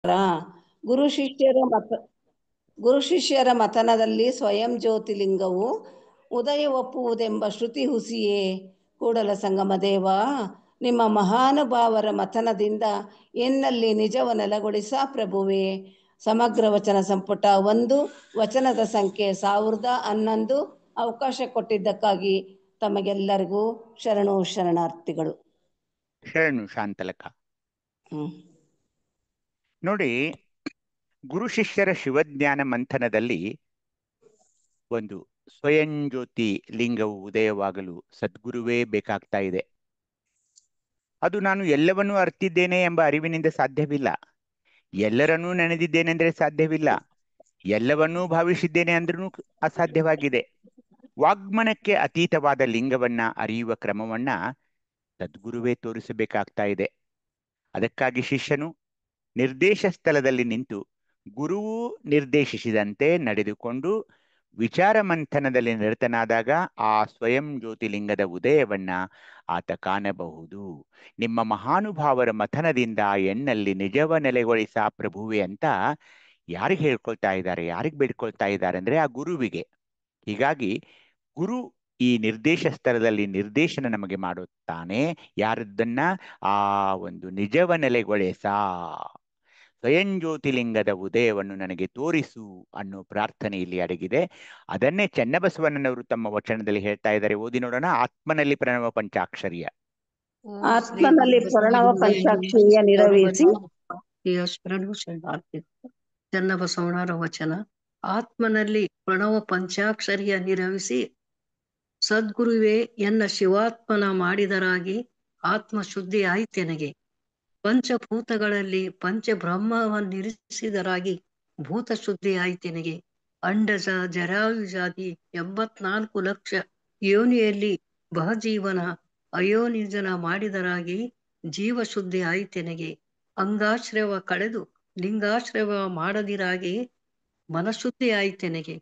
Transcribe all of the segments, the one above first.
ಗುರು ಶಿಷ್ಯರ ಮತ ಗುರು ಶಿಷ್ಯರ ಮಥನದಲ್ಲಿ ಸ್ವಯಂ ಜ್ಯೋತಿಲಿಂಗವು ಉದಯ ಒಪ್ಪುವುದೆಂಬ ಶ್ರುತಿ ಹುಸಿಯೇ. ಕೂಡಲ ಸಂಗಮ ದೇವ, ನಿಮ್ಮ ಮಹಾನುಭಾವರ ಮಥನದಿಂದ ಎನ್ನಲ್ಲಿ ನಿಜವ ನೆಲೆಗೊಳಿಸ ಪ್ರಭುವೇ. ಸಮಗ್ರ ವಚನ ಸಂಪುಟ 1, ವಚನದ ಸಂಖ್ಯೆ 1011. ಅವಕಾಶ ಕೊಟ್ಟಿದ್ದಕ್ಕಾಗಿ ತಮಗೆಲ್ಲರಿಗೂ ಶರಣು ಶರಣಾರ್ಥಿಗಳು. ಶರಣು ಶಾಂತಲಕ. ನೋಡಿ, ಗುರು ಶಿಷ್ಯರ ಶಿವಜ್ಞಾನ ಮಂಥನದಲ್ಲಿ ಒಂದು ಸ್ವಯಂ ಜ್ಯೋತಿ ಲಿಂಗವು ಉದಯವಾಗಲು ಸದ್ಗುರುವೇ ಬೇಕಾಗ್ತಾ ಇದೆ. ಅದು ನಾನು ಎಲ್ಲವನ್ನೂ ಅರ್ತಿದ್ದೇನೆ ಎಂಬ ಅರಿವಿನಿಂದ ಸಾಧ್ಯವಿಲ್ಲ. ಎಲ್ಲರನ್ನೂ ನೆನೆದಿದ್ದೇನೆಂದರೆ ಸಾಧ್ಯವಿಲ್ಲ. ಎಲ್ಲವನ್ನೂ ಭಾವಿಸಿದ್ದೇನೆ ಅಂದ್ರೂ ಅಸಾಧ್ಯವಾಗಿದೆ. ವಾಗ್ಮನಕ್ಕೆ ಅತೀತವಾದ ಲಿಂಗವನ್ನ ಅರಿಯುವ ಕ್ರಮವನ್ನ ಸದ್ಗುರುವೇ ತೋರಿಸಬೇಕಾಗ್ತಾ ಇದೆ. ಅದಕ್ಕಾಗಿ ಶಿಷ್ಯನು ನಿರ್ದೇಶ ಸ್ಥಳದಲ್ಲಿ ನಿಂತು ಗುರುವು ನಿರ್ದೇಶಿಸಿದಂತೆ ನಡೆದುಕೊಂಡು ವಿಚಾರ ಮಂಥನದಲ್ಲಿ ನಿರತನಾದಾಗ ಆ ಸ್ವಯಂ ಜ್ಯೋತಿಲಿಂಗದ ಉದಯವನ್ನ ಆತ ಕಾಣಬಹುದು. ನಿಮ್ಮ ಮಹಾನುಭಾವರ ಮಥನದಿಂದ ಎನ್ನಲ್ಲಿ ನಿಜವ ನೆಲೆಗೊಳಿಸ ಪ್ರಭುವೆ ಅಂತ ಯಾರಿಗೆ ಹೇಳ್ಕೊಳ್ತಾ ಇದ್ದಾರೆ, ಯಾರಿಗೆ ಬೇಡ್ಕೊಳ್ತಾ ಇದ್ದಾರೆ ಅಂದ್ರೆ ಆ ಗುರುವಿಗೆ. ಹೀಗಾಗಿ ಗುರು ಈ ನಿರ್ದೇಶ ಸ್ಥಳದಲ್ಲಿ ನಿರ್ದೇಶನ ನಮಗೆ ಮಾಡುತ್ತಾನೆ. ಯಾರದನ್ನ? ಆ ಒಂದು ನಿಜವ ನೆಲೆಗೊಳಿಸ, ಸ್ವಯಂ ಜ್ಯೋತಿಲಿಂಗದ ಉದಯವನ್ನು ನನಗೆ ತೋರಿಸು ಅನ್ನೋ ಪ್ರಾರ್ಥನೆ ಇಲ್ಲಿ ಅಡಗಿದೆ. ಅದನ್ನೇ ಚೆನ್ನಬಸವಣ್ಣನವರು ತಮ್ಮ ವಚನದಲ್ಲಿ ಹೇಳ್ತಾ ಇದ್ದಾರೆ. ಓದಿ ನೋಡೋಣ. ಆತ್ಮನಲ್ಲಿ ಪ್ರಣವ ಪಂಚಾಕ್ಷರಿಯ. ಆತ್ಮನಲ್ಲಿ ಪ್ರಣವ ಪಂಚಾಕ್ಷರಿಯ ನಿರವಿಸಿ. ಚೆನ್ನಬಸವಣ್ಣರ ವಚನ. ಆತ್ಮನಲ್ಲಿ ಪ್ರಣವ ಪಂಚಾಕ್ಷರಿಯ ನಿರವಿಸಿ ಸದ್ಗುರುವೇ ಎನ್ನ ಶಿವಾತ್ಮನ ಮಾಡಿದರಾಗಿ ಆತ್ಮಶುದ್ಧಿ ಆಯ್ತೆನಗೆ. ಪಂಚಭೂತಗಳಲ್ಲಿ ಪಂಚಬ್ರಹ್ಮವನ್ನಿರಿಸಿದರಾಗಿ ಭೂತಶುದ್ಧಿ ಆಯ್ತೆನಗೆ. ಅಂಡಜ ಜರಾಯುಜಾತಿ 84 ಲಕ್ಷ ಯೋನಿಯಲ್ಲಿ ಬಹಜೀವನ ಅಯೋನಿಜನ ಮಾಡಿದರಾಗಿ ಜೀವಶುದ್ಧಿ ಆಯ್ತೆನಗೆ. ಅಂಗಾಶ್ರವ ಕಳೆದು ಲಿಂಗಾಶ್ರವ ಮಾಡದಿರಾಗಿ ಮನಶುದ್ಧಿ ಆಯ್ತೆನಗೆ.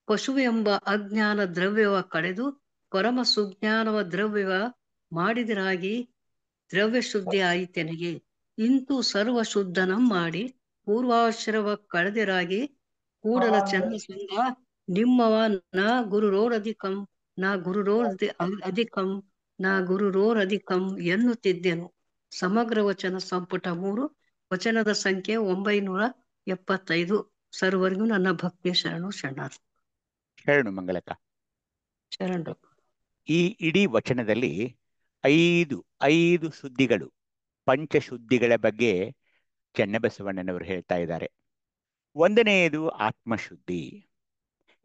ಪಶುವೆಂಬ ಅಜ್ಞಾನ ದ್ರವ್ಯವ ಕಳೆದು ಪರಮ ಸುಜ್ಞಾನವ ದ್ರವ್ಯವ ಮಾಡಿದಿರಾಗಿ ದ್ರವ್ಯ ಶುದ್ಧಿ ಆಯಿತೆನಗೆ. ಇಂತು ಸರ್ವ ಶುದ್ಧನಂ ಮಾಡಿ ಪೂರ್ವಾಶ್ರವ ಕಳೆದಿರಾಗಿ ಕೂಡಲ ಚನ್ನಸಂಗ ನಿಮ್ಮವ ನ ಗುರುರೋರಧಿಕಂ ನಾ ಅಧಿಕಂ ನಾ ಗುರುರೋರಧಿಕಂ ಎನ್ನುತ್ತಿದ್ದೆನು. ಸಮಗ್ರ ವಚನ ಸಂಪುಟ 3, ವಚನದ ಸಂಖ್ಯೆ 975. ಸರ್ವರಿಗೂ ನನ್ನ ಭಕ್ತಿಯ ಶರಣು ಶರಣಾರ್ಥಿ. ಶರಣು ಮಂಗಳಕ. ಶರಣರು. ಈ ಇಡೀ ವಚನದಲ್ಲಿ ಐದು ಶುದ್ಧಿಗಳು, ಪಂಚಶುದ್ಧಿಗಳ ಬಗ್ಗೆ ಚೆನ್ನಬಸವಣ್ಣನವರು ಹೇಳ್ತಾ ಇದ್ದಾರೆ. ಒಂದನೆಯದು ಆತ್ಮಶುದ್ಧಿ.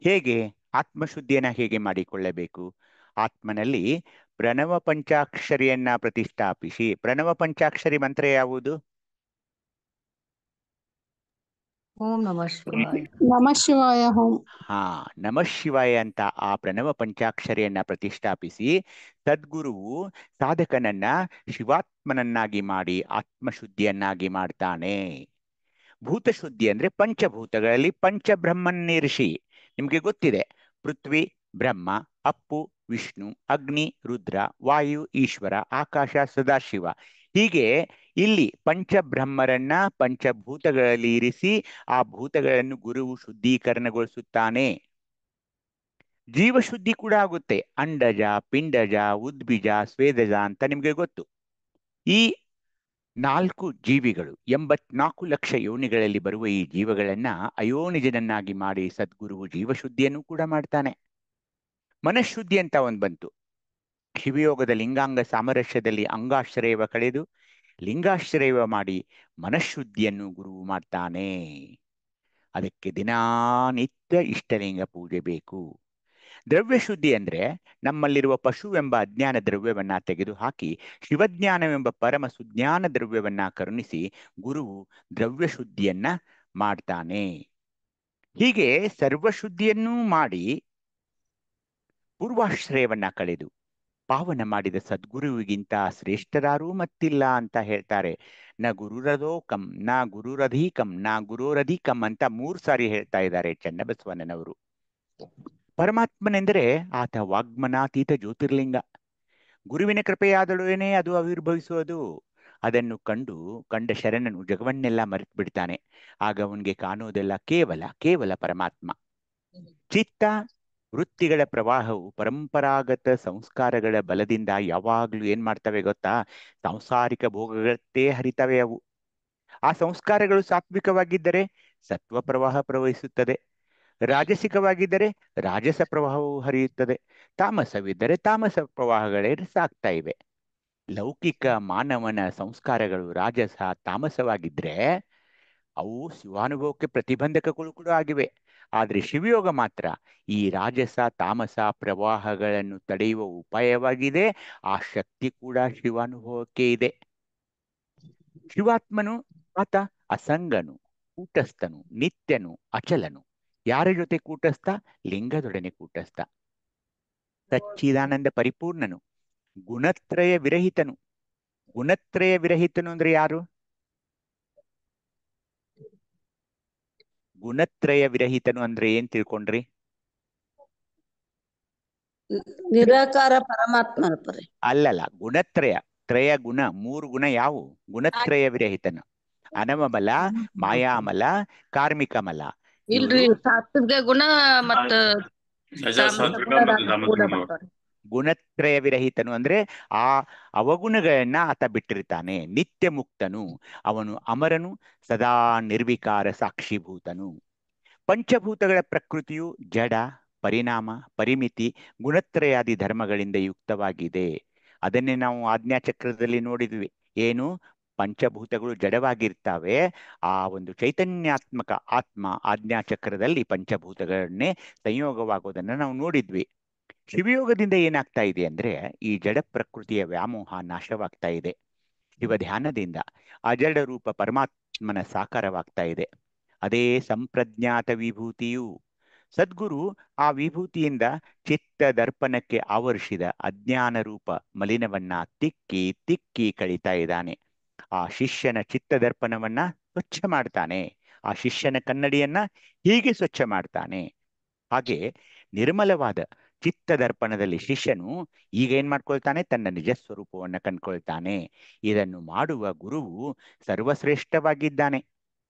ಹೇಗೆ ಆತ್ಮಶುದ್ಧಿಯನ್ನ ಹೇಗೆ ಮಾಡಿಕೊಳ್ಳಬೇಕು? ಆತ್ಮನಲ್ಲಿ ಪ್ರಣವ ಪಂಚಾಕ್ಷರಿಯನ್ನ ಪ್ರತಿಷ್ಠಾಪಿಸಿ. ಪ್ರಣವ ಪಂಚಾಕ್ಷರಿ ಮಂತ್ರ ಯಾವುದು? ಓಂ ನಮಃ ಶಿವಾಯ. ನಮಃ ಶಿವಾಯ. ನಮಃ ಶಿವಾಯ ಅಂತ ಆ ಪ್ರಣವ ಪಂಚಾಕ್ಷರಿಯನ್ನ ಪ್ರತಿಷ್ಠಾಪಿಸಿ ಸದ್ಗುರುವು ಸಾಧಕನನ್ನ ಶಿವಾತ್ಮನನ್ನಾಗಿ ಮಾಡಿ ಆತ್ಮಶುದ್ಧಿಯನ್ನಾಗಿ ಮಾಡ್ತಾನೆ. ಭೂತಶುದ್ಧಿ ಅಂದ್ರೆ ಪಂಚಭೂತಗಳಲ್ಲಿ ಪಂಚಬ್ರಹ್ಮನ್ನಿರಿಸಿ. ನಿಮ್ಗೆ ಗೊತ್ತಿದೆ, ಪೃಥ್ವಿ ಬ್ರಹ್ಮ, ಅಪ್ಪು ವಿಷ್ಣು, ಅಗ್ನಿ ರುದ್ರ, ವಾಯು ಈಶ್ವರ, ಆಕಾಶ ಸದಾಶಿವ. ಹೀಗೆ ಇಲ್ಲಿ ಪಂಚಬ್ರಹ್ಮರನ್ನ ಪಂಚಭೂತಗಳಲ್ಲಿ ಇರಿಸಿ ಆ ಭೂತಗಳನ್ನು ಗುರುವು ಶುದ್ಧೀಕರಣಗೊಳಿಸುತ್ತಾನೆ. ಜೀವಶುದ್ಧಿ ಕೂಡ ಆಗುತ್ತೆ. ಅಂಡಜ, ಪಿಂಡಜ, ಉದ್ಬಿಜ, ಸ್ವೇದಜ ಅಂತ ನಿಮ್ಗೆ ಗೊತ್ತು. ಈ 4 ಜೀವಿಗಳು 84 ಲಕ್ಷ ಯೋನಿಗಳಲ್ಲಿ ಬರುವ ಈ ಜೀವಗಳನ್ನ ಅಯೋನಿಜನನ್ನಾಗಿ ಮಾಡಿ ಸದ್ಗುರುವು ಜೀವಶುದ್ಧಿಯನ್ನು ಕೂಡ ಮಾಡ್ತಾನೆ. ಮನಃಶುದ್ಧಿ ಅಂತ ಒಂದು ಬಂತು. ಶಿವಯೋಗದ ಲಿಂಗಾಂಗ ಸಾಮರಸ್ಯದಲ್ಲಿ ಅಂಗಾಶ್ರಯವ ಕಳೆದು ಲಿಂಗಾಶ್ರಯವ ಮಾಡಿ ಮನಃಶುದ್ಧಿಯನ್ನು ಗುರುವು ಮಾಡ್ತಾನೆ. ಅದಕ್ಕೆ ದಿನಾನಿತ್ಯ ಇಷ್ಟಲಿಂಗ ಪೂಜೆ ಬೇಕು. ದ್ರವ್ಯಶುದ್ಧಿ ಅಂದ್ರೆ ನಮ್ಮಲ್ಲಿರುವ ಪಶುವೆಂಬ ಅಜ್ಞಾನ ದ್ರವ್ಯವನ್ನ ತೆಗೆದುಹಾಕಿ ಶಿವಜ್ಞಾನವೆಂಬ ಪರಮ ಸುಜ್ಞಾನ ದ್ರವ್ಯವನ್ನ ಕರುಣಿಸಿ ಗುರುವು ದ್ರವ್ಯಶುದ್ಧಿಯನ್ನ ಮಾಡ್ತಾನೆ. ಹೀಗೆ ಸರ್ವಶುದ್ಧಿಯನ್ನೂ ಮಾಡಿ ಪೂರ್ವಾಶ್ರಯವನ್ನ ಕಳೆದು ಪಾವನ ಮಾಡಿದ ಸದ್ಗುರುವಿಗಿಂತ ಶ್ರೇಷ್ಠರಾರೂ ಮತ್ತಿಲ್ಲ ಅಂತ ಹೇಳ್ತಾರೆ. ನ ಗುರುರಧೋಕಂ ನ ಗುರುರಧೀಕಂ ನ ಗುರೋರಧಿಕಂ ಅಂತ 3 ಸಾರಿ ಹೇಳ್ತಾ ಇದ್ದಾರೆ ಚೆನ್ನಬಸವಣ್ಣನವರು. ಪರಮಾತ್ಮನೆಂದರೆ ಆತ ವಾಗ್ಮನಾತೀತ ಜ್ಯೋತಿರ್ಲಿಂಗ. ಗುರುವಿನ ಕೃಪೆಯಾದೊಡನೆ ಅದು ಆವಿರ್ಭವಿಸುವುದು. ಅದನ್ನು ಕಂಡ ಶರಣನು ಜಗವನ್ನೆಲ್ಲ ಮರೆತು ಬಿಡ್ತಾನೆ. ಆಗ ಅವನಿಗೆ ಕಾಣುವುದೆಲ್ಲ ಕೇವಲ ಪರಮಾತ್ಮ. ಚಿತ್ತ ವೃತ್ತಿಗಳ ಪ್ರವಾಹವು ಪರಂಪರಾಗತ ಸಂಸ್ಕಾರಗಳ ಬಲದಿಂದ ಯಾವಾಗ್ಲೂ ಏನ್ ಮಾಡ್ತವೆ ಗೊತ್ತಾ? ಸಾಂಸಾರಿಕ ಭೋಗಗಳತ್ತೇ ಹರಿತವೆ ಅವು. ಆ ಸಂಸ್ಕಾರಗಳು ಸಾತ್ವಿಕವಾಗಿದ್ದರೆ ಸತ್ವ ಪ್ರವಾಹ ಪ್ರವಹಿಸುತ್ತದೆ, ರಾಜಸಿಕವಾಗಿದ್ದರೆ ರಾಜಸ ಪ್ರವಾಹವು ಹರಿಯುತ್ತದೆ, ತಾಮಸವಿದ್ದರೆ ತಾಮಸ ಪ್ರವಾಹಗಳೇ ಸಾಗ್ತಾ ಇವೆ. ಲೌಕಿಕ ಮಾನವನ ಸಂಸ್ಕಾರಗಳು ರಾಜಸ ತಾಮಸವಾಗಿದ್ರೆ ಅವು ಶಿವಾನುಭವಕ್ಕೆ ಪ್ರತಿಬಂಧಕಗಳು ಕೂಡ ಆಗಿವೆ. ಆದ್ರೆ ಶಿವಯೋಗ ಮಾತ್ರ ಈ ರಾಜಸ ತಾಮಸ ಪ್ರವಾಹಗಳನ್ನು ತಡೆಯುವ ಉಪಾಯವಾಗಿದೆ. ಆ ಶಕ್ತಿ ಕೂಡ ಶಿವಾನುಭವಕ್ಕೆ ಇದೆ. ಶಿವಾತ್ಮನು ಆತ ಅಸಂಗನು, ಕೂಟಸ್ಥನು, ನಿತ್ಯನು, ಅಚಲನು. ಯಾರ ಜೊತೆ ಕೂಟಸ್ಥ? ಲಿಂಗದೊಡನೆ ಕೂಟಸ್ಥ. ಸಚ್ಚಿದಾನಂದ ಪರಿಪೂರ್ಣನು, ಗುಣತ್ರಯ ವಿರಹಿತನು. ಗುಣತ್ರಯ ವಿರಹಿತನು ಅಂದ್ರೆ ಯಾರು? ಗುಣತ್ರಯ ವಿರಹಿತನು ಅಂದ್ರೆ ಏನ್ ತಿಳ್ಕೊಂಡ್ರಿ? ನಿರಾಕಾರ ಪರಮಾತ್ಮನ ಪರಿ. ಅಲ್ಲಲ್ಲ, ಗುಣತ್ರಯ. ಗುಣ, 3 ಗುಣ ಯಾವುವು? ಗುಣತ್ರಯ ವಿರಹಿತನು. ಅನಮಮಲ, ಮಾಯಾಮಲ, ಕಾರ್ಮಿಕಮಲ. ಇಲ್ರಿ, ಸಾತ್ವಿಕ ಗುಣ ಮತ್ತ ಗುಣತ್ರಯ ವಿರಹಿತನು ಅಂದ್ರೆ ಆ ಅವಗುಣಗಳನ್ನ ಆತ ಬಿಟ್ಟಿರ್ತಾನೆ. ನಿತ್ಯ ಮುಕ್ತನು ಅವನು, ಅಮರನು, ಸದಾ ನಿರ್ವಿಕಾರ ಸಾಕ್ಷಿಭೂತನು. ಪಂಚಭೂತಗಳ ಪ್ರಕೃತಿಯು ಜಡ, ಪರಿಣಾಮ, ಪರಿಮಿತಿ, ಗುಣತ್ರಯಾದಿ ಧರ್ಮಗಳಿಂದ ಯುಕ್ತವಾಗಿದೆ. ಅದನ್ನೇ ನಾವು ಆಜ್ಞಾಚಕ್ರದಲ್ಲಿ ನೋಡಿದ್ವಿ. ಏನು? ಪಂಚಭೂತಗಳು ಜಡವಾಗಿರ್ತಾವೆ. ಆ ಒಂದು ಚೈತನ್ಯಾತ್ಮಕ ಆತ್ಮ ಆಜ್ಞಾಚಕ್ರದಲ್ಲಿ ಪಂಚಭೂತಗಳನ್ನೇ ಸಂಯೋಗವಾಗೋದನ್ನ ನಾವು ನೋಡಿದ್ವಿ. ಶಿವಯೋಗದಿಂದ ಏನಾಗ್ತಾ ಇದೆ ಅಂದ್ರೆ ಈ ಜಡ ಪ್ರಕೃತಿಯ ವ್ಯಾಮೋಹ ನಾಶವಾಗ್ತಾ ಇದೆ. ಶಿವ ಧ್ಯಾನದಿಂದ ಅಜಡ ರೂಪ ಪರಮಾತ್ಮನ ಸಾಕಾರವಾಗ್ತಾ ಇದೆ. ಅದೇ ಸಂಪ್ರಜ್ಞಾತ ವಿಭೂತಿಯು. ಸದ್ಗುರು ಆ ವಿಭೂತಿಯಿಂದ ಚಿತ್ತ ದರ್ಪಣಕ್ಕೆ ಆವರಿಸಿದ ಅಜ್ಞಾನ ರೂಪ ಮಲಿನವನ್ನ ತಿಕ್ಕಿ ತಿಕ್ಕಿ ಕಳೀತಾ ಇದ್ದಾನೆ. ಆ ಶಿಷ್ಯನ ಚಿತ್ತ ದರ್ಪಣವನ್ನ ಸ್ವಚ್ಛ ಮಾಡ್ತಾನೆ. ಆ ಶಿಷ್ಯನ ಕನ್ನಡಿಯನ್ನ ಹೀಗೆ ಸ್ವಚ್ಛ ಮಾಡ್ತಾನೆ. ಹಾಗೆ ನಿರ್ಮಲವಾದ ಚಿತ್ತ ದರ್ಪಣದಲ್ಲಿ ಶಿಷ್ಯನು ಈಗ ಏನ್ ಮಾಡ್ಕೊಳ್ತಾನೆ? ತನ್ನ ನಿಜ ಸ್ವರೂಪವನ್ನ ಕಂಡ್ಕೊಳ್ತಾನೆ. ಇದನ್ನು ಮಾಡುವ ಗುರುವು ಸರ್ವಶ್ರೇಷ್ಠವಾಗಿದ್ದಾನೆ.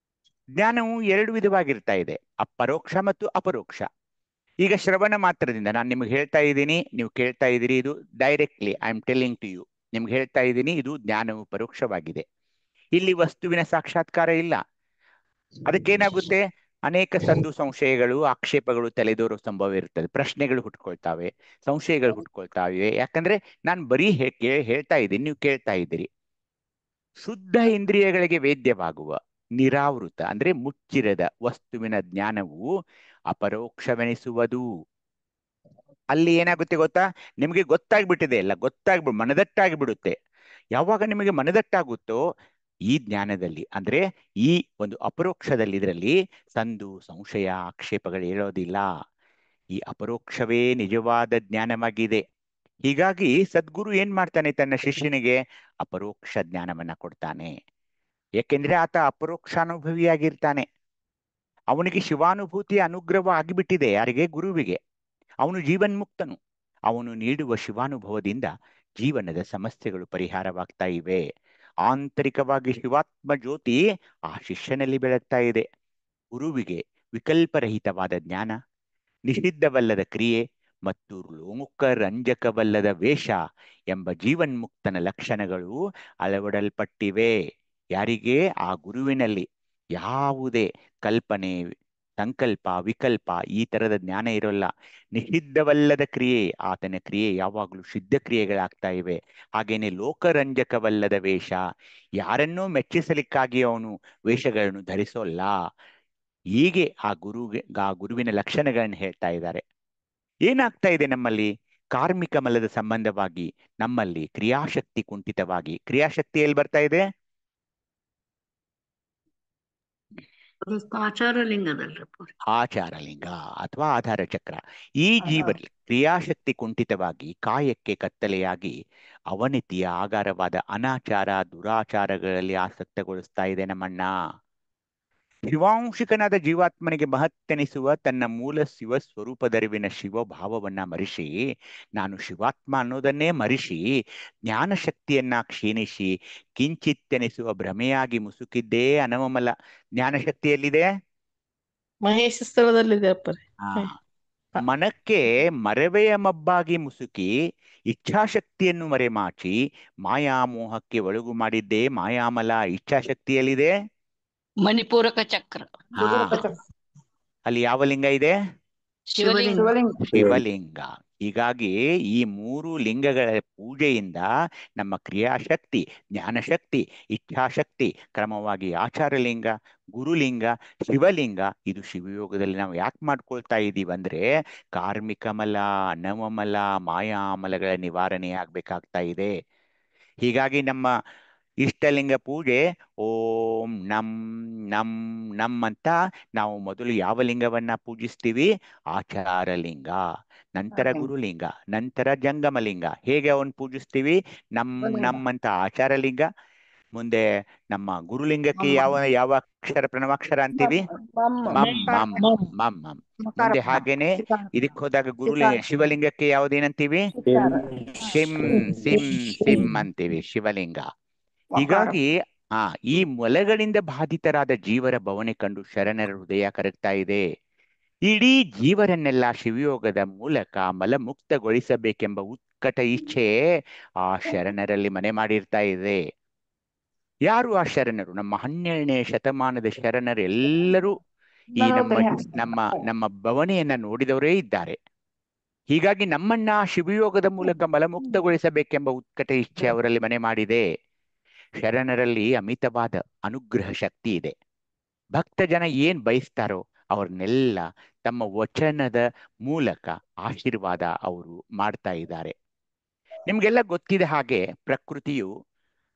ಜ್ಞಾನವು 2 ವಿಧವಾಗಿರ್ತಾ ಇದೆ, ಅಪರೋಕ್ಷ ಮತ್ತು ಅಪರೋಕ್ಷ. ಈಗ ಶ್ರವಣ ಮಾತ್ರದಿಂದ ನಾನು ನಿಮ್ಗೆ ಹೇಳ್ತಾ ಇದ್ದೀನಿ, ನೀವು ಕೇಳ್ತಾ ಇದ್ದೀರಿ. ಇದು directly I am telling to you. ನಿಮ್ಗೆ ಹೇಳ್ತಾ ಇದ್ದೀನಿ, ಇದು ಜ್ಞಾನವು ಪರೋಕ್ಷವಾಗಿದೆ. ಇಲ್ಲಿ ವಸ್ತುವಿನ ಸಾಕ್ಷಾತ್ಕಾರ ಇಲ್ಲ. ಅದಕ್ಕೇನಾಗುತ್ತೆ? ಅನೇಕ ಸಂದು ಸಂಶಯಗಳು, ಆಕ್ಷೇಪಗಳು ತಲೆದೋರೋ ಸಂಭವ ಇರ್ತದೆ. ಪ್ರಶ್ನೆಗಳು ಹುಟ್ಕೊಳ್ತಾವೆ, ಸಂಶಯಗಳು ಹುಟ್ಕೊಳ್ತಾವೆ. ಯಾಕಂದ್ರೆ ನಾನು ಬರೀ ಹೇಳ್ತಾ ಇದ್ದೀನಿ, ನೀವು ಕೇಳ್ತಾ ಇದ್ದೀರಿ. ಶುದ್ಧ ಇಂದ್ರಿಯಗಳಿಗೆ ವೇದ್ಯವಾಗುವ ನಿರಾವೃತ ಅಂದ್ರೆ ಮುಚ್ಚಿರದ ವಸ್ತುವಿನ ಜ್ಞಾನವು ಅಪರೋಕ್ಷವೆನಿಸುವುದು. ಅಲ್ಲಿ ಏನಾಗುತ್ತೆ ಗೊತ್ತಾ? ನಿಮಗೆ ಗೊತ್ತಾಗ್ಬಿಟ್ಟಿದೆ, ಎಲ್ಲ ಮನದಟ್ಟಾಗಿ ಬಿಡುತ್ತೆ. ಯಾವಾಗ ನಿಮಗೆ ಮನದಟ್ಟಾಗುತ್ತೋ ಈ ಜ್ಞಾನದಲ್ಲಿ, ಅಂದ್ರೆ ಈ ಒಂದು ಅಪರೋಕ್ಷದಲ್ಲಿ, ಇದರಲ್ಲಿ ಸಂದು ಸಂಶಯ ಆಕ್ಷೇಪಗಳು ಹೇಳೋದಿಲ್ಲ. ಈ ಅಪರೋಕ್ಷವೇ ನಿಜವಾದ ಜ್ಞಾನವಾಗಿದೆ. ಹೀಗಾಗಿ ಸದ್ಗುರು ಏನ್ ಮಾಡ್ತಾನೆ? ತನ್ನ ಶಿಷ್ಯನಿಗೆ ಅಪರೋಕ್ಷ ಜ್ಞಾನವನ್ನ ಕೊಡ್ತಾನೆ. ಏಕೆಂದ್ರೆ ಆತ ಅಪರೋಕ್ಷಾನುಭವಿಯಾಗಿರ್ತಾನೆ. ಅವನಿಗೆ ಶಿವಾನುಭೂತಿಯ ಅನುಗ್ರಹ ಆಗಿಬಿಟ್ಟಿದೆ. ಯಾರಿಗೆ? ಗುರುವಿಗೆ. ಅವನು ಜೀವನ್ಮುಕ್ತನು. ಅವನು ನೀಡುವ ಶಿವಾನುಭವದಿಂದ ಜೀವನದ ಸಮಸ್ಯೆಗಳು ಪರಿಹಾರವಾಗ್ತಾ ಇವೆ. ಆಂತರಿಕವಾಗಿ ಶಿವಾತ್ಮ ಜ್ಯೋತಿ ಆ ಶಿಷ್ಯನಲ್ಲಿ ಬೆಳಗ್ತಾ ಇದೆ. ಗುರುವಿಗೆ ವಿಕಲ್ಪರಹಿತವಾದ ಜ್ಞಾನ, ನಿಷಿದ್ಧವಲ್ಲದ ಕ್ರಿಯೆ ಮತ್ತು ಲೋಕರಂಜಕವಲ್ಲದ ವೇಷ ಎಂಬ ಜೀವನ್ಮುಕ್ತನ ಲಕ್ಷಣಗಳು ಅಳವಡಲ್ಪಟ್ಟಿವೆ. ಯಾರಿಗೆ? ಆ ಗುರುವಿನಲ್ಲಿ. ಯಾವುದೇ ಕಲ್ಪನೆ, ಸಂಕಲ್ಪ, ವಿಕಲ್ಪ ಈ ತರದ ಜ್ಞಾನ ಇರೋಲ್ಲ. ನಿಷಿದ್ಧವಲ್ಲದ ಕ್ರಿಯೆ, ಆತನ ಕ್ರಿಯೆ ಯಾವಾಗಲೂ ಸಿದ್ಧ ಕ್ರಿಯೆಗಳಾಗ್ತಾ ಇವೆ. ಹಾಗೇನೆ ಲೋಕರಂಜಕವಲ್ಲದ ವೇಷ, ಯಾರನ್ನೂ ಮೆಚ್ಚಿಸಲಿಕ್ಕಾಗಿ ಅವನು ವೇಷಗಳನ್ನು ಧರಿಸೋಲ್ಲ. ಹೀಗೆ ಆ ಗುರುವಿನ ಲಕ್ಷಣಗಳನ್ನು ಹೇಳ್ತಾ ಇದ್ದಾರೆ. ಏನಾಗ್ತಾ ಇದೆ ನಮ್ಮಲ್ಲಿ? ಕಾರ್ಮಿಕ ಮಲದ ಸಂಬಂಧವಾಗಿ ನಮ್ಮಲ್ಲಿ ಕ್ರಿಯಾಶಕ್ತಿ ಕುಂಠಿತವಾಗಿ. ಕ್ರಿಯಾಶಕ್ತಿ ಎಲ್ಲಿ ಬರ್ತಾ ಇದೆ? ಆಚಾರ ಲಿಂಗದಲ್ರಿ. ಆಚಾರ ಲಿಂಗ ಅಥವಾ ಆಧಾರ ಚಕ್ರ. ಈ ಜೀವರಲ್ಲಿ ಕ್ರಿಯಾಶಕ್ತಿ ಕುಂಠಿತವಾಗಿ ಕಾಯಕ್ಕೆ ಕತ್ತಲೆಯಾಗಿ ಅವನತಿಯ ಆಗಾರವಾದ ಅನಾಚಾರ ದುರಾಚಾರಗಳಲ್ಲಿ ಆಸಕ್ತಗೊಳಿಸ್ತಾ ಇದೆ ನಮ್ಮಣ್ಣ. ಶಿವಾಂಶಿಕನಾದ ಜೀವಾತ್ಮನಿಗೆ ಮಹತ್ತೆನಿಸುವ ತನ್ನ ಮೂಲ ಶಿವ ಸ್ವರೂಪದರಿವಿನ ಶಿವಭಾವವನ್ನ ಮರಿಸಿ, ನಾನು ಶಿವಾತ್ಮ ಅನ್ನೋದನ್ನೇ ಮರಿಸಿ, ಜ್ಞಾನಶಕ್ತಿಯನ್ನ ಕ್ಷೀಣಿಸಿ ಕಿಂಚಿತ್ತೆನಿಸುವ ಭ್ರಮೆಯಾಗಿ ಮುಸುಕಿದ್ದೇ ಅನವಮಲ. ಜ್ಞಾನಶಕ್ತಿ ಎಲ್ಲಿದೆ? ಮಹೇಶ ಸ್ಥಳದಲ್ಲಿದೆ ಅಪ್ಪರೇ. ಆ ಮನಕ್ಕೆ ಮರವೆಯ ಮಬ್ಬಾಗಿ ಮುಸುಕಿ ಇಚ್ಛಾಶಕ್ತಿಯನ್ನು ಮರೆಮಾಚಿ ಮಾಯಾಮೋಹಕ್ಕೆ ಒಳಗು ಮಾಡಿದ್ದೇ ಮಾಯಾಮಲ. ಇಚ್ಛಾಶಕ್ತಿಯಲ್ಲಿದೆ ಮಣಿಪೂರಕ ಚಕ್ರ. ಅಲ್ಲಿ ಯಾವ ಲಿಂಗ ಇದೆ? ಶಿವಲಿಂಗ. ಶಿವಲಿಂಗ. ಹೀಗಾಗಿ ಈ ಮೂರು ಲಿಂಗಗಳ ಪೂಜೆಯಿಂದ ನಮ್ಮ ಕ್ರಿಯಾಶಕ್ತಿ, ಜ್ಞಾನಶಕ್ತಿ, ಇಚ್ಛಾಶಕ್ತಿ ಕ್ರಮವಾಗಿ ಆಚಾರಲಿಂಗ, ಗುರುಲಿಂಗ, ಶಿವಲಿಂಗ. ಇದು ಶಿವಯೋಗದಲ್ಲಿ ನಾವು ಯಾಕೆ ಮಾಡ್ಕೊಳ್ತಾ ಇದ್ದೀವಿ ಅಂದ್ರೆ ಕಾರ್ಮಿಕ ಮಲ, ನವಮಲ, ಮಾಯಾಮಲಗಳ ನಿವಾರಣೆ ಆಗ್ಬೇಕಾಗ್ತಾ ಇದೆ. ಹೀಗಾಗಿ ನಮ್ಮ ಇಷ್ಟಲಿಂಗ ಪೂಜೆ ಓಂ ನಂ ನಂ ನಂ ಅಂತ ನಾವು ಮೊದಲು ಯಾವ ಲಿಂಗವನ್ನ ಪೂಜಿಸ್ತೀವಿ? ಆಚಾರಲಿಂಗ, ನಂತರ ಗುರುಲಿಂಗ, ನಂತರ ಜಂಗಮಲಿಂಗ. ಹೇಗೆ ಅವನ್ ಪೂಜಿಸ್ತೀವಿ? ನಂ ನಂ ಅಂತ ಆಚಾರಲಿಂಗ, ಮುಂದೆ ನಮ್ಮ ಗುರುಲಿಂಗಕ್ಕೆ ಯಾವ ಯಾವ ಅಕ್ಷರ ಪ್ರಣವಾಕ್ಷರ ಅಂತೀವಿ? ಮಂ ಮಂ ಮಂ ಮಂ. ಮುಂದೆ ಹಾಗೇನೆ ಇದಕ್ಕೆ ಹೋದಾಗ ಶಿವಲಿಂಗಕ್ಕೆ ಯಾವ್ದೇನಂತೀವಿ? ಸಿಂ ಸಿಂ ಸಿಂ ಅಂತೀವಿ ಶಿವಲಿಂಗ. ಹೀಗಾಗಿ ಈ ಮೊಲೆಗಳಿಂದ ಬಾಧಿತರಾದ ಜೀವರ ಭವನೆ ಕಂಡು ಶರಣರ ಹೃದಯ ಕರಗ್ತಾ ಇದೆ. ಇಡೀ ಜೀವರನ್ನೆಲ್ಲ ಶಿವಯೋಗದ ಮೂಲಕ ಮಲಮುಕ್ತಗೊಳಿಸಬೇಕೆಂಬ ಉತ್ಕಟ ಇಚ್ಛೆ ಆ ಶರಣರಲ್ಲಿ ಮನೆ ಮಾಡಿರ್ತಾ ಇದೆ. ಯಾರು ಆ ಶರಣರು? ನಮ್ಮ 12ನೇ ಶತಮಾನದ ಶರಣರು ಎಲ್ಲರೂ ಈ ನಮ್ಮ ಭವನೆಯನ್ನ ನೋಡಿದವರೇ ಇದ್ದಾರೆ. ಹೀಗಾಗಿ ನಮ್ಮನ್ನ ಶಿವಯೋಗದ ಮೂಲಕ ಮಲಮುಕ್ತಗೊಳಿಸಬೇಕೆಂಬ ಉತ್ಕಟ ಇಚ್ಛೆ ಅವರಲ್ಲಿ ಮನೆ ಮಾಡಿದೆ. ಶರಣರಲ್ಲಿ ಅಮಿತವಾದ ಅನುಗ್ರಹ ಶಕ್ತಿ ಇದೆ. ಭಕ್ತ ಜನ ಏನ್ ಬಯಸ್ತಾರೋ ಅವ್ರನ್ನೆಲ್ಲ ತಮ್ಮ ವಚನದ ಮೂಲಕ ಆಶೀರ್ವಾದ ಅವರು ಮಾಡ್ತಾ ಇದ್ದಾರೆ. ನಿಮ್ಗೆಲ್ಲ ಗೊತ್ತಿದೆ ಹಾಗೆ ಪ್ರಕೃತಿಯು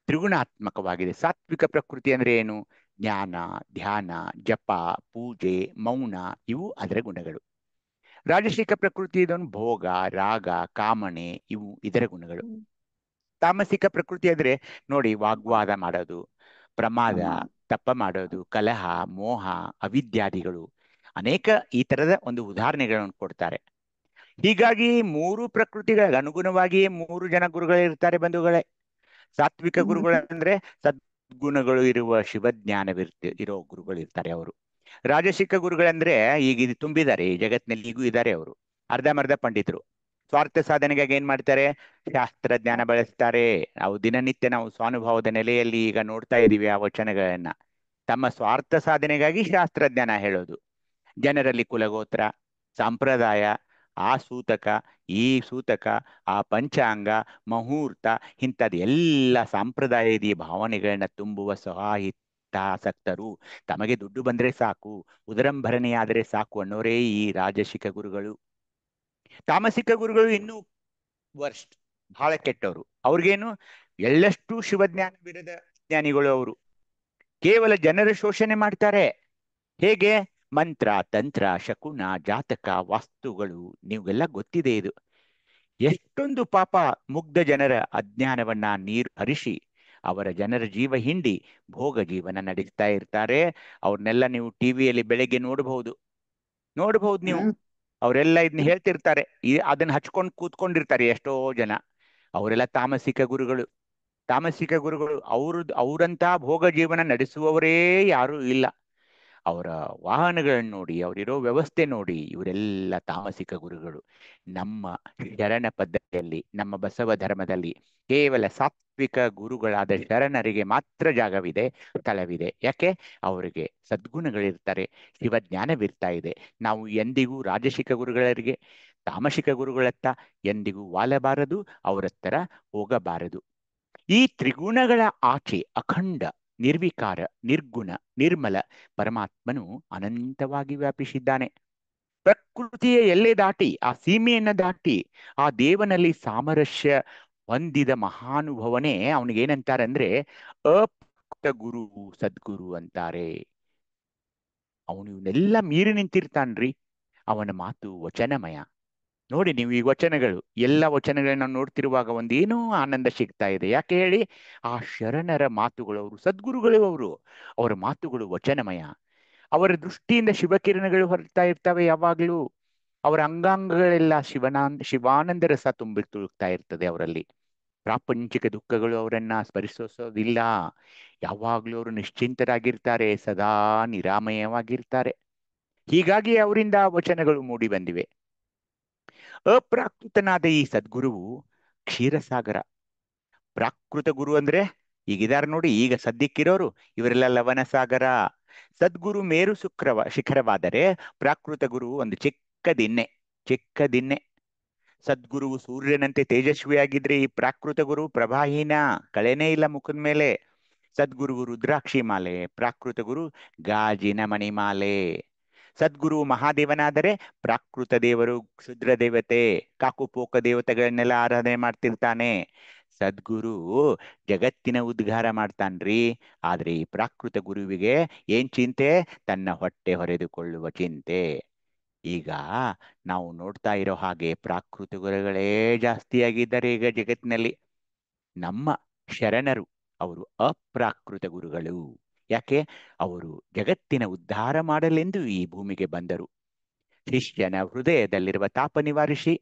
ತ್ರಿಗುಣಾತ್ಮಕವಾಗಿದೆ. ಸಾತ್ವಿಕ ಪ್ರಕೃತಿ ಅಂದ್ರೆ ಏನು? ಜ್ಞಾನ, ಧ್ಯಾನ, ಜಪ, ಪೂಜೆ, ಮೌನ, ಇವು ಅದರ ಗುಣಗಳು. ರಾಜಸಿಕ ಪ್ರಕೃತಿ ಇದನ್ನು ಭೋಗ, ರಾಗ, ಕಾಮನೆ, ಇವು ಇದರ ಗುಣಗಳು. ತಾಮಸಿಕ ಪ್ರಕೃತಿ ಅಂದ್ರೆ ನೋಡಿ, ವಾಗ್ವಾದ ಮಾಡೋದು, ಪ್ರಮಾದ, ತಪ್ಪ ಮಾಡೋದು, ಕಲಹ, ಮೋಹ, ಅವಿದ್ಯಾದಿಗಳು, ಅನೇಕ ಈ ತರದ ಒಂದು ಉದಾಹರಣೆಗಳನ್ನು ಕೊಡ್ತಾರೆ. ಹೀಗಾಗಿ ಮೂರು ಪ್ರಕೃತಿಗಳ ಅನುಗುಣವಾಗಿಯೇ 3 ಜನ ಗುರುಗಳಿರ್ತಾರೆ ಬಂಧುಗಳೇ. ಸಾತ್ವಿಕ ಗುರುಗಳಂದ್ರೆ ಸದ್ಗುಣಗಳು ಇರುವ ಇರೋ ಗುರುಗಳು ಇರ್ತಾರೆ ಅವರು. ರಾಜಸಿಕ ಗುರುಗಳಂದ್ರೆ ಈಗ ಇದು ತುಂಬಿದ್ದಾರೆ ಈ ಜಗತ್ತಿನಲ್ಲಿ, ಈಗೂ ಇದ್ದಾರೆ ಅವರು. ಅರ್ಧಮರ್ಧ ಪಂಡಿತರು ಸ್ವಾರ್ಥ ಸಾಧನೆಗಾಗಿ ಏನ್ ಮಾಡ್ತಾರೆ? ಶಾಸ್ತ್ರಜ್ಞಾನ ಬಳಸ್ತಾರೆ. ನಾವು ದಿನನಿತ್ಯ ನಾವು ಸ್ವಾನುಭವದ ನೆಲೆಯಲ್ಲಿ ಈಗ ನೋಡ್ತಾ ಇದೀವಿ ಆ ವಚನಗಳನ್ನ. ತಮ್ಮ ಸ್ವಾರ್ಥ ಸಾಧನೆಗಾಗಿ ಶಾಸ್ತ್ರಜ್ಞಾನ ಹೇಳೋದು, ಜನರಲ್ಲಿ ಕುಲಗೋತ್ರ, ಸಂಪ್ರದಾಯ, ಆ ಸೂತಕ, ಈ ಸೂತಕ, ಆ ಪಂಚಾಂಗ, ಮುಹೂರ್ತ, ಇಂಥದ್ದು ಎಲ್ಲ ಸಂಪ್ರದಾಯದ ಭಾವನೆಗಳನ್ನ ತುಂಬುವ ಸ್ವಹಿತಾಸಕ್ತರು. ತಮಗೆ ದುಡ್ಡು ಬಂದ್ರೆ ಸಾಕು, ಉದರಂಭರಣೆಯಾದರೆ ಸಾಕು ಅನ್ನೋರೇ ಈ ರಾಜಸಿಕ ಗುರುಗಳು. ತಾಮಸಿಕ ಗುರುಗಳು ಇನ್ನೂ ವರ್ಸ್ಟ್, ಬಹಳ ಕೆಟ್ಟವರು. ಅವ್ರಿಗೇನು ಎಳ್ಳಷ್ಟು ಶಿವಜ್ಞಾನವಿರದ ಜ್ಞಾನಿಗಳು ಅವರು. ಕೇವಲ ಜನರ ಶೋಷಣೆ ಮಾಡ್ತಾರೆ. ಹೇಗೆ? ಮಂತ್ರ, ತಂತ್ರ, ಶಕುನ, ಜಾತಕ, ವಾಸ್ತುಗಳು, ನೀವೆಲ್ಲ ಗೊತ್ತಿದೆ ಇದು. ಎಷ್ಟೊಂದು ಪಾಪ ಮುಗ್ಧ ಜನರ ಅಜ್ಞಾನವನ್ನ ನೀರು ಹರಿಸಿ ಅವರ ಜನರ ಜೀವ ಹಿಂಡಿ ಭೋಗ ಜೀವನ ನಡೆಸ್ತಾ ಇರ್ತಾರೆ. ಅವ್ರನ್ನೆಲ್ಲ ನೀವು ಟಿವಿಯಲ್ಲಿ ಬೆಳಗ್ಗೆ ನೋಡಬಹುದು ನೀವು. ಅವರೆಲ್ಲ ಇದನ್ನ ಹೇಳ್ತಿರ್ತಾರೆ, ಅದನ್ನ ಹಚ್ಕೊಂಡು ಕೂತ್ಕೊಂಡಿರ್ತಾರೆ ಎಷ್ಟೋ ಜನ. ಅವರೆಲ್ಲ ತಾಮಸಿಕ ಗುರುಗಳು. ಅವರಂತ ಭೋಗ ಜೀವನ ನಡೆಸುವವರೇ ಯಾರೂ ಇಲ್ಲ. ಅವರ ವಾಹನಗಳನ್ನು ನೋಡಿ, ಅವರಿರೋ ವ್ಯವಸ್ಥೆ ನೋಡಿ, ಇವರೆಲ್ಲ ತಾಮಸಿಕ ಗುರುಗಳು. ನಮ್ಮ ಶರಣ ಪದ್ಧತಿಯಲ್ಲಿ, ನಮ್ಮ ಬಸವ ಧರ್ಮದಲ್ಲಿ ಕೇವಲ ಸಾತ್ವಿಕ ಗುರುಗಳಾದ ಶರಣರಿಗೆ ಮಾತ್ರ ಜಾಗವಿದೆ, ಸ್ಥಳವಿದೆ. ಯಾಕೆ? ಅವರಿಗೆ ಸದ್ಗುಣಗಳಿರ್ತಾರೆ, ಶಿವಜ್ಞಾನವಿರ್ತಾ ಇದೆ. ನಾವು ಎಂದಿಗೂ ರಾಜಸಿಕ ಗುರುಗಳಿಗೆ, ತಾಮಸಿಕ ಗುರುಗಳತ್ತ ಎಂದಿಗೂ ವಾಲಬಾರದು, ಅವರತ್ತರ ಹೋಗಬಾರದು. ಈ ತ್ರಿಗುಣಗಳ ಆಚೆ ಅಖಂಡ ನಿರ್ವಿಕಾರ, ನಿರ್ಗುಣ, ನಿರ್ಮಲ ಪರಮಾತ್ಮನು ಅನಂತವಾಗಿ ವ್ಯಾಪಿಸಿದ್ದಾನೆ. ಪ್ರಕೃತಿಯ ಎಲ್ಲೆ ದಾಟಿ, ಆ ಸೀಮೆಯನ್ನ ದಾಟಿ ಆ ದೇವನಲ್ಲಿ ಸಾಮರಸ್ಯ ಹೊಂದಿದ ಮಹಾನುಭವನೇ ಅವನಿಗೇನಂತಾರೆ ಅಂದ್ರೆ ಅಪ್ತ ಗುರು, ಸದ್ಗುರು ಅಂತಾರೆ. ಅವನು ಇವನ್ನೆಲ್ಲ ಮೀರಿ ನಿಂತಿರ್ತಾನ್ರಿ. ಅವನ ಮಾತು ವಚನಮಯ. ನೋಡಿ ನೀವು ಈ ವಚನಗಳು, ಎಲ್ಲ ವಚನಗಳನ್ನ ನೋಡ್ತಿರುವಾಗ ಒಂದೇನೋ ಆನಂದ ಸಿಗ್ತಾ ಇದೆ. ಯಾಕೆ ಹೇಳಿ? ಆ ಶರಣರ ಮಾತುಗಳು, ಅವರು ಸದ್ಗುರುಗಳು, ಅವರ ಮಾತುಗಳು ವಚನಮಯ. ಅವರ ದೃಷ್ಟಿಯಿಂದ ಶಿವಕಿರಣಗಳು ಹೊರಡ್ತಾ ಇರ್ತವೆ ಯಾವಾಗ್ಲೂ. ಅವರ ಅಂಗಾಂಗಗಳೆಲ್ಲ ಶಿವಾನಂದ ರಸ ತುಂಬಿ ತುಳುಕ್ತಾ ಇರ್ತದೆ ಅವರಲ್ಲಿ. ಪ್ರಾಪಂಚಿಕ ದುಃಖಗಳು ಅವರನ್ನ ಸ್ಪರಿಸೋದಿಲ್ಲ. ಯಾವಾಗ್ಲೂ ಅವರು ನಿಶ್ಚಿಂತರಾಗಿರ್ತಾರೆ, ಸದಾ ನಿರಾಮಯವಾಗಿರ್ತಾರೆ. ಹೀಗಾಗಿ ಅವರಿಂದ ವಚನಗಳು ಮೂಡಿ ಬಂದಿವೆ. ಅಪ್ರಾಕೃತನಾದ ಈ ಸದ್ಗುರುವು ಕ್ಷೀರಸಾಗರ. ಪ್ರಾಕೃತ ಗುರು ಅಂದ್ರೆ ಈಗಿದಾರ ನೋಡಿ, ಈಗ ಸದ್ಯಕ್ಕಿರೋರು ಇವರೆಲ್ಲ ಲವಣ ಸಾಗರ. ಸದ್ಗುರು ಮೇರು ಶಿಖರವಾದರೆ ಪ್ರಾಕೃತ ಗುರು ಒಂದು ಚಿಕ್ಕ ದಿನ್ನೆ. ಸದ್ಗುರುವು ಸೂರ್ಯನಂತೆ ತೇಜಸ್ವಿಯಾಗಿದ್ರೆ ಈ ಪ್ರಾಕೃತ ಗುರು ಪ್ರಭಾಹೀನ, ಕಳೆನೇ ಇಲ್ಲ ಮುಖದ ಮೇಲೆ. ಸದ್ಗುರುವು ರುದ್ರಾಕ್ಷಿ ಮಾಲೆ, ಪ್ರಾಕೃತ ಗುರು ಗಾಜಿನ ಮಣಿಮಾಲೆ. ಸದ್ಗುರು ಮಹಾದೇವನಾದರೆ ಪ್ರಾಕೃತ ದೇವರು ಕ್ಷುದ್ರ ದೇವತೆ, ಕಾಕುಪೋಕ ದೇವತೆಗಳನ್ನೆಲ್ಲ ಆರಾಧನೆ ಮಾಡ್ತಿರ್ತಾನೆ. ಸದ್ಗುರು ಜಗತ್ತಿನ ಉದ್ಧಾರ ಮಾಡ್ತಾನ್ರಿ. ಆದ್ರೆ ಈ ಪ್ರಾಕೃತ ಗುರುವಿಗೆ ಏನ್ ಚಿಂತೆ? ತನ್ನ ಹೊಟ್ಟೆ ಹೊರೆದುಕೊಳ್ಳುವ ಚಿಂತೆ. ಈಗ ನಾವು ನೋಡ್ತಾ ಇರೋ ಹಾಗೆ ಪ್ರಾಕೃತ ಗುರುಗಳೇ ಜಾಸ್ತಿಯಾಗಿದ್ದಾರೆ ಈಗ ಜಗತ್ತಿನಲ್ಲಿ. ನಮ್ಮ ಶರಣರು ಅವರು ಅಪ್ರಾಕೃತ ಗುರುಗಳು. ಯಾಕೆ? ಅವರು ಜಗತ್ತಿನ ಉದ್ಧಾರ ಮಾಡಲೆಂದು ಈ ಭೂಮಿಗೆ ಬಂದರು. ಶಿಷ್ಯನ ಹೃದಯದಲ್ಲಿರುವ ತಾಪ ನಿವಾರಿಸಿ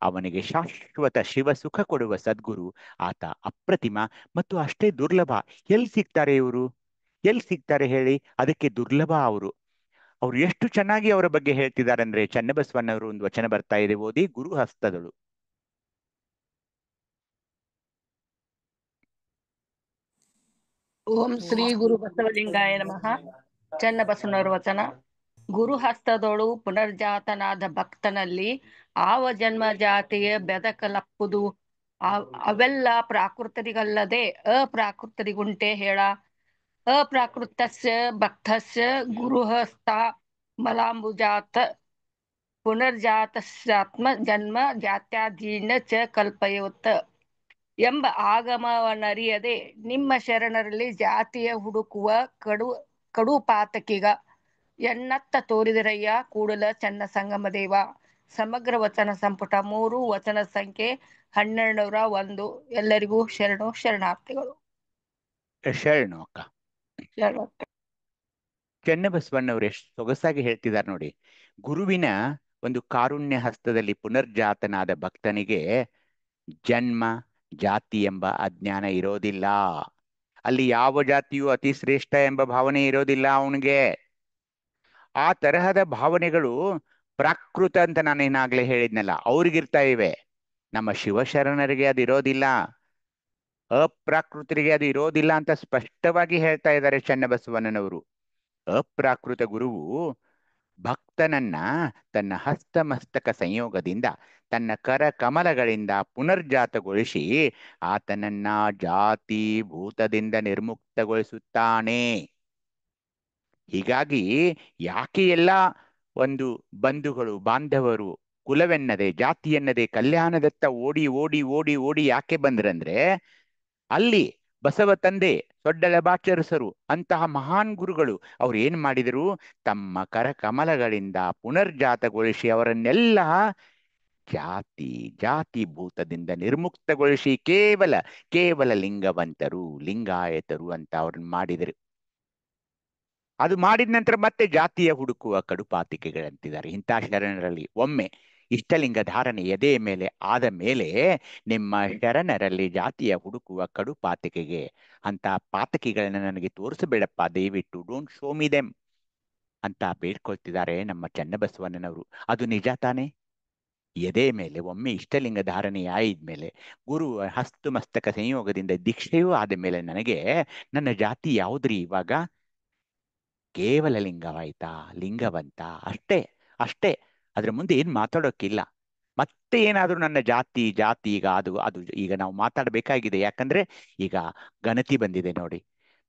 ಅವನಿಗೆ ಶಾಶ್ವತ ಶಿವ ಸುಖ ಕೊಡುವ ಸದ್ಗುರು ಆತ ಅಪ್ರತಿಮ ಮತ್ತು ಅಷ್ಟೇ ದುರ್ಲಭ. ಎಲ್ಲಿ ಸಿಗ್ತಾರೆ ಇವರು? ಎಲ್ಲಿ ಸಿಗ್ತಾರೆ ಹೇಳಿ? ಅದಕ್ಕೆ ದುರ್ಲಭ ಅವರು. ಅವ್ರು ಎಷ್ಟು ಚೆನ್ನಾಗಿ ಅವರ ಬಗ್ಗೆ ಹೇಳ್ತಿದ್ದಾರೆ ಅಂದ್ರೆ, ಚನ್ನಬಸವಣ್ಣವರು ಒಂದು ವಚನ ಬರ್ತಾ ಇದೆ, ಓದಿ. ಗುರು ಹಸ್ತದಳು. ಓಂ ಶ್ರೀ ಗುರು ಬಸವಲಿಂಗಾಯ ನಮಃ. ಚನ್ನಬಸವನವರ ವಚನ. ಗುರು ಹಸ್ತದೊಳು ಪುನರ್ಜಾತನಾದ ಭಕ್ತನಲ್ಲಿ ಆವ ಜನ್ಮ ಜಾತಿಯ ಬೆದಕಲಪ್ಪುದು. ಅವೆಲ್ಲ ಪ್ರಾಕೃತರಿಗಲ್ಲದೆ ಅಪ್ರಾಕೃತರಿಗುಂಟೆ ಹೇಳ. ಅಪ್ರಾಕೃತಸ್ಯ ಭಕ್ತಸ್ಯ ಗುರುಹಸ್ತ ಮಲಾಂಬುಜಾತ ಪುನರ್ಜಾತಸ್ಯಾತ್ಮ ಜನ್ಮ ಜಾತ್ಯಾಧೀನ ಚ ಕಲ್ಪಯೋತ ಎಂಬ ಆಗಮವನ್ನರಿಯದೆ ನಿಮ್ಮ ಶರಣರಲ್ಲಿ ಜಾತಿಯ ಹುಡುಕುವ ಕಡು ಪಾತಕಿಗ ಎನ್ನತ್ತ ತೋರಿದರಯ್ಯ ಕೂಡಲ ಚನ್ನ ಸಂಗಮ ದೇವ. ಸಮಗ್ರ ವಚನ ಸಂಪುಟ 3, ವಚನ ಸಂಖ್ಯೆ 1201. ಎಲ್ಲರಿಗೂ ಶರಣಾರ್ಥಿಗಳು. ಶರಣು ಅಕ್ಕ. ಶರಣ. ಚನ್ನಬಸವಣ್ಣವ್ರು ಎಷ್ಟು ಸೊಗಸಾಗಿ ಹೇಳ್ತಿದ್ದಾರೆ ನೋಡಿ. ಗುರುವಿನ ಒಂದು ಕಾರುಣ್ಯ ಹಸ್ತದಲ್ಲಿ ಪುನರ್ಜಾತನಾದ ಭಕ್ತನಿಗೆ ಜನ್ಮ ಜಾತಿ ಎಂಬ ಅಜ್ಞಾನ ಇರೋದಿಲ್ಲ. ಅಲ್ಲಿ ಯಾವ ಜಾತಿಯೂ ಅತಿ ಶ್ರೇಷ್ಠ ಎಂಬ ಭಾವನೆ ಇರೋದಿಲ್ಲ ಅವನಿಗೆ. ಆ ತರಹದ ಭಾವನೆಗಳು ಪ್ರಾಕೃತ ಅಂತ ನಾನೇನಾಗ್ಲೇ ಹೇಳಿದ್ನಲ್ಲ ಅವ್ರಿಗಿರ್ತಾ ಇವೆ. ನಮ್ಮ ಶಿವಶರಣರಿಗೆ ಅದು ಇರೋದಿಲ್ಲ, ಅಪ್ರಾಕೃತರಿಗೆ ಅದು ಇರೋದಿಲ್ಲ ಅಂತ ಸ್ಪಷ್ಟವಾಗಿ ಹೇಳ್ತಾ ಇದ್ದಾರೆ ಚನ್ನಬಸವಣ್ಣನವರು. ಅಪ್ರಾಕೃತ ಗುರುವು ಭಕ್ತನನ್ನ ತನ್ನ ಹಸ್ತಮಸ್ತಕ ಸಂಯೋಗದಿಂದ, ತನ್ನ ಕರ ಕಮಲಗಳಿಂದ ಪುನರ್ಜಾತಗೊಳಿಸಿ ಆತನನ್ನ ಜಾತಿ ಭೂತದಿಂದ ನಿರ್ಮುಕ್ತಗೊಳಿಸುತ್ತಾನೆ. ಹೀಗಾಗಿ ಯಾಕೆ ಎಲ್ಲ ಒಂದು ಬಂಧುಗಳು ಬಾಂಧವರು ಕುಲವೆನ್ನದೆ ಜಾತಿಯೆನ್ನದೆ ಕಲ್ಯಾಣದತ್ತ ಓಡಿ ಓಡಿ ಓಡಿ ಓಡಿ ಯಾಕೆ ಬಂದ್ರಂದ್ರೆ, ಅಲ್ಲಿ ಬಸವ ತಂದೆ ಸೊಡ್ಡಲಬಾಚರಸರು ಅಂತಹ ಮಹಾನ್ ಗುರುಗಳು ಅವ್ರು ಏನ್ ಮಾಡಿದರು? ತಮ್ಮ ಕರ ಕಮಲಗಳಿಂದ ಪುನರ್ಜಾತಗೊಳಿಸಿ ಅವರನ್ನೆಲ್ಲ ಜಾತಿ ಭೂತದಿಂದ ನಿರ್ಮುಕ್ತಗೊಳಿಸಿ ಕೇವಲ ಲಿಂಗವಂತರು, ಲಿಂಗಾಯತರು ಅಂತ ಅವ್ರನ್ನ ಮಾಡಿದರು. ಅದು ಮಾಡಿದ ನಂತರ ಮತ್ತೆ ಜಾತಿಯ ಹುಡುಕುವ ಕಡುಪಾತಿಕೆಗಳಂತಿದ್ದಾರೆ. ಇಂಥ ಶರಣರಲ್ಲಿ ಒಮ್ಮೆ ಇಷ್ಟಲಿಂಗ ಧಾರಣೆ ಎದೆಯ ಮೇಲೆ ಆದ ಮೇಲೆ ನಿಮ್ಮ ಶರಣರಲ್ಲಿ ಜಾತಿಯ ಹುಡುಕುವ ಕಡುಪಾತಿಕೆಗೆ ಅಂತ ಪಾತಕಿಗಳನ್ನ ನನಗೆ ತೋರಿಸಬೇಡಪ್ಪ ದಯವಿಟ್ಟು, ಡೋಂಟ್ ಶೋ ಮಿ ದೆಮ್ ಅಂತ ಬೇಡ್ಕೊಳ್ತಿದ್ದಾರೆ ನಮ್ಮ ಚನ್ನಬಸವಣ್ಣನವರು. ಅದು ನಿಜ ತಾನೇ? ಎದೆ ಮೇಲೆ ಒಮ್ಮೆ ಇಷ್ಟಲಿಂಗ ಧಾರಣೆ ಆಯಿದ್ಮೇಲೆ, ಗುರು ಹಸ್ತಮಸ್ತಕ ಸಂಯೋಗದಿಂದ ದೀಕ್ಷೆಯೂ ಆದ ಮೇಲೆ ನನಗೆ ನನ್ನ ಜಾತಿ ಯಾವುದ್ರಿ ಇವಾಗ? ಕೇವಲ ಲಿಂಗವಾಯ್ತಾ, ಲಿಂಗವಂತ ಅಷ್ಟೇ. ಅದ್ರ ಮುಂದೆ ಏನ್ ಮಾತಾಡೋಕ್ಕಿಲ್ಲ. ಮತ್ತೆ ಏನಾದ್ರೂ ನನ್ನ ಜಾತಿ ಈಗ ಅದು ಈಗ ನಾವು ಮಾತಾಡಬೇಕಾಗಿದೆ. ಯಾಕಂದ್ರೆ ಈಗ ಗಣತಿ ಬಂದಿದೆ ನೋಡಿ.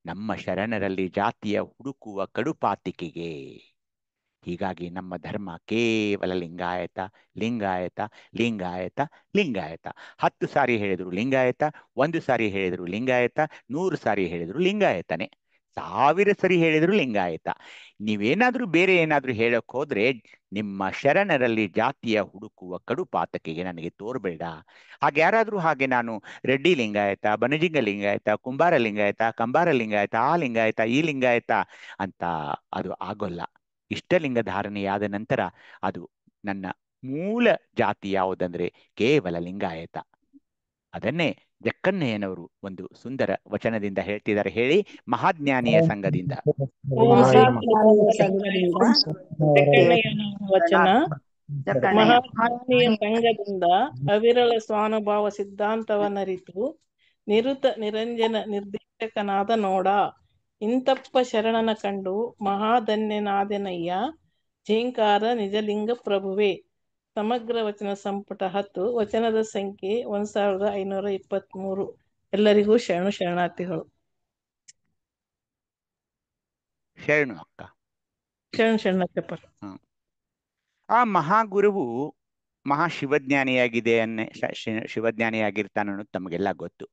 ನಮ್ಮ ಶರಣರಲ್ಲಿ ಜಾತಿಯ ಹುಡುಕುವ ಕಡುಪಾತಿಕೆಗೆ. ಹೀಗಾಗಿ ನಮ್ಮ ಧರ್ಮ ಕೇವಲ ಲಿಂಗಾಯತ 10 ಸಾರಿ ಹೇಳಿದ್ರು ಲಿಂಗಾಯತ, 1 ಸಾರಿ ಹೇಳಿದ್ರು ಲಿಂಗಾಯತ, 100 ಸಾರಿ ಹೇಳಿದ್ರು ಲಿಂಗಾಯತನೇ. 1000 ಸರಿ ಹೇಳಿದ್ರು ಲಿಂಗಾಯತ. ನೀವೇನಾದ್ರೂ ಬೇರೆ ಏನಾದ್ರೂ ಹೇಳಕ್ ಹೋದ್ರೆ ನಿಮ್ಮ ಶರಣರಲ್ಲಿ ಜಾತಿಯ ಹುಡುಕುವ ಕಡುಪಾತಕಿಗೆ ನನಗೆ ತೋರ್ಬೇಡ. ಹಾಗೆ ಯಾರಾದ್ರೂ ಹಾಗೆ ನಾನು ರೆಡ್ಡಿ ಲಿಂಗಾಯತ, ಬನಜಿಂಗ ಲಿಂಗಾಯತ, ಕುಂಬಾರ ಲಿಂಗಾಯತ, ಕಂಬಾರ ಲಿಂಗಾಯತ, ಆ ಲಿಂಗಾಯತ, ಈ ಲಿಂಗಾಯತ ಅಂತ ಅದು ಆಗೋಲ್ಲ. ಇಷ್ಟಲಿಂಗ ಧಾರಣೆಯಾದ ನಂತರ ಅದು ನನ್ನ ಮೂಲ ಜಾತಿ ಯಾವುದಂದ್ರೆ ಕೇವಲ ಲಿಂಗಾಯತ. ಅದನ್ನೇ ಜಕ್ಕಣ್ಣಯ್ಯನವರು ಒಂದು ಸುಂದರ ವಚನದಿಂದ ಹೇಳ್ತಿದ್ದಾರೆ. ಹೇಳಿ. ಮಹಾಜ್ಞಾನಿಯ ಸಂಘದಿಂದ. ಜಕ್ಕಣ್ಣಯ್ಯನ ವಚನ. ಜಕ್ಕಣ್ಣಯ್ಯ. ಮಹಾಜ್ಞಾನಿಯ ಸಂಘದಿಂದ ಅವಿರಳ ಸ್ವಾನುಭಾವ ಸಿದ್ಧಾಂತವನ್ನರಿತು ನಿರುತ ನಿರಂಜನ ನಿರ್ದೇಶಕನಾದ ನೋಡ. ಇಂತಪ್ಪ ಶರಣನ ಕಂಡು ಮಹಾಧನ್ಯನಾದೆನಯ್ಯ. ಝೇಂಕಾರ ನಿಜಲಿಂಗ ಪ್ರಭುವೇ. ಸಮಗ್ರ ವಚನ ಸಂಪುಟ 10, ವಚನದ ಸಂಖ್ಯೆ 1523. ಎಲ್ಲರಿಗೂ ಶರಣು ಶರಣಾರ್ಥಿಗಳು. ಶರಣು ಅಕ್ಕ. ಶರಣು ಶರಣಾರ್ಥಿಯಪ್ಪ. ಆ ಮಹಾಗುರುವು ಮಹಾಶಿವಜ್ಞಾನಿಯಾಗಿದೆ ಶಿವಜ್ಞಾನಿಯಾಗಿರ್ತಾನನ್ನೋದು ತಮಗೆಲ್ಲ ಗೊತ್ತು.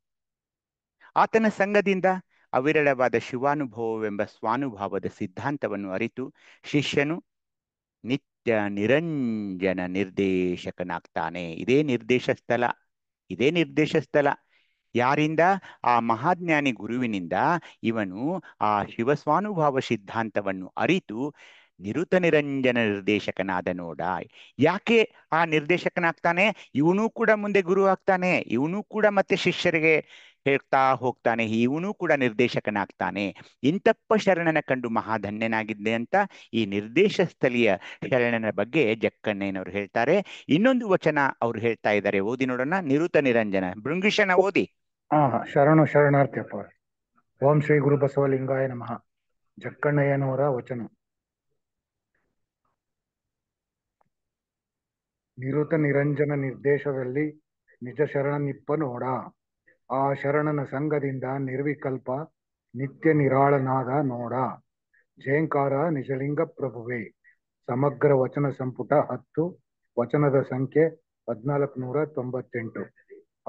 ಆತನ ಸಂಘದಿಂದ ಅವಿರಳವಾದ ಶಿವಾನುಭವವೆಂಬ ಸ್ವಾನುಭಾವದ ಸಿದ್ಧಾಂತವನ್ನು ಅರಿತು ಶಿಷ್ಯನು ನಿತ್ಯ ನಿರಂಜನ ನಿರ್ದೇಶಕನಾಗ್ತಾನೆ. ಇದೇ ನಿರ್ದೇಶ ಸ್ಥಳ. ಯಾರಿಂದ? ಆ ಮಹಾಜ್ಞಾನಿ ಗುರುವಿನಿಂದ ಇವನು ಆ ಶಿವಸ್ವಾನುಭಾವ ಸಿದ್ಧಾಂತವನ್ನು ಅರಿತು ನಿರುತ ನಿರಂಜನ ನಿರ್ದೇಶಕನಾದ ನೋಡ. ಯಾಕೆ ಆ ನಿರ್ದೇಶಕನಾಗ್ತಾನೆ? ಇವನು ಕೂಡ ಮುಂದೆ ಗುರು ಆಗ್ತಾನೆ, ಇವನು ಕೂಡ ಮತ್ತೆ ಶಿಷ್ಯರಿಗೆ ಹೇಳ್ತಾ ಹೋಗ್ತಾನೆ, ಇವನು ಕೂಡ ನಿರ್ದೇಶಕನಾಗ್ತಾನೆ. ಇಂತಪ್ಪ ಶರಣನ ಕಂಡು ಮಹಾಧನ್ಯನಾಗಿದ್ದೆ ಅಂತ ಈ ನಿರ್ದೇಶ ಸ್ಥಳೀಯ ಶರಣನ ಬಗ್ಗೆ ಜಕ್ಕಣ್ಣಯ್ಯನವರು ಹೇಳ್ತಾರೆ. ಇನ್ನೊಂದು ವಚನ ಅವ್ರು ಹೇಳ್ತಾ ಇದ್ದಾರೆ, ಓದಿ ನೋಡೋಣ. ನಿರುತ ನಿರಂಜನ ಭೃಂಗಿಶನ ಓದಿ. ಶರಣು ಶರಣಾರ್ಥಿಯಪ್ಪ. ಓಂ ಶ್ರೀ ಗುರು ಬಸವಲಿಂಗಾಯ ನಮಃ. ಜಕ್ಕಣ್ಣಯ್ಯನವರ ವಚನ. ನಿರುತ ನಿರಂಜನ ನಿರ್ದೇಶದಲ್ಲಿ ನಿಜ ಶರಣನಿಪ್ಪ ನೋಡ. ಆ ಶರಣನ ಸಂಘದಿಂದ ನಿರ್ವಿಕಲ್ಪ ನಿತ್ಯ ನಿರಾಳನಾದ ನೋಡ. ಝೇಂಕಾರ ನಿಜಲಿಂಗ ಪ್ರಭುವೇ. ಸಮಗ್ರ ವಚನ ಸಂಪುಟ 10, ವಚನದ ಸಂಖ್ಯೆ 1498.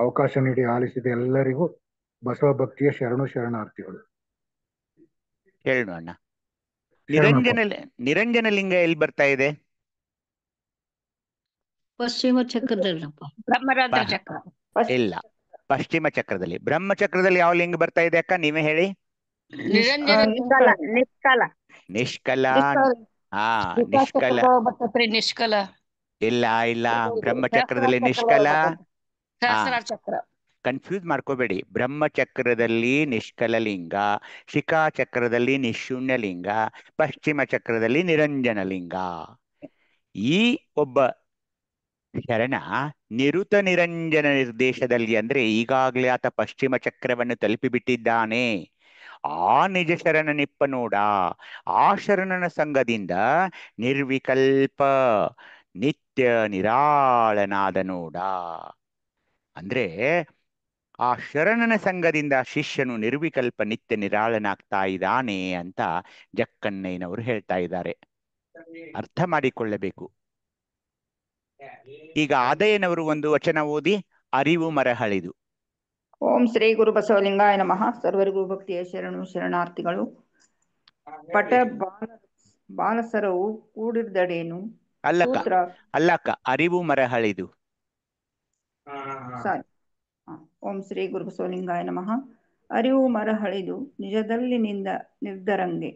ಅವಕಾಶ ನೀಡಿ ಆಲಿಸಿದ ಎಲ್ಲರಿಗೂ ಬಸವ ಭಕ್ತಿಯ ಶರಣು ಶರಣಾರ್ಥಿಗಳು. ಹೇಳೋಣ ಅಣ್ಣ. ನಿರಂಜನ ಲಿಂಗ ಎಲ್ಲಿ ಬರ್ತಾ ಇದೆ? ಪಶ್ಚಿಮ ಚಕ್ರದಲ್ಲಪ್ಪ. ಬ್ರಹ್ಮರಂಧ್ರ ಚಕ್ರ. ಇಲ್ಲ, ಪಶ್ಚಿಮ ಚಕ್ರದಲ್ಲಿ. ಬ್ರಹ್ಮಚಕ್ರದಲ್ಲಿ ಯಾವ ಲಿಂಗ ಬರ್ತಾ ಇದೆ ಅಕ್ಕ, ನೀವೇ ಹೇಳಿ. ನಿರಂಜನ ನಿಷ್ಕಲ. ನಿಷ್ಕಲ. ಹಾ, ನಿಷ್ಕಲ. ನಿಷ್ಕಲ. ಇಲ್ಲ, ಬ್ರಹ್ಮಚಕ್ರದಲ್ಲಿ ನಿಷ್ಕಲ. ಚಕ್ರ. ಕನ್ಫ್ಯೂಸ್ ಮಾಡ್ಕೋಬೇಡಿ. ಬ್ರಹ್ಮಚಕ್ರದಲ್ಲಿ ನಿಷ್ಕಲ ಲಿಂಗ, ಶಿಖಾಚಕ್ರದಲ್ಲಿ ನಿಶೂನ್ಯ ಲಿಂಗ, ಪಶ್ಚಿಮ ಚಕ್ರದಲ್ಲಿ ನಿರಂಜನ ಲಿಂಗ. ಈ ಒಬ್ಬ ಶರಣ ನಿರುತ ನಿರಂಜನ ನಿರ್ದೇಶದಲ್ಲಿ ಅಂದ್ರೆ ಈಗಾಗಲೇ ಆತ ಪಶ್ಚಿಮ ಚಕ್ರವನ್ನು ತಲುಪಿಬಿಟ್ಟಿದ್ದಾನೆ. ಆ ನಿಜ ಶರಣನಿಪ್ಪ ನೋಡ. ಆ ಶರಣನ ಸಂಘದಿಂದ ನಿರ್ವಿಕಲ್ಪ ನಿತ್ಯ ನಿರಾಳನಾದ ನೋಡ. ಅಂದ್ರೆ ಆ ಶರಣನ ಸಂಘದಿಂದ ಶಿಷ್ಯನು ನಿರ್ವಿಕಲ್ಪ ನಿತ್ಯ ನಿರಾಳನಾಗ್ತಾ ಇದ್ದಾನೆ ಅಂತ ಜಕ್ಕಣ್ಣಯ್ಯನವರು ಹೇಳ್ತಾ ಇದ್ದಾರೆ. ಅರ್ಥ ಮಾಡಿಕೊಳ್ಳಬೇಕು. ಈಗ ಆದಯ್ಯನವರು ಒಂದು ವಚನ ಓದಿ. ಅರಿವು ಮರಹಳಿದು. ಓಂ ಶ್ರೀ ಗುರು ಬಸವಲಿಂಗಾಯ ನಮಃ. ಸರ್ವರಿಗೂ ಭಕ್ತಿಯ ಶರಣು ಶರಣಾರ್ಥಿಗಳು. ಪಟ ಬಾಲಸರವು ಕೂಡಿರ್ದಡೇನು ಅಲ್ಲಕ್ಕ, ಅರಿವು ಮರಹಳಿದು. ಸಾರಿ. ಓಂ ಶ್ರೀ ಗುರು ಬಸವಲಿಂಗಾಯ ನಮಃ. ಅರಿವು ಮರಹಳಿದು ನಿಜದಲ್ಲಿ ನಿರ್ಧರಂಗೆ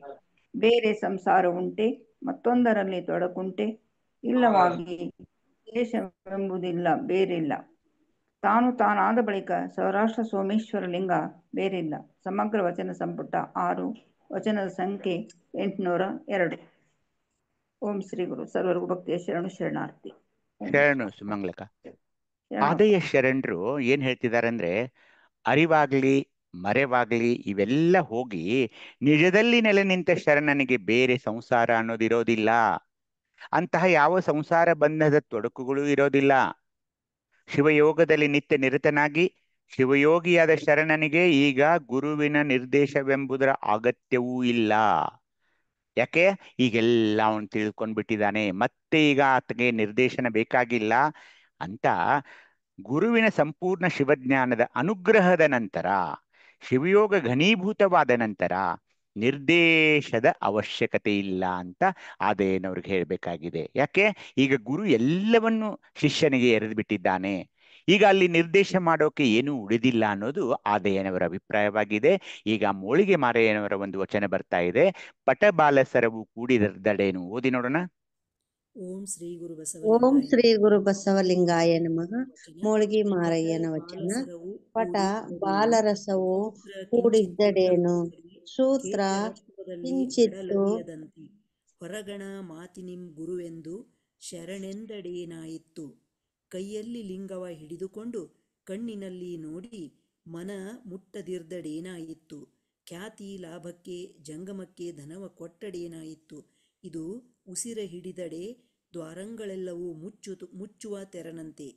ಬೇರೆ ಸಂಸಾರ ಉಂಟೆ, ಮತ್ತೊಂದರಲ್ಲಿ ತೊಡಕುಂಟೆ, ಇಲ್ಲವಾಗಿ ದೇಶವೆಂಬುದಿಲ್ಲ ಬೇರಿಲ್ಲ, ತಾನಾದ ಬಳಿಕ ಸೌರಾಷ್ಟ್ರ ಸೋಮೇಶ್ವರ ಲಿಂಗ ಬೇರಿಲ್ಲ. ಸಮಗ್ರ ವಚನ ಸಂಪುಟ 6, ವಚನದ ಸಂಖ್ಯೆ 802. ಓಂ ಶ್ರೀ ಗುರು. ಸರ್ವರಿಗೂ ಭಕ್ತಿಯ ಶರಣು ಶರಣಾರ್ಥಿ. ಶರಣು ಸುಮಂಗ್ಲಕ. ಆದಯ್ಯ ಶರಣರು ಏನ್ ಹೇಳ್ತಿದ್ದಾರೆ ಅಂದ್ರೆ, ಅರಿವಾಗ್ಲಿ ಮರೆವಾಗ್ಲಿ ಇವೆಲ್ಲ ಹೋಗಿ ನಿಜದಲ್ಲಿ ನೆಲೆ ನಿಂತ ಶರಣನಿಗೆ ಬೇರೆ ಸಂಸಾರ ಅನ್ನೋದಿರೋದಿಲ್ಲ. ಅಂತಹ ಯಾವ ಸಂಸಾರ ಬಂಧದ ತೊಡಕುಗಳು ಇರೋದಿಲ್ಲ. ಶಿವಯೋಗದಲ್ಲಿ ನಿತ್ಯ ನಿರತನಾಗಿ ಶಿವಯೋಗಿಯಾದ ಶರಣನಿಗೆ ಈಗ ಗುರುವಿನ ನಿರ್ದೇಶವೆಂಬುದರ ಅಗತ್ಯವೂ ಇಲ್ಲ. ಯಾಕೆ? ಈಗೆಲ್ಲ ಅವನು ತಿಳ್ಕೊಂಡ್ಬಿಟ್ಟಿದ್ದಾನೆ. ಮತ್ತೆ ಈಗ ಆತಗೆ ನಿರ್ದೇಶನ ಬೇಕಾಗಿಲ್ಲ ಅಂತ ಗುರುವಿನ ಸಂಪೂರ್ಣ ಶಿವಜ್ಞಾನದ ಅನುಗ್ರಹದ ನಂತರ, ಶಿವಯೋಗ ಘನೀಭೂತವಾದ ನಂತರ ನಿರ್ದೇಶದ ಅವಶ್ಯಕತೆ ಇಲ್ಲ ಅಂತ ಆದೇನವ್ರಿಗೆ ಹೇಳಬೇಕಾಗಿದೆ. ಯಾಕೆ? ಈಗ ಗುರು ಎಲ್ಲವನ್ನು ಶಿಷ್ಯನಿಗೆ ಎರೆದು ಬಿಟ್ಟಿದ್ದಾನೆ. ಈಗ ಅಲ್ಲಿ ನಿರ್ದೇಶ ಮಾಡೋಕೆ ಏನೂ ಉಳಿದಿಲ್ಲ ಅನ್ನೋದು ಆದೇಯನವರ ಅಭಿಪ್ರಾಯವಾಗಿದೆ. ಈಗ ಮೋಳಿಗೆ ಮಾರಯ್ಯನವರ ಒಂದು ವಚನ ಬರ್ತಾ ಇದೆ. ಪಟಬಾಲಸರವು ಕೂಡಿದಡೆನು. ಓದಿ ನೋಡೋಣ. ಓಂ ಶ್ರೀ ಗುರು ಓಂ ಬಸವಲಿಂಗಾಯ ಶ್ರೀ ಗುರು ಬಸವಲಿಂಗಾಯ ನಮಃ. ವಚನ. ಮೋಳ್ಗಿ ಪಟ ಮಾರಯ್ಯನ ವಚನ. ಬಾಲಸರವು ಪಟ ಕೂಡಿದ್ದಡೇನು, ಬಾಲರಸವು ಸೂತ್ರ ಕಿಂಚಿತ್ತು ಕೂಡಿದ್ದಡೇನು, ತಪ್ಪಿದಡಿ, ಸೂತ್ರ ಕೇಚರತ್ವದಲ್ಲಿ ಕಿಂಚಿತ್ತು ಅಡಲರಿಯದಂತಿ, ಹೊರಗಣ ಮಾತಿನಿಂ ಗುರುವೆಂದು ಶರಣೆಂದಡೇನಾಯಿತ್ತು. ಕೈಯಲ್ಲಿ ಲಿಂಗವ ಹಿಡಿದುಕೊಂಡು ಕಣ್ಣಿನಲ್ಲಿ ನೋಡಿ ಮನ ಮುಟ್ಟದಿರ್ದಡೇನಾಯಿತ್ತು. ಖ್ಯಾತಿ ಲಾಭಕ್ಕೆ ಜಂಗಮಕ್ಕೆ ಧನವ ಕೊಟ್ಟಡೇನಾಯಿತ್ತು. ಇದು ಉಸಿರ ಹಿಡಿದಡೆ ದ್ವಾರಂಗಳೆಲ್ಲವೂ ಮುಚ್ಚುವ ತೆರನಂತೆ.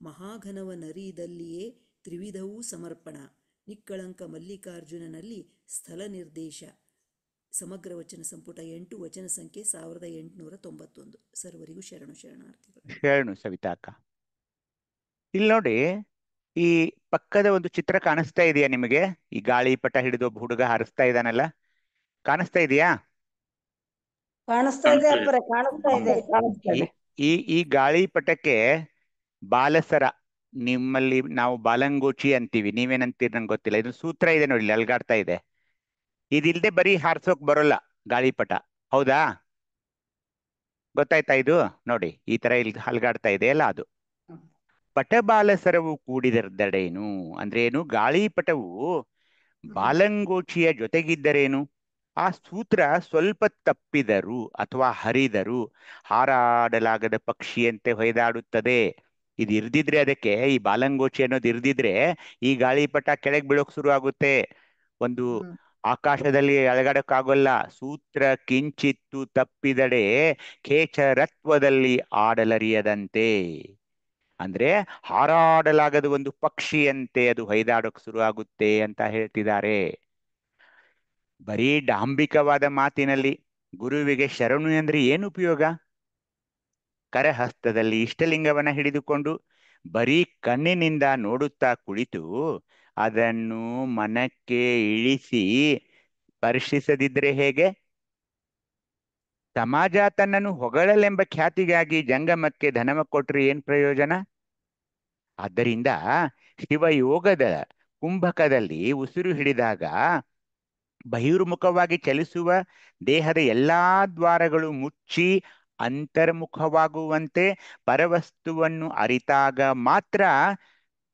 ಮಹಾಘನವ ನರಿದಲ್ಲಿಯೇ ತ್ರಿವಿಧವೂ ಸಮರ್ಪಣ. ನಿಕ್ಕಳಂಕ ಮಲ್ಲಿಕಾರ್ಜುನನಲ್ಲಿ ಸ್ಥಳ ನಿರ್ದೇಶ. ಸಮಗ್ರ ವಚನ ಸಂಪುಟ 8 ವಚನ ಸಂಖ್ಯೆ 1891. ಸರ್ವರಿಗೂ ಶರಣು ಶರಣಾರ್ಥಿಗಳು. ಶರಣು ಸವಿತಾಕ. ಇಲ್ಲಿ ನೋಡಿ, ಈ ಪಕ್ಕದ ಒಂದು ಚಿತ್ರ ಕಾಣಿಸ್ತಾ ಇದೆಯಾ ನಿಮಗೆ? ಈ ಗಾಳಿಪಟ ಹಿಡಿದು ಒಬ್ಬ ಹುಡುಗ ಹಾರಿಸ್ತಾ ಇದ್ದಾನಲ್ಲ, ಕಾಣಿಸ್ತಾ ಇದೆಯಾ? ಕಾಣಿಸ್ತಾ ಇದೆ ಅಪ್ಪರೆ, ಕಾಣಿಸ್ತಾ ಇದೆ. ಈ ಗಾಳಿಪಟಕ್ಕೆ ಬಾಲಸರ, ನಿಮ್ಮಲ್ಲಿ ನಾವು ಬಾಲಂಗೋಚಿ ಅಂತೀವಿ, ನೀವೇನಂತೀರಿ ನಂಗೆ ಗೊತ್ತಿಲ್ಲ. ಇದು ಸೂತ್ರ ಇದೆ ನೋಡಿ, ಇಲ್ಲಿ ಅಲ್ಗಾಡ್ತಾ ಇದೆ. ಇದಿಲ್ದೆ ಬರೀ ಹಾರ್ಸೋಕ್ ಬರೋಲ್ಲ ಗಾಳಿಪಟ, ಹೌದಾ? ಗೊತ್ತಾಯ್ತಾ? ಇದು ನೋಡಿ, ಈ ತರ ಇಲ್ಲಿ ಹಲ್ಗಾಡ್ತಾ ಇದೆ ಅಲ್ಲ, ಅದು ಪಟಬಾಲಸರವು ಕೂಡಿದೆರ್ದಡೇನು ಅಂದ್ರೆ ಏನು? ಗಾಳಿಪಟವು ಬಾಲಂಗೋಚಿಯ ಜೊತೆಗಿದ್ದರೇನು? ಆ ಸೂತ್ರ ಸ್ವಲ್ಪ ತಪ್ಪಿದರು ಅಥವಾ ಹರಿದರು ಹಾರಾಡಲಾಗದ ಪಕ್ಷಿಯಂತೆ ಹೊಯ್ದಾಡುತ್ತದೆ. ಇದು ಇರ್ದಿದ್ರೆ, ಅದಕ್ಕೆ ಈ ಬಾಲಂಗೋಚಿ ಅನ್ನೋದು ಇರ್ದಿದ್ರೆ ಈ ಗಾಳಿಪಟ ಕೆಳಗೆ ಬೀಳೋಕ್ ಶುರು ಆಗುತ್ತೆ, ಒಂದು ಆಕಾಶದಲ್ಲಿ ಅಳಗಾಡಕ್ಕಾಗೋಲ್ಲ. ಸೂತ್ರ ಕಿಂಚಿತ್ತು ತಪ್ಪಿದಡೆ ಖೇಚರತ್ವದಲ್ಲಿ ಆಡಲರಿಯದಂತೆ, ಅಂದ್ರೆ ಹಾರಾಡಲಾಗದ ಒಂದು ಪಕ್ಷಿಯಂತೆ ಅದು ಹೊಯ್ದಾಡೋಕ್ ಶುರು ಆಗುತ್ತೆ ಅಂತ ಹೇಳ್ತಿದ್ದಾರೆ. ಬರೀ ಡಾಂಬಿಕವಾದ ಮಾತಿನಲ್ಲಿ ಗುರುವಿಗೆ ಶರಣು ಅಂದ್ರೆ ಏನು ಉಪಯೋಗ? ಕರಹಸ್ತದಲ್ಲಿ ಇಷ್ಟಲಿಂಗವನ್ನ ಹಿಡಿದುಕೊಂಡು ಬರೀ ಕಣ್ಣಿನಿಂದ ನೋಡುತ್ತಾ ಕುಳಿತು ಅದನ್ನು ಮನಕ್ಕೆ ಇಳಿಸಿ ಸ್ಪರ್ಶಿಸದಿದ್ರೆ ಹೇಗೆ? ಸಮಾಜ ತನ್ನನ್ನು ಹೊಗಳಲೆಂಬ ಖ್ಯಾತಿಗಾಗಿ ಜಂಗಮಕ್ಕೆ ಧನವ ಕೊಟ್ರೆ ಏನ್ ಪ್ರಯೋಜನ? ಆದ್ದರಿಂದ ಶಿವಯೋಗದ ಕುಂಭಕದಲ್ಲಿ ಉಸಿರು ಹಿಡಿದಾಗ ಬಹಿರ್ಮುಖವಾಗಿ ಚಲಿಸುವ ದೇಹದ ಎಲ್ಲಾ ದ್ವಾರಗಳು ಮುಚ್ಚಿ ಅಂತರ್ಮುಖವಾಗುವಂತೆ ಪರವಸ್ತುವನ್ನು ಅರಿತಾಗ ಮಾತ್ರ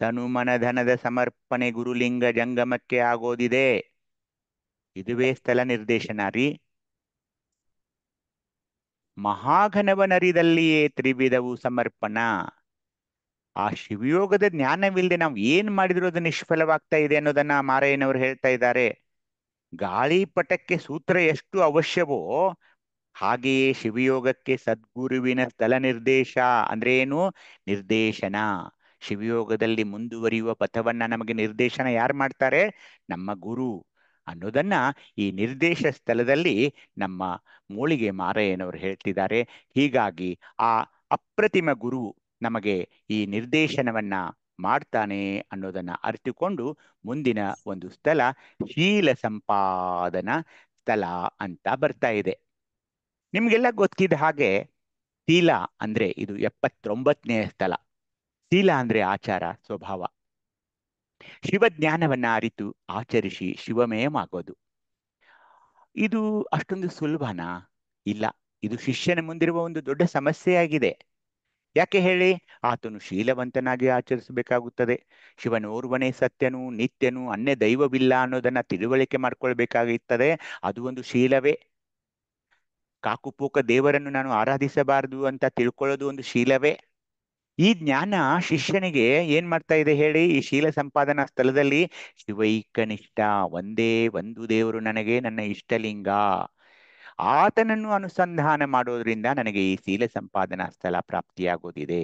ತನುಮನಧನದ ಸಮರ್ಪಣೆ ಗುರುಲಿಂಗ ಜಂಗಮಕ್ಕೆ ಆಗೋದಿದೆ. ಇದುವೇ ಸ್ಥಳ ನಿರ್ದೇಶನ ರೀ. ಮಹಾಘನವನರಿದಲ್ಲಿಯೇ ತ್ರಿವಿಧವು ಸಮರ್ಪಣ. ಆ ಶಿವಯೋಗದ ಜ್ಞಾನವಿಲ್ಲದೆ ನಾವು ಏನ್ ಮಾಡಿದ್ರು ಅದು ನಿಷ್ಫಲವಾಗ್ತಾ ಇದೆ ಅನ್ನೋದನ್ನ ಮಾರಯ್ಯನವರು ಹೇಳ್ತಾ ಇದ್ದಾರೆ. ಗಾಳಿಪಟಕ್ಕೆ ಸೂತ್ರ ಎಷ್ಟು ಅವಶ್ಯವೋ ಹಾಗೆಯೇ ಶಿವಯೋಗಕ್ಕೆ ಸದ್ಗುರುವಿನ ಸ್ಥಳ ನಿರ್ದೇಶ ಅಂದ್ರೆ ಏನು? ನಿರ್ದೇಶನ. ಶಿವಯೋಗದಲ್ಲಿ ಮುಂದುವರಿಯುವ ಪಥವನ್ನ ನಮಗೆ ನಿರ್ದೇಶನ ಯಾರು ಮಾಡ್ತಾರೆ? ನಮ್ಮ ಗುರು ಅನ್ನೋದನ್ನ ಈ ನಿರ್ದೇಶ ಸ್ಥಳದಲ್ಲಿ ನಮ್ಮ ಮೋಳಿಗೆ ಮಾರಯ್ಯನವರು ಹೇಳ್ತಿದ್ದಾರೆ. ಹೀಗಾಗಿ ಆ ಅಪ್ರತಿಮ ಗುರು ನಮಗೆ ಈ ನಿರ್ದೇಶನವನ್ನ ಮಾಡ್ತಾನೆ ಅನ್ನೋದನ್ನ ಅರಿತುಕೊಂಡು ಮುಂದಿನ ಒಂದು ಸ್ಥಳ ಶೀಲ ಸಂಪಾದನ ಸ್ಥಳ ಅಂತ ಬರ್ತಾ ಇದೆ. ನಿಮ್ಗೆಲ್ಲ ಗೊತ್ತಿದ್ದ ಹಾಗೆ ಶೀಲ ಅಂದ್ರೆ ಇದು 79ನೇ ಸ್ಥಳ. ಶೀಲ ಅಂದ್ರೆ ಆಚಾರ, ಸ್ವಭಾವ. ಶಿವಜ್ಞಾನವನ್ನ ಅರಿತು ಆಚರಿಸಿ ಶಿವಮಯಮಾಗೋದು. ಇದು ಅಷ್ಟೊಂದು ಸುಲಭನಾ? ಇಲ್ಲ. ಇದು ಶಿಷ್ಯನ ಮುಂದಿರುವ ಒಂದು ದೊಡ್ಡ ಸಮಸ್ಯೆಯಾಗಿದೆ. ಯಾಕೆ ಹೇಳಿ? ಆತನು ಶೀಲವಂತನಾಗಿ ಆಚರಿಸಬೇಕಾಗುತ್ತದೆ. ಶಿವನೋರ್ವನೇ ಸತ್ಯನು, ನಿತ್ಯನು, ಅನ್ಯ ದೈವವಿಲ್ಲ ಅನ್ನೋದನ್ನ ತಿಳುವಳಿಕೆ ಮಾಡ್ಕೊಳ್ಬೇಕಾಗುತ್ತದೆ. ಅದು ಒಂದು ಶೀಲವೇ. ಕಾಕುಪೋಕ ದೇವರನ್ನು ನಾನು ಆರಾಧಿಸಬಾರದು ಅಂತ ತಿಳ್ಕೊಳ್ಳೋದು ಒಂದು ಶೀಲವೇ. ಈ ಜ್ಞಾನ ಶಿಷ್ಯನಿಗೆ ಏನ್ ಮಾಡ್ತಾ ಇದೆ ಹೇಳಿ? ಈ ಶೀಲ ಸಂಪಾದನಾ ಸ್ಥಳದಲ್ಲಿ ಶಿವೈಕನಿಷ್ಠ, ಒಂದೇ ಒಂದು ದೇವರು ನನಗೆ ನನ್ನ ಇಷ್ಟಲಿಂಗ, ಆತನನ್ನು ಅನುಸಂಧಾನ ಮಾಡೋದ್ರಿಂದ ನನಗೆ ಈ ಶೀಲ ಸಂಪಾದನಾ ಸ್ಥಳ ಪ್ರಾಪ್ತಿಯಾಗೋದಿದೆ.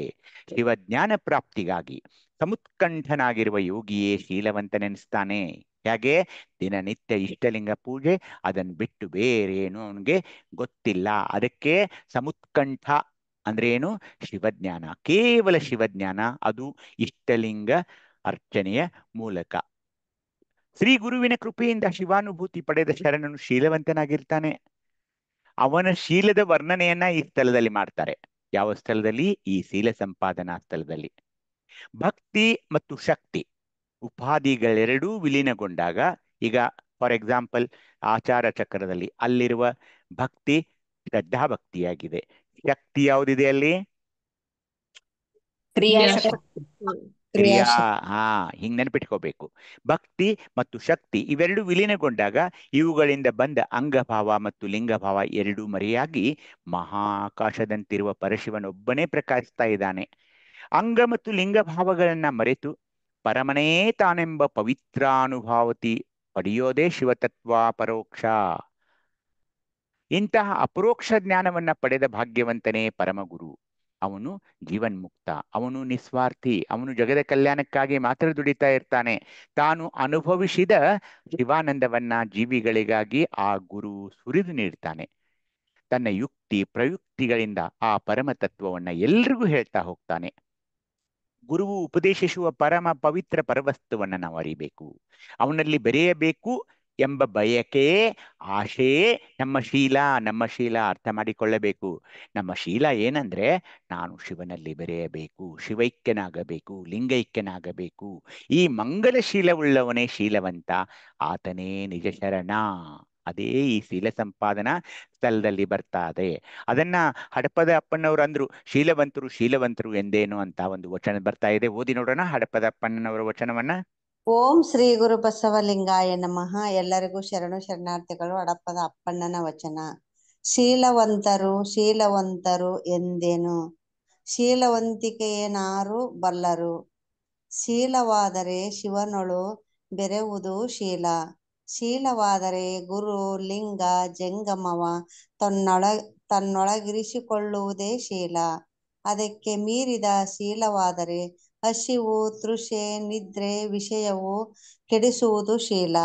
ಶಿವಜ್ಞಾನ ಪ್ರಾಪ್ತಿಗಾಗಿ ಸಮುತ್ಕಂಠನಾಗಿರುವ ಯೋಗಿಯೇ ಶೀಲವಂತನೆನಿಸ್ತಾನೆ. ಹೇಗೆ? ದಿನನಿತ್ಯ ಇಷ್ಟಲಿಂಗ ಪೂಜೆ, ಅದನ್ನು ಬಿಟ್ಟು ಬೇರೆ ಏನು ಅವನಿಗೆ ಗೊತ್ತಿಲ್ಲ. ಅದಕ್ಕೆ ಸಮುತ್ಕಂಠ ಅಂದ್ರೆ ಏನು? ಶಿವಜ್ಞಾನ, ಕೇವಲ ಶಿವಜ್ಞಾನ. ಅದು ಇಷ್ಟಲಿಂಗ ಅರ್ಚನೆಯ ಮೂಲಕ. ಶ್ರೀ ಗುರುವಿನ ಕೃಪೆಯಿಂದ ಶಿವಾನುಭೂತಿ ಪಡೆದ ಶರಣನು ಶೀಲವಂತನಾಗಿರ್ತಾನೆ. ಅವನ ಶೀಲದ ವರ್ಣನೆಯನ್ನ ಈ ಸ್ಥಳದಲ್ಲಿ ಮಾಡ್ತಾರೆ. ಯಾವ ಸ್ಥಳದಲ್ಲಿ? ಈ ಶೀಲ ಸಂಪಾದನಾ ಸ್ಥಳದಲ್ಲಿ. ಭಕ್ತಿ ಮತ್ತು ಶಕ್ತಿ ಉಪಾಧಿಗಳೆರಡೂ ವಿಲೀನಗೊಂಡಾಗ, ಈಗ ಫಾರ್ ಎಕ್ಸಾಂಪಲ್ ಆಚಾರ ಚಕ್ರದಲ್ಲಿ ಅಲ್ಲಿರುವ ಭಕ್ತಿ ಶ್ರದ್ಧಾಭಕ್ತಿಯಾಗಿದೆ. ಶಕ್ತಿ ಯಾವುದಿದೆ ಅಲ್ಲಿ? ಕ್ರಿಯಾ. ಹಿಂಗ್ ನೆನಪಿಟ್ಕೋಬೇಕು. ಭಕ್ತಿ ಮತ್ತು ಶಕ್ತಿ ಇವೆರಡು ವಿಲೀನಗೊಂಡಾಗ ಇವುಗಳಿಂದ ಬಂದ ಅಂಗಭಾವ ಮತ್ತು ಲಿಂಗಭಾವ ಎರಡೂ ಮರೆಯಾಗಿ ಮಹಾಕಾಶದಂತಿರುವ ಪರಶಿವನೊಬ್ಬನೇ ಪ್ರಕಾಶಿಸ್ತಾ ಇದ್ದಾನೆ. ಅಂಗ ಮತ್ತು ಲಿಂಗಭಾವಗಳನ್ನ ಮರೆತು ಪರಮನೇ ತಾನೆಂಬ ಪವಿತ್ರಾನುಭಾವತಿ ಪಡೆಯೋದೇ ಶಿವತತ್ವ ಪರೋಕ್ಷ. ಇಂತಹ ಅಪರೋಕ್ಷ ಜ್ಞಾನವನ್ನ ಪಡೆದ ಭಾಗ್ಯವಂತನೇ ಪರಮಗುರು. ಅವನು ಜೀವನ್ಮುಕ್ತ, ಅವನು ನಿಸ್ವಾರ್ಥಿ, ಅವನು ಜಗದ ಕಲ್ಯಾಣಕ್ಕಾಗಿ ಮಾತ್ರ ದುಡಿತಾ ಇರ್ತಾನೆ. ತಾನು ಅನುಭವಿಸಿದ ಶಿವಾನಂದವನ್ನ ಜೀವಿಗಳಿಗಾಗಿ ಆ ಗುರು ಸುರಿದು ನೀಡ್ತಾನೆ. ತನ್ನ ಯುಕ್ತಿ ಪ್ರಯುಕ್ತಿಗಳಿಂದ ಆ ಪರಮ ತತ್ವವನ್ನ ಎಲ್ರಿಗೂ ಹೇಳ್ತಾ ಹೋಗ್ತಾನೆ. ಗುರುವು ಉಪದೇಶಿಸುವ ಪರಮ ಪವಿತ್ರ ಪರವಸ್ತುವನ್ನ ನಾವು ಅರಿಬೇಕು, ಅವನಲ್ಲಿ ಬೆರೆಯಬೇಕು ಎಂಬ ಬಯಕೆ, ಆಶೆ ನಮ್ಮ ಶೀಲ ಅರ್ಥ ಮಾಡಿಕೊಳ್ಳಬೇಕು. ನಮ್ಮ ಶೀಲ ಏನಂದ್ರೆ, ನಾನು ಶಿವನಲ್ಲಿ ಬೆರೆಯಬೇಕು, ಶಿವೈಕ್ಯನಾಗಬೇಕು, ಲಿಂಗೈಕ್ಯನಾಗಬೇಕು. ಈ ಮಂಗಲಶೀಲವುಳ್ಳವನೇ ಶೀಲವಂತ, ಆತನೇ ನಿಜ ಶರಣ. ಅದೇ ಈ ಶೀಲ ಸಂಪಾದನಾ ಸ್ಥಳದಲ್ಲಿ ಬರ್ತಾ ಇದೆ. ಅದನ್ನ ಹಡಪದ ಅಪ್ಪಣ್ಣವರು ಅಂದ್ರು, ಶೀಲವಂತರು ಎಂದೇನು ಅಂತ ಒಂದು ವಚನ ಬರ್ತಾ ಇದೆ. ಓದಿ ನೋಡೋಣ ಹಡಪದ ಅಪ್ಪಣ್ಣನವರ ವಚನವನ್ನ. ಓಂ ಶ್ರೀ ಗುರು ಬಸವಲಿಂಗಾಯ ನಮಃ. ಎಲ್ಲರಿಗೂ ಶರಣಾರ್ಥಿಗಳು. ಹಡಪದ ಅಪ್ಪಣ್ಣನ ವಚನ. ಶೀಲವಂತರು ಎಂದೇನು? ಶೀಲವಂತಿಕೆಯೇನಾರು ಬಲ್ಲರು? ಶೀಲವಾದರೆ ಶಿವನೊಳು ಬೆರೆವುದು ಶೀಲ. ಶೀಲವಾದರೆ ಗುರು ಲಿಂಗ ಜಂಗಮವ ತನ್ನೊಳಗಿರಿಸಿಕೊಳ್ಳುವುದೇ ಶೀಲ. ಅದಕ್ಕೆ ಮೀರಿದ ಶೀಲವಾದರೆ ಹಸಿವು, ತೃಷೆ, ನಿದ್ರೆ, ವಿಷಯವು ಕೆಡಿಸುವುದು ಶೀಲ.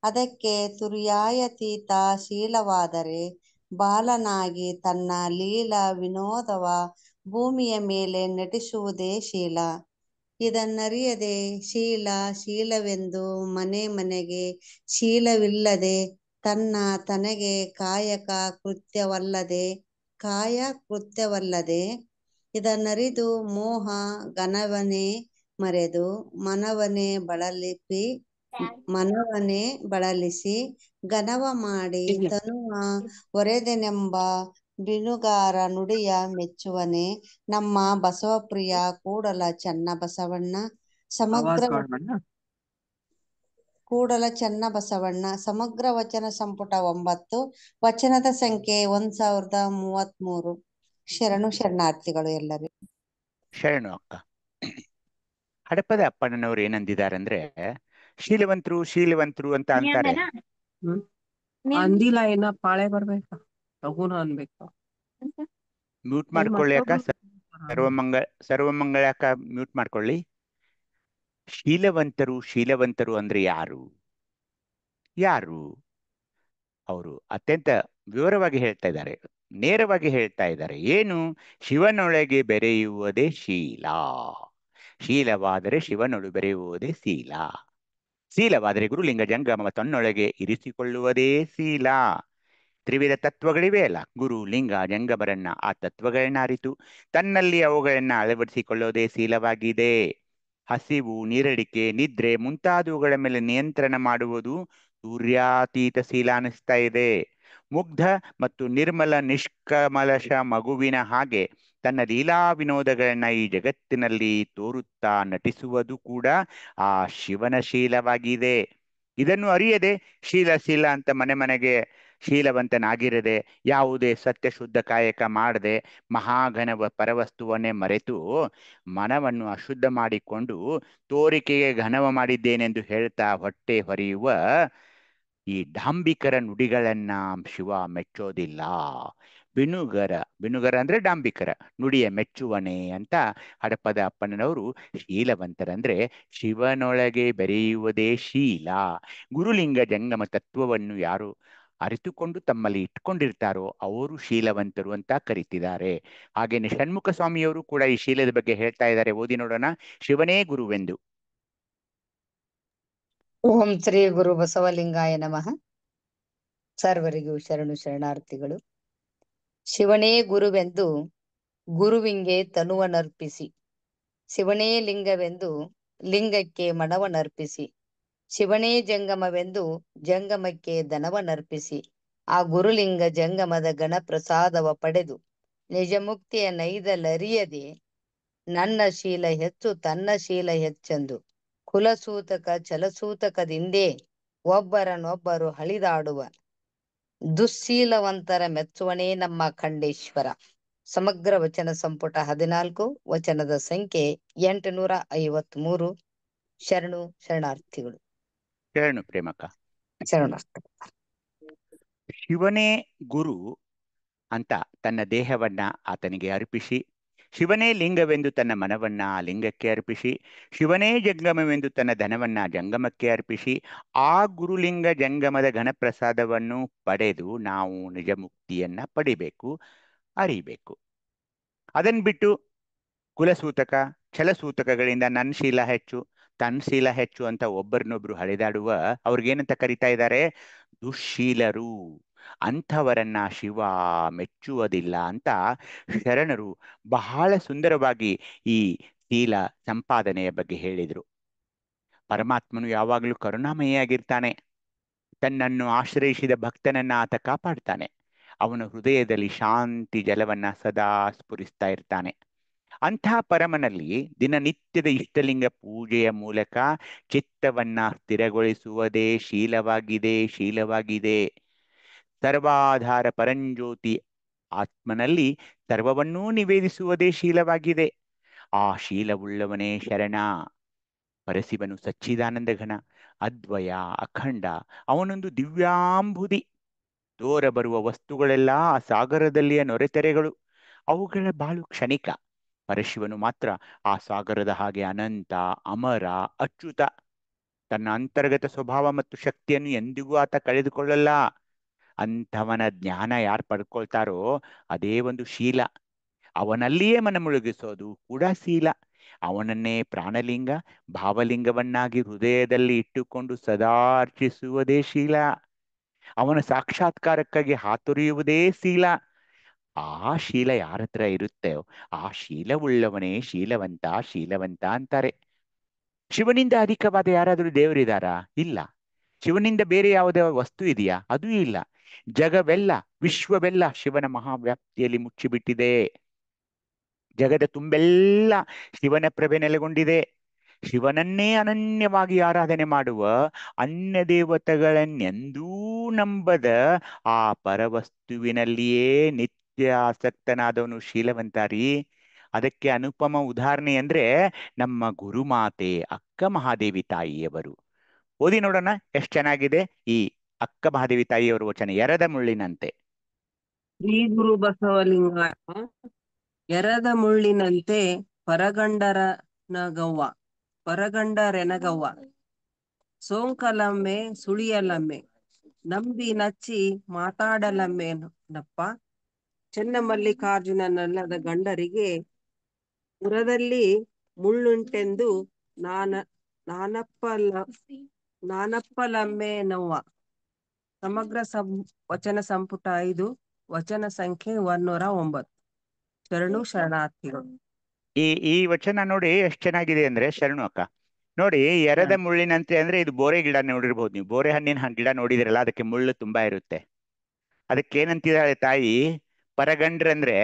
ಅದಕ್ಕೆ ತುರ್ಯಾಯತೀತ ಶೀಲವಾದರೆ ಬಾಲನಾಗಿ ತನ್ನ ಲೀಲಾ ವಿನೋದವ ಭೂಮಿಯ ಮೇಲೆ ನಟಿಸುವುದೇ ಶೀಲ. ಇದನ್ನರಿಯದೆ ಶೀಲವೆಂದು ಮನೆಗೆ ಶೀಲವಿಲ್ಲದೆ ತನಗೆ ಕಾಯ ಕೃತ್ಯವಲ್ಲದೆ ಇದನ್ನರಿದು ಮೋಹ ಘನವನೇ ಮರೆದು ಮನವನೇ ಬಳಲಿಸಿ ಘನವ ಮಾಡಿ ತನುವ ಒರೆದೆನೆಂಬ ಬಿನುಗಾರ ನುಡಿಯ ಮೆಚ್ಚುವನೆ ನಮ್ಮ ಬಸವಪ್ರಿಯ ಕೂಡಲ ಚನ್ನಬಸವಣ್ಣ. ಸಮಗ್ರ ವಚನ ಸಂಪುಟ 9, ವಚನದ ಸಂಖ್ಯೆ 1033. ಶರಣಾರ್ಥಿಗಳು ಎಲ್ಲರಿಗೂ. ಶರಣು ಅಕ್ಕ. ಹಡಪದ ಅಪ್ಪಣ್ಣನವ್ರು ಏನಂದಿದಾರಂದ್ರೆ, ಶೀಲವಂತರು ಅಂತ ಅಂತಾರೆ. ಅಂದಿಲ್ಲ, ಏನ ಪಾಳೆ ಬರ್ಬೇಕ, ಲಘುನ ಅನ್ಬೇಕು. ಮ್ಯೂಟ್ ಮಾಡ್ಕೊಳ್ಳಿ ಅಕ್ಕ. ಸರ್ವಮಂಗಳ ಅಕ್ಕ ಮ್ಯೂಟ್ ಮಾಡ್ಕೊಳ್ಳಿ. ಶೀಲವಂತರು ಅಂದ್ರೆ ಯಾರು? ಅವರು ಅತ್ಯಂತ ವಿವರವಾಗಿ ಹೇಳ್ತಾ ಇದ್ದಾರೆ, ನೇರವಾಗಿ ಹೇಳ್ತಾ ಇದ್ದಾರೆ. ಏನು? ಶಿವನೊಳಗೆ ಬೆರೆಯುವುದೇ ಶೀಲ. ಶೀಲವಾದರೆ ಶಿವನೊಳು ಬೆರೆಯುವುದೇ ಶೀಲವಾದರೆ ಗುರುಲಿಂಗ ಜಂಗಮ ತನ್ನೊಳಗೆ ಇರಿಸಿಕೊಳ್ಳುವುದೇ ಶೀಲ. ತ್ರಿವಿಧ ತತ್ವಗಳಿವೆ ಅಲ್ಲ, ಗುರು ಲಿಂಗ ಜಂಗಮರನ್ನ ಆ ತತ್ವಗಳನ್ನ ಅರಿತು ತನ್ನಲ್ಲಿ ಅವುಗಳನ್ನ ಅಳವಡಿಸಿಕೊಳ್ಳೋದೇ ಶೀಲವಾಗಿದೆ. ಹಸಿವು, ನೀರಡಿಕೆ, ನಿದ್ರೆ ಮುಂತಾದವುಗಳ ಮೇಲೆ ನಿಯಂತ್ರಣ ಮಾಡುವುದು ಸೂರ್ಯಾತೀತ ಶೀಲ ಅನಿಸ್ತಾ ಇದೆ. ಮುಗ್ಧ ಮತ್ತು ನಿರ್ಮಲ ನಿಷ್ಕಮಲಶ ಮಗುವಿನ ಹಾಗೆ ತನ್ನ ಲೀಲಾ ವಿನೋದಗಳನ್ನ ಈ ಜಗತ್ತಿನಲ್ಲಿ ತೋರುತ್ತಾ ನಟಿಸುವುದು ಕೂಡ ಆ ಶಿವನ ಶೀಲವಾಗಿದೆ. ಇದನ್ನು ಅರಿಯದೆ ಶೀಲ ಅಂತ ಮನೆಗೆ ಶೀಲವಂತನಾಗಿರದೆ, ಯಾವುದೇ ಸತ್ಯ ಶುದ್ಧ ಕಾಯಕ ಮಾಡದೆ, ಮಹಾಘನವ ಪರವಸ್ತುವನ್ನೇ ಮರೆತು ಮನವನ್ನು ಅಶುದ್ಧ ಮಾಡಿಕೊಂಡು ತೋರಿಕೆಗೆ ಘನವ ಮಾಡಿದ್ದೇನೆಂದು ಹೇಳ್ತಾ ಹೊಟ್ಟೆ ಹೊರೆಯುವ ಈ ಡಾಂಬಿಕರ ನುಡಿಗಳನ್ನ ಶಿವ ಮೆಚ್ಚೋದಿಲ್ಲ. ಬಿನುಗರ ಅಂದ್ರೆ ಡಾಂಬಿಕರ ನುಡಿಯ ಮೆಚ್ಚುವನೆ ಅಂತ ಹಡಪದ ಅಪ್ಪಣ್ಣನವರು ಶೀಲವಂತರಂದ್ರೆ ಶಿವನೊಳಗೆ ಬೆರೆಯುವುದೇ ಶೀಲ. ಗುರುಲಿಂಗ ಜಂಗಮ ತತ್ವವನ್ನು ಯಾರು ಅರಿತುಕೊಂಡು ತಮ್ಮಲ್ಲಿ ಇಟ್ಕೊಂಡಿರ್ತಾರೋ ಅವರು ಶೀಲವಂತರು ಅಂತ ಕರೀತಿದ್ದಾರೆ. ಹಾಗೇನೆ ಷಣ್ಮುಖ ಸ್ವಾಮಿಯವರು ಕೂಡ ಈ ಶೀಲದ ಬಗ್ಗೆ ಹೇಳ್ತಾ ಇದ್ದಾರೆ. ಓದಿ ನೋಡೋಣ. ಶಿವನೇ ಗುರುವೆಂದು ಓಂ ಶ್ರೀ ಗುರು ಬಸವಲಿಂಗಾಯ ನಮಃ. ಸರ್ವರಿಗೂ ಶರಣು ಶರಣಾರ್ಥಿಗಳು. ಶಿವನೇ ಗುರುವೆಂದು ಗುರುವಿಂಗೆ ತನುವನರ್ಪಿಸಿ, ಶಿವನೇ ಲಿಂಗವೆಂದು ಲಿಂಗಕ್ಕೆ ಮನವನರ್ಪಿಸಿ, ಶಿವನೇ ಜಂಗಮವೆಂದು ಜಂಗಮಕ್ಕೆ ಧನವನರ್ಪಿಸಿ, ಆ ಗುರುಲಿಂಗ ಜಂಗಮದ ಗಣಪ್ರಸಾದವ ಪಡೆದು ನಿಜ ಮುಕ್ತಿಯ ನೈದಲರಿಯದೆ ನನ್ನ ಶೀಲ ಹೆಚ್ಚು ತನ್ನ ಶೀಲ ಹೆಚ್ಚೆಂದು ಕುಲಸೂತಕ ಛಲಸೂತಕದಿಂದೇ ಒಬ್ಬರನೊಬ್ಬರು ಹಳಿದಾಡುವ ದುಶ್ಶೀಲವಂತರ ಮೆಚ್ಚುವನೇ ನಮ್ಮ ಖಂಡೇಶ್ವರ. ಸಮಗ್ರ ವಚನ ಸಂಪುಟ 14, ವಚನದ ಸಂಖ್ಯೆ 853. ಶರಣು ಶರಣಾರ್ಥಿಗಳು. ಶರಣು ಪ್ರೇಮಕ. ಶರಣಾರ್ಥಿ. ಶಿವನೇ ಗುರು ಅಂತ ತನ್ನ ದೇಹವನ್ನ ಆತನಿಗೆ ಅರ್ಪಿಸಿ, ಶಿವನೇ ಲಿಂಗವೆಂದು ತನ್ನ ಮನವನ್ನ ಆ ಲಿಂಗಕ್ಕೆ ಅರ್ಪಿಸಿ, ಶಿವನೇ ಜಂಗಮವೆಂದು ತನ್ನ ಧನವನ್ನ ಜಂಗಮಕ್ಕೆ ಅರ್ಪಿಸಿ, ಆ ಗುರುಲಿಂಗ ಜಂಗಮದ ಘನಪ್ರಸಾದವನ್ನು ಪಡೆದು ನಾವು ನಿಜ ಮುಕ್ತಿಯನ್ನ ಪಡಿಬೇಕು, ಅರಿಬೇಕು. ಅದನ್ ಬಿಟ್ಟು ಕುಲಸೂತಕ ಛಲಸೂತಕಗಳಿಂದ ನನ್ನ ಶೀಲ ಹೆಚ್ಚು ತನ್ನ ಶೀಲ ಹೆಚ್ಚು ಅಂತ ಒಬ್ಬರನ್ನೊಬ್ರು ಹಳೆದಾಡುವ ಅವ್ರಿಗೇನಂತ ಕರಿತಾ ಇದ್ದಾರೆ? ದುಶ್ಶೀಲರು. ಅಂಥವರನ್ನ ಶಿವ ಮೆಚ್ಚುವುದಿಲ್ಲ ಅಂತ ಶರಣರು ಬಹಳ ಸುಂದರವಾಗಿ ಈ ಶೀಲ ಸಂಪಾದನೆಯ ಬಗ್ಗೆ ಹೇಳಿದರು. ಪರಮಾತ್ಮನು ಯಾವಾಗಲೂ ಕರುಣಾಮಯಿಯಾಗಿರ್ತಾನೆ. ತನ್ನನ್ನು ಆಶ್ರಯಿಸಿದ ಭಕ್ತನನ್ನ ಆತ ಕಾಪಾಡ್ತಾನೆ. ಅವನ ಹೃದಯದಲ್ಲಿ ಶಾಂತಿ ಜಲವನ್ನ ಸದಾ ಸ್ಫುರಿಸ್ತಾ ಇರ್ತಾನೆ. ಅಂಥ ಪರಮನಲ್ಲಿ ದಿನನಿತ್ಯದ ಇಷ್ಟಲಿಂಗ ಪೂಜೆಯ ಮೂಲಕ ಚಿತ್ತವನ್ನ ಸ್ಥಿರಗೊಳಿಸುವುದೇ ಶೀಲವಾಗಿದೆ. ಸರ್ವಾಧಾರ ಪರಂಜ್ಯೋತಿ ಆತ್ಮನಲ್ಲಿ ಸರ್ವವನ್ನೂ ನಿವೇದಿಸುವುದೇ ಶೀಲವಾಗಿದೆ. ಆ ಶೀಲವುಳ್ಳವನೇ ಶರಣ. ಪರಶಿವನು ಸಚ್ಚಿದಾನಂದ ಘನ, ಅದ್ವಯ, ಅಖಂಡ. ಅವನೊಂದು ದಿವ್ಯಾಂಬುದಿ. ತೋರ ಬರುವ ವಸ್ತುಗಳೆಲ್ಲ ಆ ಸಾಗರದಲ್ಲಿಯ ನೊರೆತೆರೆಗಳು. ಅವುಗಳ ಬಾಳು ಕ್ಷಣಿಕ. ಪರಶಿವನು ಮಾತ್ರ ಆ ಸಾಗರದ ಹಾಗೆ ಅನಂತ, ಅಮರ, ಅಚ್ಯುತ. ತನ್ನ ಅಂತರ್ಗತ ಸ್ವಭಾವ ಮತ್ತು ಶಕ್ತಿಯನ್ನು ಎಂದಿಗೂ ಆತ ಕಳೆದುಕೊಳ್ಳಲ್ಲ. ಅಂಥವನ ಜ್ಞಾನ ಯಾರು ಪಡ್ಕೊಳ್ತಾರೋ ಅದೇ ಒಂದು ಶೀಲ. ಅವನಲ್ಲಿಯೇ ಮನ ಮುಳುಗಿಸೋದು ಕೂಡ ಶೀಲ. ಅವನನ್ನೇ ಪ್ರಾಣಲಿಂಗ, ಭಾವಲಿಂಗವನ್ನಾಗಿ ಹೃದಯದಲ್ಲಿ ಇಟ್ಟುಕೊಂಡು ಸದಾ ಅರ್ಚಿಸುವುದೇ ಶೀಲ. ಅವನ ಸಾಕ್ಷಾತ್ಕಾರಕ್ಕಾಗಿ ಹಾತೊರೆಯುವುದೇ ಶೀಲ. ಆ ಶೀಲ ಯಾರ ಹತ್ರ ಇರುತ್ತೋ ಆ ಶೀಲವುಳ್ಳವನೇ ಶೀಲವಂತ ಅಂತಾರೆ. ಶಿವನಿಂದ ಅಧಿಕವಾದ ಯಾರಾದರೂ ದೇವರಿದಾರಾ? ಇಲ್ಲ. ಶಿವನಿಂದ ಬೇರೆ ಯಾವುದೇ ವಸ್ತು ಇದೆಯಾ? ಅದೂ ಇಲ್ಲ. ಜಗವೆಲ್ಲ, ವಿಶ್ವವೆಲ್ಲ ಶಿವನ ಮಹಾವ್ಯಾಪ್ತಿಯಲ್ಲಿ ಮುಚ್ಚಿಬಿಟ್ಟಿದೆ. ಜಗದ ತುಂಬೆಲ್ಲ ಶಿವನ ಪ್ರಭೆ ನೆಲೆಗೊಂಡಿದೆ. ಶಿವನನ್ನೇ ಅನನ್ಯವಾಗಿ ಆರಾಧನೆ ಮಾಡುವ ಅನ್ಯ ದೇವತೆಗಳನ್ನೆಂದೂ ನಂಬದ ಆ ಪರವಸ್ತುವಿನಲ್ಲಿಯೇ ನಿತ್ಯ ಆಸಕ್ತನಾದವನು ಶೀಲವಂತಾರಿ. ಅದಕ್ಕೆ ಅನುಪಮ ಉದಾಹರಣೆ ಅಂದ್ರೆ ನಮ್ಮ ಗುರುಮಾತೆ ಅಕ್ಕ ಮಹಾದೇವಿ ತಾಯಿಯವರು. ಓದಿ ನೋಡೋಣ ಎಷ್ಟು ಚೆನ್ನಾಗಿದೆ ಈ ಅಕ್ಕ ಮಹಾದೇವಿ ತಾಯಿಯವರ ವಚನ. ಎರದ ಮುಳ್ಳಿನಂತೆ. ಶ್ರೀ ಗುರು ಬಸವಲಿಂಗಾಯ. ಎರದ ಮುಳ್ಳಿನಂತೆ ಪರಗಂಡರೆನಗವ್ವ ಸೋಂಕಲಮ್ಮೆ ಸುಳಿಯಲಮ್ಮೆ ನಂಬಿ ನಚ್ಚಿ ಮಾತಾಡಲಮ್ಮೆ ನಪ್ಪ. ಚೆನ್ನಮಲ್ಲಿಕಾರ್ಜುನನಲ್ಲದ ಗಂಡರಿಗೆ ಪುರದಲ್ಲಿ ಮುಳ್ಳುಂಟೆಂದು ನಾನಪ್ಪಲಮ್ಮೆ ನವ್ವ. ಸಮಗ್ರ ವಚನ ಸಂಪುಟ 5, ವಚನ ಸಂಖ್ಯೆ 109. ಶರಣು ಶರಣಾರ್ಥಿಗಳು. ಈ ವಚನ ನೋಡಿ ಎಷ್ಟು ಚೆನ್ನಾಗಿದೆ ಅಂದ್ರೆ ಶರಣು ಅಕ್ಕ ನೋಡಿ. ಎರದ ಮುಳ್ಳಿನಂತೆ ಅಂದ್ರೆ ಇದು ಬೋರೆ ಗಿಡ ನೋಡಿರ್ಬೋದು ನೀವು. ಬೋರೆ ಹಣ್ಣಿನ ಗಿಡ ನೋಡಿದಿರಲ್ಲ, ಅದಕ್ಕೆ ಮುಳ್ಳು ತುಂಬಾ ಇರುತ್ತೆ. ಅದಕ್ಕೇನಂತಿದ್ದಾಳೆ ತಾಯಿ? ಪರಗಂಡ್ರಂದ್ರೆ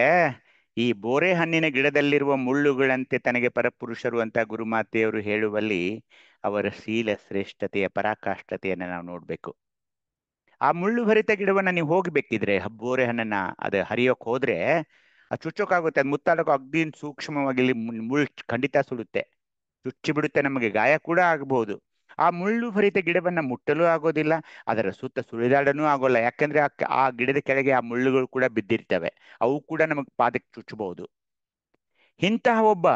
ಈ ಬೋರೆ ಹಣ್ಣಿನ ಗಿಡದಲ್ಲಿರುವ ಮುಳ್ಳುಗಳಂತೆ ತನಗೆ ಪರಪುರುಷರು ಅಂತ ಗುರುಮಾತೆಯವರು ಹೇಳುವಲ್ಲಿ ಅವರ ಶೀಲ ಶ್ರೇಷ್ಠತೆಯ ಪರಾಕಾಷ್ಠತೆಯನ್ನ ನಾವು ನೋಡ್ಬೇಕು. ಆ ಮುಳ್ಳು ಭರಿತ ಗಿಡವನ್ನ ನೀವು ಹೋಗ್ಬೇಕಿದ್ರೆ ಬೋರೆ ಹಣ್ಣನ್ನ ಅದು ಹರಿಯೋಕ್ ಹೋದ್ರೆ ಅದು ಚುಚ್ಚೋಕಾಗುತ್ತೆ. ಅದು ಮುತ್ತಾಡೋಕೆ ಅಗ್ದಿ ಸೂಕ್ಷ್ಮವಾಗಿ ಮುಳ್ಳು ಖಂಡಿತ ಸುಡುತ್ತೆ, ಚುಚ್ಚಿ ಬಿಡುತ್ತೆ, ನಮಗೆ ಗಾಯ ಕೂಡ ಆಗಬಹುದು. ಆ ಮುಳ್ಳು ಭರಿತ ಗಿಡವನ್ನ ಮುಟ್ಟಲು ಆಗೋದಿಲ್ಲ, ಅದರ ಸುತ್ತ ಸುಳಿದಾಡನೂ ಆಗೋಲ್ಲ. ಯಾಕಂದ್ರೆ ಆ ಗಿಡದ ಕೆಳಗೆ ಆ ಮುಳ್ಳುಗಳು ಕೂಡ ಬಿದ್ದಿರ್ತವೆ, ಅವು ಕೂಡ ನಮಗೆ ಪಾದಕ್ಕೆ ಚುಚ್ಚಬಹುದು. ಇಂತಹ ಒಬ್ಬ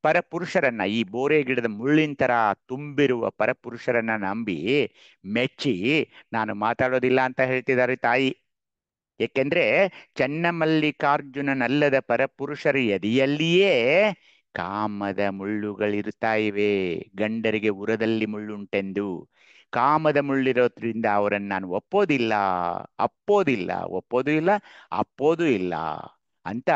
ಪರಪುರುಷರನ್ನ, ಈ ಬೋರೆ ಗಿಡದ ಮುಳ್ಳಿನ ತರ ತುಂಬಿರುವ ಪರಪುರುಷರನ್ನ ನಂಬಿ ಮೆಚ್ಚಿ ನಾನು ಮಾತಾಡೋದಿಲ್ಲ ಅಂತ ಹೇಳ್ತಿದ್ದಾರೆ ತಾಯಿ. ಏಕೆಂದ್ರೆ ಚನ್ನಮಲ್ಲಿಕಾರ್ಜುನನಲ್ಲದ ಪರಪುರುಷರ ಎದೆಯಲ್ಲಿಯೇ ಕಾಮದ ಮುಳ್ಳುಗಳಿರ್ತಾ ಇವೆ. ಗಂಡರಿಗೆ ಉರದಲ್ಲಿ ಮುಳ್ಳುಂಟೆಂದು ಕಾಮದ ಮುಳ್ಳಿರೋದ್ರಿಂದ ಅವರನ್ನು ನಾನು ಒಪ್ಪೋದಿಲ್ಲ, ಒಪ್ಪೋದು ಇಲ್ಲ, ಅಪ್ಪೋದು ಇಲ್ಲ ಅಂತ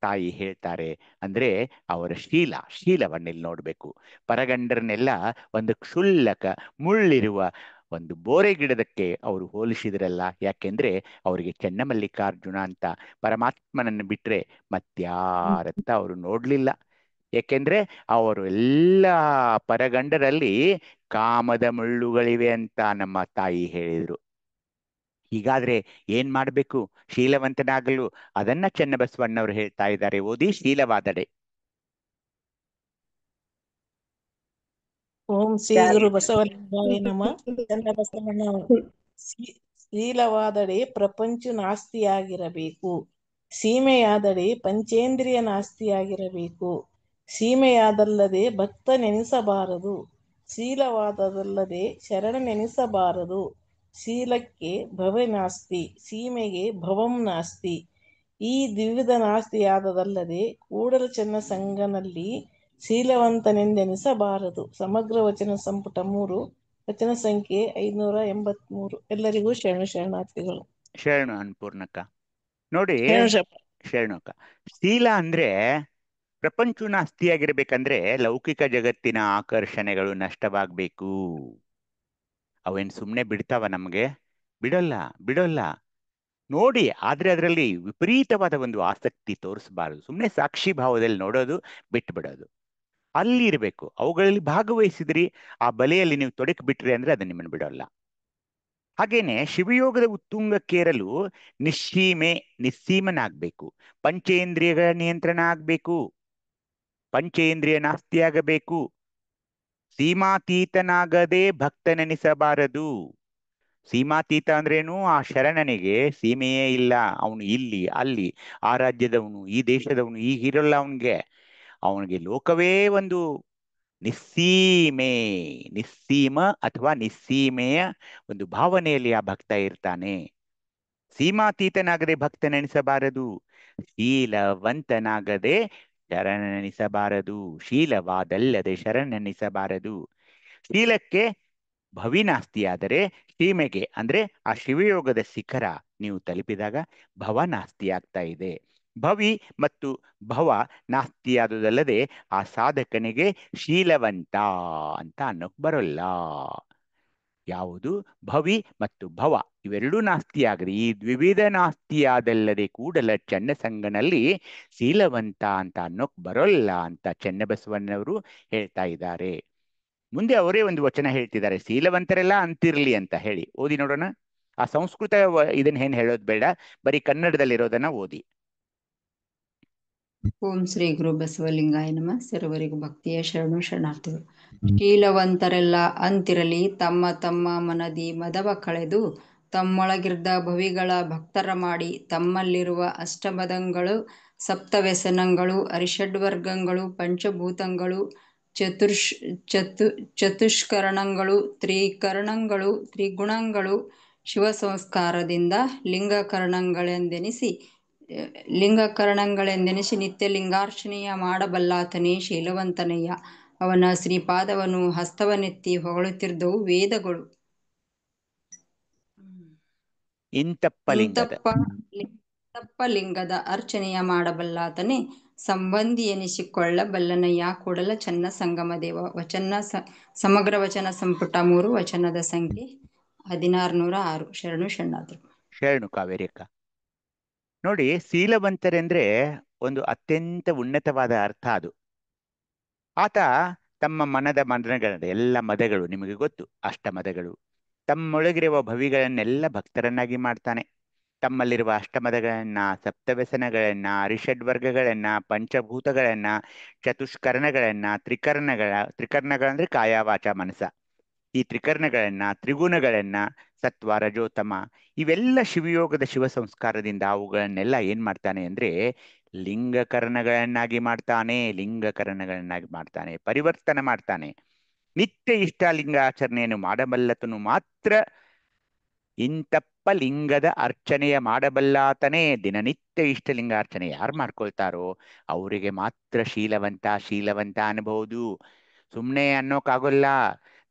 ತಾಯಿ ಹೇಳ್ತಾರೆ. ಅಂದ್ರೆ ಅವರ ಶೀಲವನ್ನಿಲ್ಲಿ ನೋಡ್ಬೇಕು. ಪರಗಂಡರನ್ನೆಲ್ಲ ಒಂದು ಕ್ಷುಲ್ಲಕ ಮುಳ್ಳಿರುವ ಒಂದು ಬೋರೆ ಗಿಡದಕ್ಕೆ ಅವರು ಹೋಲಿಸಿದ್ರಲ್ಲ. ಯಾಕೆಂದ್ರೆ ಅವರಿಗೆ ಚೆನ್ನಮಲ್ಲಿಕಾರ್ಜುನ ಅಂತ ಪರಮಾತ್ಮನನ್ನು ಬಿಟ್ರೆ ಮತ್ಯಾರತ್ತ ಅವರು ನೋಡ್ಲಿಲ್ಲ. ಏಕೆಂದ್ರೆ ಅವರು ಎಲ್ಲ ಪರಗಂಡರಲ್ಲಿ ಕಾಮದ ಮುಳ್ಳುಗಳಿವೆ ಅಂತ ನಮ್ಮ ತಾಯಿ ಹೇಳಿದ್ರು. ಹೀಗಾದ್ರೆ ಏನ್ ಮಾಡ್ಬೇಕು ಶೀಲವಂತನಾಗಲು? ಅದನ್ನ ಚೆನ್ನಬಸವಣ್ಣವರು ಹೇಳ್ತಾ ಇದ್ದಾರೆ. ಓದಿ ಶೀಲವಾದಡೆ. ಓಂ ಶ್ರೀ ಗುರು ಬಸವಲಿಂಗಾಯ ನಮಃ. ಚನ್ನಬಸವಣ್ಣ ಶೀಲವಾದಡೆ ಪ್ರಪಂಚ ನಾಸ್ತಿಯಾಗಿರಬೇಕು. ಸೀಮೆಯಾದಡೆ ಪಂಚೇಂದ್ರಿಯ ನಾಸ್ತಿಯಾಗಿರಬೇಕು. ಸೀಮೆಯಾದಲ್ಲದೆ ಭಕ್ತ ನೆನೆಸಬಾರದು. ಶೀಲವಾದದಲ್ಲದೆ ಶರಣ ನೆನೆಸಬಾರದು. ಶೀಲಕ್ಕೆ ಭವ ನಾಸ್ತಿ, ಸೀಮೆಗೆ ಭವಂ ನಾಸ್ತಿ. ಈ ದ್ವಿವಿಧ ನಾಸ್ತಿಯಾದದಲ್ಲದೆ ಕೂಡಲ ಚೆನ್ನ ಸಂಗನಲ್ಲಿ ಶೀಲವಂತನೆಂದೆನಿಸಬಾರದು. ಸಮಗ್ರ ವಚನ ಸಂಪುಟ 3 ವಚನ ಸಂಖ್ಯೆ 583. ಎಲ್ಲರಿಗೂ ಶರಣಾರ್ಥಿಗಳು. ಶರಣು ಅನ್ನಪೂರ್ಣಕ್ಕ. ನೋಡಿ ಶರಣ ಶರಣಕ್ಕ, ಶೀಲ ಅಂದ್ರೆ ಪ್ರಪಂಚ ನಾಸ್ತಿಯಾಗಿರ್ಬೇಕಂದ್ರೆ ಲೌಕಿಕ ಜಗತ್ತಿನ ಆಕರ್ಷಣೆಗಳು ನಷ್ಟವಾಗ್ಬೇಕು. ಅವೇನ್ ಸುಮ್ಮನೆ ಬಿಡ್ತಾವ? ನಮ್ಗೆ ಬಿಡೋಲ್ಲ ನೋಡಿ. ಆದ್ರೆ ಅದರಲ್ಲಿ ವಿಪರೀತವಾದ ಒಂದು ಆಸಕ್ತಿ ತೋರಿಸಬಾರದು. ಸುಮ್ಮನೆ ಸಾಕ್ಷಿ ಭಾವದಲ್ಲಿ ನೋಡೋದು, ಬಿಟ್ಟು ಬಿಡೋದು. ಅಲ್ಲಿ ಇರಬೇಕು. ಅವುಗಳಲ್ಲಿ ಭಾಗವಹಿಸಿದ್ರಿ, ಆ ಬಲೆಯಲ್ಲಿ ನೀವು ತೊಡಕ್ ಬಿಟ್ರಿ ಅಂದ್ರೆ ಅದು ನಿಮ್ಮನ್ನು ಬಿಡೋಲ್ಲ. ಹಾಗೇನೆ ಶಿವಯೋಗದ ಉತ್ತುಂಗಕ್ಕೇರಲು ನಿಸ್ಸೀಮನಾಗ್ಬೇಕು. ಪಂಚೇಂದ್ರಿಯಗಳ ನಿಯಂತ್ರಣ ಆಗ್ಬೇಕು. ಪಂಚೇಂದ್ರಿಯ ನಾಸ್ತಿಯಾಗಬೇಕು. ಸೀಮಾತೀತನಾಗದೆ ಭಕ್ತನೆನಿಸಬಾರದು. ಸೀಮಾತೀತ ಅಂದ್ರೇನು? ಆ ಶರಣನಿಗೆ ಸೀಮೆಯೇ ಇಲ್ಲ. ಅವನು ಇಲ್ಲಿ ಅಲ್ಲಿ, ಆ ರಾಜ್ಯದವನು, ಈ ದೇಶದವನು, ಈಗಿರಲ್ಲ ಅವನಿಗೆ ಲೋಕವೇ ಒಂದು ನಿಸ್ಸೀಮ ಅಥವಾ ನಿಸ್ಸೀಮೆಯ ಒಂದು ಭಾವನೆಯಲ್ಲಿ ಆ ಭಕ್ತ ಇರ್ತಾನೆ. ಸೀಮಾತೀತನಾಗದೆ ಭಕ್ತನೆನಿಸಬಾರದು. ಶೀಲವಂತನಾಗದೆ ಶರಣನೆನಿಸಬಾರದು. ಶೀಲವಾದಲ್ಲದೆ ಶರಣನೆನಿಸಬಾರದು. ಶೀಲಕ್ಕೆ ಭವಿನಾಸ್ತಿಯಾದರೆ ಸೀಮೆಗೆ ಅಂದ್ರೆ ಆ ಶಿವಯೋಗದ ಶಿಖರ ನೀವು ತಲುಪಿದಾಗ ಭವ ನಾಸ್ತಿ ಆಗ್ತಾ ಇದೆ. ಭವಿ ಮತ್ತು ಭವ ನಾಸ್ತಿಯಾದುದಲ್ಲದೆ ಆ ಸಾಧಕನಿಗೆ ಶೀಲವಂತ ಅಂತ ಅನ್ನೋಕ್ ಬರೋಲ್ಲ. ಯಾವುದು? ಭವಿ ಮತ್ತು ಭವ ಇವೆರಡೂ ನಾಸ್ತಿಯಾಗದೆ ಈ ದ್ವಿವಿಧ ನಾಸ್ತಿಯಾದಲ್ಲದೆ ಕೂಡಲ ಚೆನ್ನಸಂಗನಲ್ಲಿ ಶೀಲವಂತ ಅಂತ ಅನ್ನೋಕ್ ಬರೋಲ್ಲ ಅಂತ ಚೆನ್ನಬಸವಣ್ಣವರು ಹೇಳ್ತಾ ಇದ್ದಾರೆ. ಮುಂದೆ ಅವರೇ ಒಂದು ವಚನ ಹೇಳ್ತಿದ್ದಾರೆ, ಶೀಲವಂತರೆಲ್ಲ ಅಂತಿರ್ಲಿ ಅಂತ ಹೇಳಿ. ಓದಿ ನೋಡೋಣ. ಆ ಸಂಸ್ಕೃತ ಇದನ್ನ ಏನ್ ಹೇಳೋದು ಬೇಡ, ಬರೀ ಕನ್ನಡದಲ್ಲಿರೋದನ್ನ ಓದಿ. ಓಂ ಶ್ರೀ ಗುರು ಬಸವಲಿಂಗಾಯ ನಮಃ. ಸರ್ವರಿಗೂ ಭಕ್ತಿಯ ಶರಣಾರ್ಥಿಗಳು. ಶೀಲವಂತರೆಲ್ಲ ಅಂತಿರಲಿ, ತಮ್ಮ ತಮ್ಮ ಮನದಿ ಮದವ ಕಳೆದು ತಮ್ಮೊಳಗಿರ್ದ ಭವಿಗಳ ಭಕ್ತರ ಮಾಡಿ, ತಮ್ಮಲ್ಲಿರುವ ಅಷ್ಟಮದಂಗಳು, ಸಪ್ತವ್ಯಸನಗಳು, ಅರಿಷಡ್ವರ್ಗಗಳು, ಪಂಚಭೂತಗಳು, ಚತುಷ್ಕರಣಗಳು, ತ್ರಿಕರಣಗಳು, ತ್ರಿಗುಣಗಳು ಶಿವ ಸಂಸ್ಕಾರದಿಂದ ಲಿಂಗಕರಣಗಳೆಂದೆನಿಸಿ ನಿತ್ಯ ಲಿಂಗಾರ್ಚನೆಯ ಮಾಡಬಲ್ಲಾತನೇ ಶೀಲವಂತನಯ್ಯ. ಅವನ ಶ್ರೀಪಾದವನು ಹಸ್ತವನೆತ್ತಿ ಹೊಗಳುತ್ತಿದ್ದವು ವೇದಗಳು. ಇಂತಪ್ಪ ಲಿಂಗದ ಅರ್ಚನೆಯ ಮಾಡಬಲ್ಲಾತನೇ ಸಂಬಂಧಿ ಎನಿಸಿಕೊಳ್ಳಬಲ್ಲನಯ್ಯ ಕೂಡಲ ಚೆನ್ನ ಸಂಗಮ ದೇವ. ಸಮಗ್ರ ವಚನ ಸಂಪುಟ 3 ವಚನದ ಸಂಖ್ಯೆ 1606. ಶರಣು ಕಾವೇರಿಯಕ್ಕ. ನೋಡಿ, ಶೀಲವಂತರೆಂದ್ರೆ ಒಂದು ಅತ್ಯಂತ ಉನ್ನತವಾದ ಅರ್ಥ ಅದು. ಆತ ತಮ್ಮ ಮನಗಳ ಎಲ್ಲ ಮದಗಳು ನಿಮಗೆ ಗೊತ್ತು, ಅಷ್ಟಮದಗಳು, ತಮ್ಮೊಳಗಿರುವ ಭವಿಗಳನ್ನೆಲ್ಲ ಭಕ್ತರನ್ನಾಗಿ ಮಾಡ್ತಾನೆ. ತಮ್ಮಲ್ಲಿರುವ ಅಷ್ಟಮದಗಳನ್ನ, ಸಪ್ತವ್ಯಸನಗಳನ್ನ, ಅರಿಷಡ್ವರ್ಗಗಳನ್ನ, ಪಂಚಭೂತಗಳನ್ನ, ಚತುಷ್ಕರಣಗಳನ್ನ, ತ್ರಿಕರಣಗಳಂದ್ರೆ ಕಾಯ ವಾಚ ಮನಸ, ಈ ತ್ರಿಕರಣಗಳನ್ನ, ತ್ರಿಗುಣಗಳನ್ನ, ಸತ್ವ ರಜೋತಮ, ಇವೆಲ್ಲ ಶಿವಯೋಗದ ಶಿವ ಸಂಸ್ಕಾರದಿಂದ ಅವುಗಳನ್ನೆಲ್ಲ ಏನ್ ಮಾಡ್ತಾನೆ ಅಂದ್ರೆ ಲಿಂಗಕರಣಗಳನ್ನಾಗಿ ಮಾಡ್ತಾನೆ, ಪರಿವರ್ತನೆ ಮಾಡ್ತಾನೆ. ನಿತ್ಯ ಇಷ್ಟಲಿಂಗಾಚರಣೆಯನ್ನು ಮಾಡಬಲ್ಲತನು ಮಾತ್ರ ಇಂತಪ್ಪ ಲಿಂಗದ ಅರ್ಚನೆಯ ಮಾಡಬಲ್ಲಾತನೇ. ದಿನನಿತ್ಯ ಇಷ್ಟಲಿಂಗಾರ್ಚನೆ ಯಾರು ಮಾಡ್ಕೊಳ್ತಾರೋ ಅವರಿಗೆ ಮಾತ್ರ ಶೀಲವಂತ ಅನ್ಬಹುದು. ಸುಮ್ಮನೆ ಅನ್ನೋಕ್ಕಾಗೋಲ್ಲ.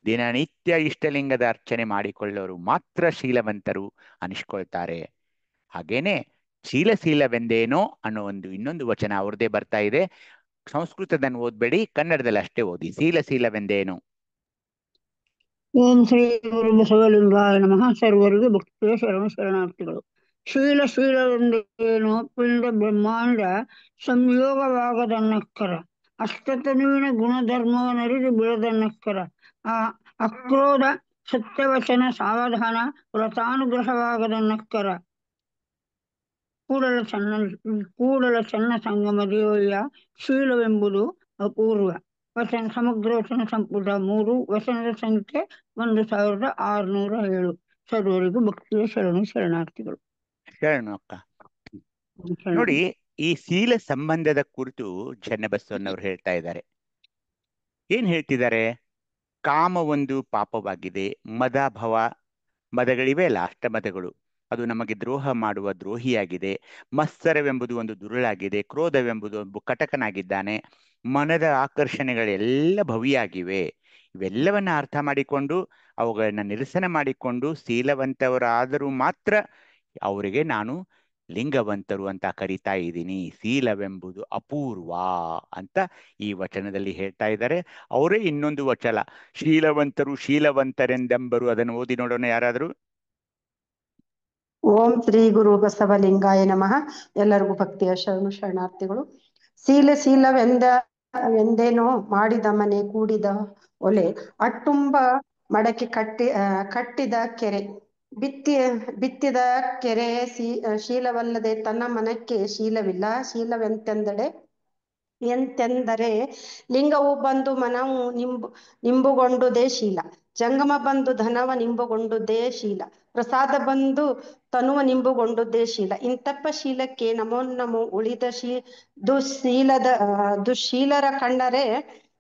ದಿನನಿತ್ಯ ಇಷ್ಟಲಿಂಗದ ಅರ್ಚನೆ ಮಾಡಿಕೊಳ್ಳೋರು ಮಾತ್ರ ಶೀಲವಂತರು ಅನಿಸ್ಕೊಳ್ತಾರೆ. ಹಾಗೇನೆ ಶೀಲವೆಂದೇನೋ ಅನ್ನೋ ಇನ್ನೊಂದು ವಚನ ಅವ್ರದ್ದೇ ಬರ್ತಾ ಇದೆ. ಸಂಸ್ಕೃತದನ್ನು ಓದ್ಬೇಡಿ, ಕನ್ನಡದಲ್ಲಿ ಅಷ್ಟೇ ಓದಿ. ಶೀಲವೆಂದೇನು? ಓಂ ಶ್ರೀ ಗುರು ಬಸವಲಿಂಗಾಯ ನಮಃ. ಸರ್ವರಿಗೂ ಭಕ್ತಿಯ ಶರಣಾರ್ಥಿಗಳು. ಶೀಲವೆಂದೇನು? ಪಿಂಡ ಬ್ರಹ್ಮಾಂಡ ಸಂಯೋಗವಾಗದನ್ನಕ್ಕರ, ಅಷ್ಟತನುವಿನ ಗುಣಧರ್ಮವನರಿದು ಬೆಳೆದನ್ನಕ್ಕರ. ಅಕ್ರೋಧ ಸತ್ಯವಚನ ಸಾವಧಾನ ವ್ರತಾನುಗ್ರಹವಾಗದನ್ನಕ್ಕರ. ಕೂಡಲ ಚನ್ನ ಸಂಗಮ ದೇವಯ್ಯ ಶೀಲವೆಂಬುದು ಅಪೂರ್ವ. ಸಮಗ್ರ ವಚನ ಸಂಪುಟ 3, ವಚನದ ಸಂಖ್ಯೆ 1607. ಸರ್ವರಿಗೂ ಭಕ್ತಿಯ ಶರಣಾರ್ಥಿಗಳು. ಶರಣು ಅಕ್ಕ. ನೋಡಿ, ಈ ಶೀಲ ಸಂಬಂಧದ ಕುರಿತು ಚನ್ನಬಸವಣ್ಣವ್ರು ಹೇಳ್ತಾ ಇದ್ದಾರೆ. ಏನ್ ಹೇಳ್ತಿದ್ದಾರೆ? ಕಾಮ ಒಂದು ಪಾಪವಾಗಿದೆ, ಮದಗಳಿವೆ ಅಲ್ಲ, ಅಷ್ಟಮದಗಳು, ಅದು ನಮಗೆ ದ್ರೋಹ ಮಾಡುವ ದ್ರೋಹಿಯಾಗಿದೆ. ಮತ್ಸರವೆಂಬುದು ಒಂದು ದುರುಳಾಗಿದೆ. ಕ್ರೋಧವೆಂಬುದು ಒಬ್ಬ ಕಟಕನಾಗಿದ್ದಾನೆ. ಮನದ ಆಕರ್ಷಣೆಗಳೆಲ್ಲ ಭವಿಯಾಗಿವೆ. ಇವೆಲ್ಲವನ್ನ ಅರ್ಥ ಮಾಡಿಕೊಂಡು ಅವುಗಳನ್ನ ನಿರಸನ ಮಾಡಿಕೊಂಡು ಶೀಲವಂತವರಾದರೂ ಮಾತ್ರ ಅವರಿಗೆ ನಾನು ಲಿಂಗವಂತರು ಅಂತ ಕರಿತಾ ಇದ್ದೀನಿ. ಶೀಲವೆಂಬುದು ಅಪೂರ್ವ ಅಂತ ಈ ವಚನದಲ್ಲಿ ಹೇಳ್ತಾ ಇದ್ದಾರೆ. ಅವರೇ ಇನ್ನೊಂದು ವಚನ, ಶೀಲವಂತರೆಂದೆಂಬರು. ಅದನ್ನು ಓದಿ ನೋಡೋಣ ಯಾರಾದರೂ. ಓಂ ಶ್ರೀ ಗುರು ಬಸವಲಿಂಗಾಯ ನಮಃ. ಎಲ್ಲರಿಗೂ ಭಕ್ತಿಯ ಶರಣಾರ್ಥಿಗಳು. ಶೀಲವೆಂದೇನೋ? ಮಾಡಿದ ಮನೆ ಕೂಡಿದ ಒಲೆ, ಅಟ್ಟುಂಬ ಮಡಕೆ ಕಟ್ಟಿದ ಕೆರೆ, ಬಿತ್ತಿದ ಕೆರೆ. ಶೀಲವಲ್ಲದೆ ತನ್ನ ಮನಕ್ಕೆ ಶೀಲವಿಲ್ಲ. ಎಂತೆಂದರೆ ಲಿಂಗವು ಬಂದು ಮನವು ನಿಂಬುಗೊಂಡುದೇ ಶೀಲ. ಜಂಗಮ ಬಂದು ಧನವ ನಿಂಬುಗೊಂಡುದೇ ಶೀಲ. ಪ್ರಸಾದ ಬಂದು ತನುವ ನಿಂಬುಗೊಂಡುದೇ ಶೀಲ. ಇಂತಪ್ಪ ಶೀಲಕ್ಕೆ ನಮೋ ಉಳಿದ ದುಶ್ಶೀಲರ ಕಂಡರೆ